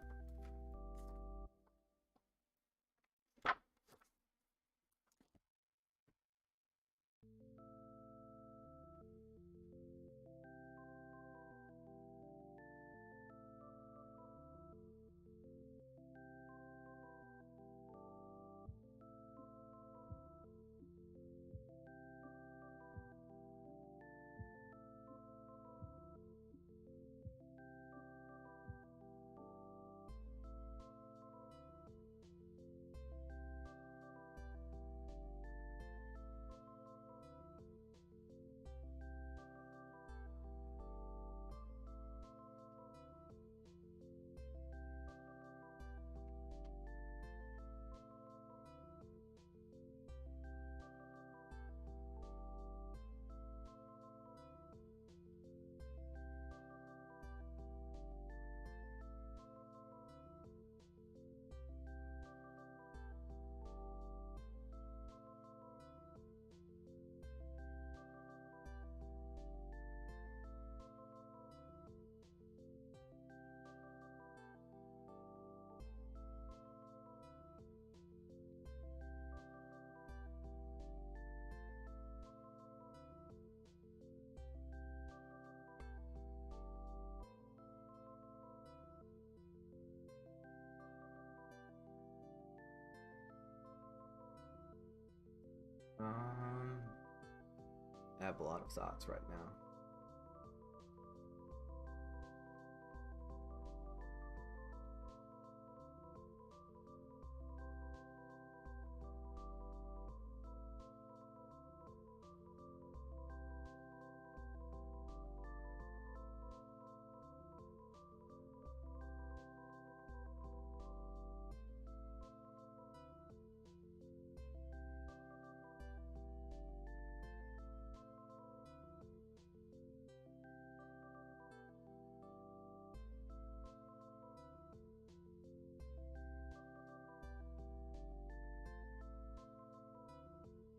[SPEAKER 1] I have a lot of thoughts right now.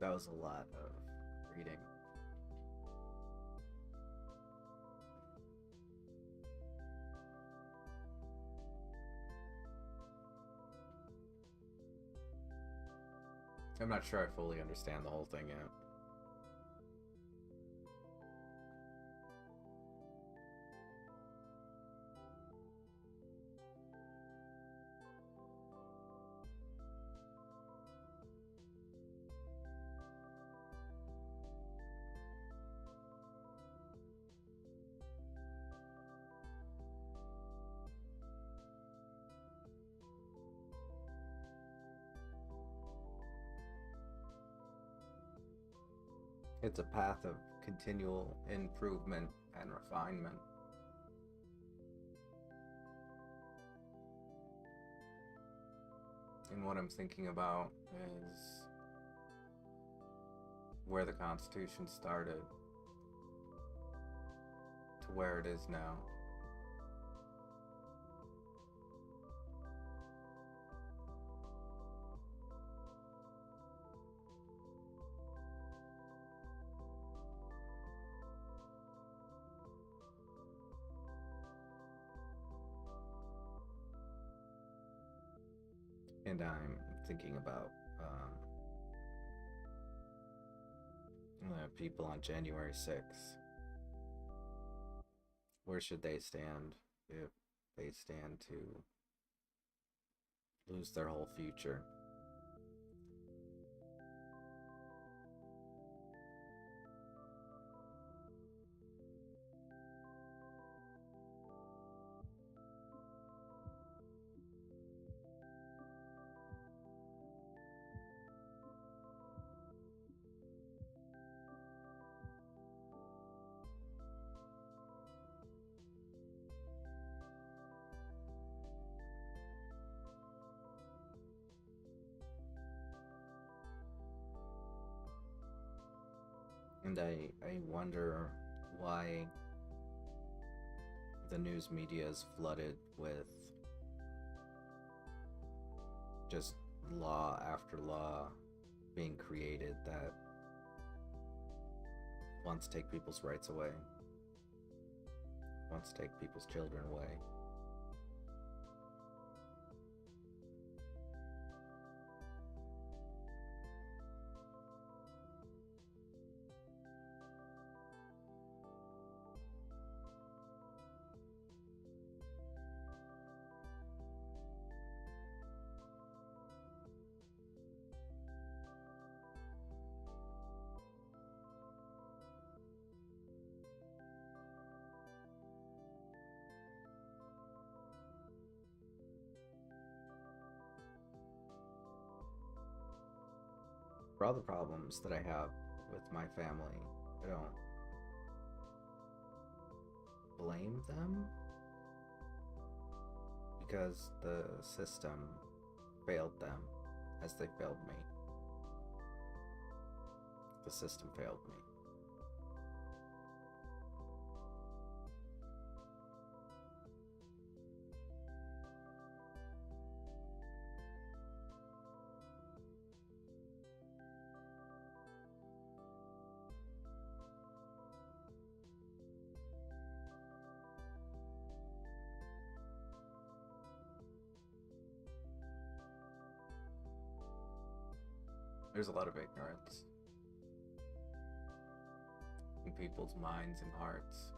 [SPEAKER 1] That was a lot of reading. I'm not sure I fully understand the whole thing yet. It's a path of continual improvement and refinement. And what I'm thinking about is where the Constitution started to where it is now. And I'm thinking about people on January 6th. Where should they stand if they stand to lose their whole future. And I wonder why the news media is flooded with just law after law being created that wants to take people's rights away, wants to take people's children away. For all the problems that I have with my family, I don't blame them, because the system failed them as they failed me. The system failed me. There's a lot of ignorance in people's minds and hearts.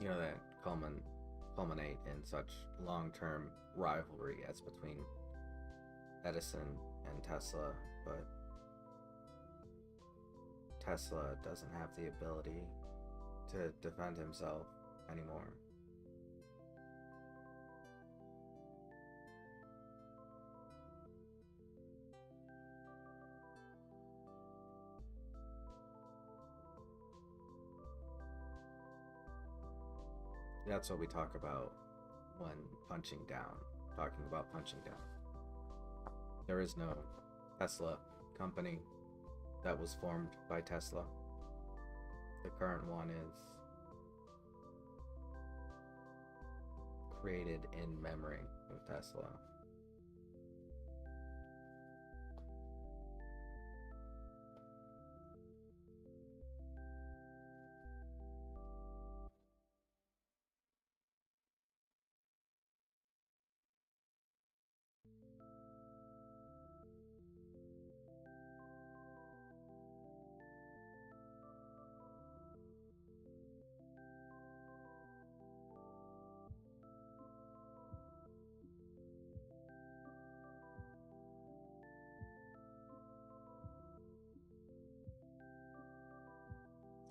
[SPEAKER 1] You know, that culminate in such long-term rivalry as between Edison and Tesla, but Tesla doesn't have the ability to defend himself anymore. That's what we talk about when talking about punching down. There is no Tesla company that was formed by Tesla. The current one is created in memory of Tesla.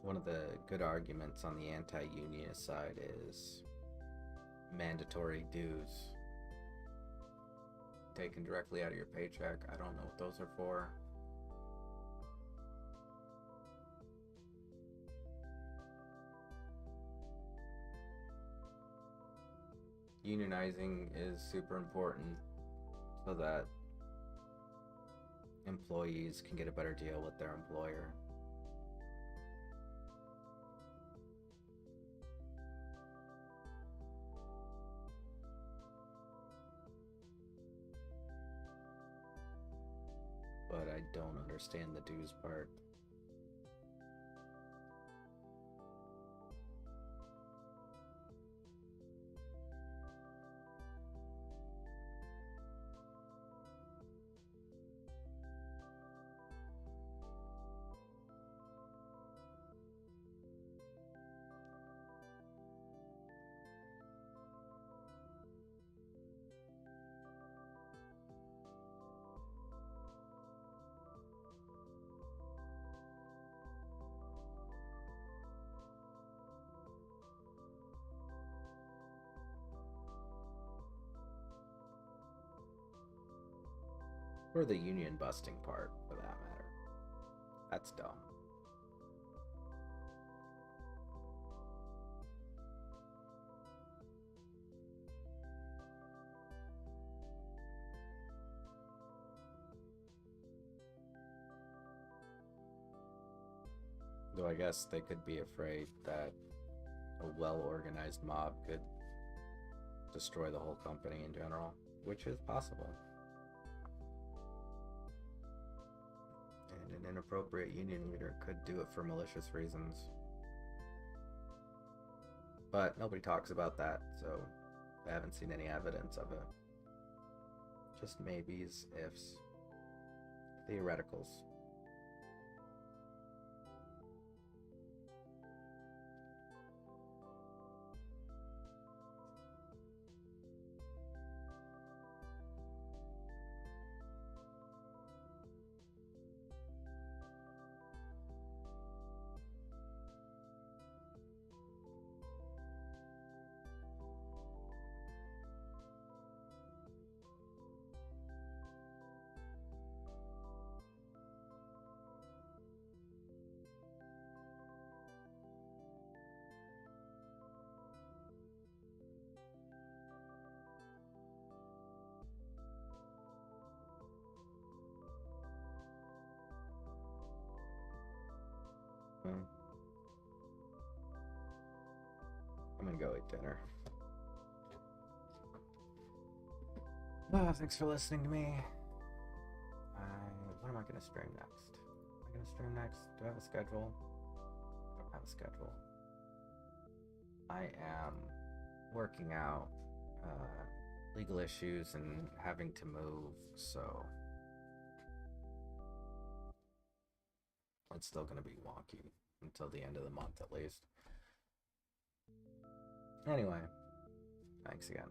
[SPEAKER 1] One of the good arguments on the anti-unionist side is mandatory dues taken directly out of your paycheck. I don't know what those are for. Unionizing is super important so that employees can get a better deal with their employer. But I don't understand the dues part. Or the union busting part, for that matter. That's dumb. Though I guess they could be afraid that a well-organized mob could destroy the whole company in general, which is possible. And an inappropriate union leader could do it for malicious reasons. But nobody talks about that, so I haven't seen any evidence of it. Just maybes, ifs, theoreticals. I'm gonna go eat dinner. Thanks for listening to me. What am I gonna stream next? Am I gonna stream next? Do I have a schedule? I don't have a schedule. I am working out legal issues and having to move, so it's still gonna be wonky until the end of the month at least. Anyway, thanks again.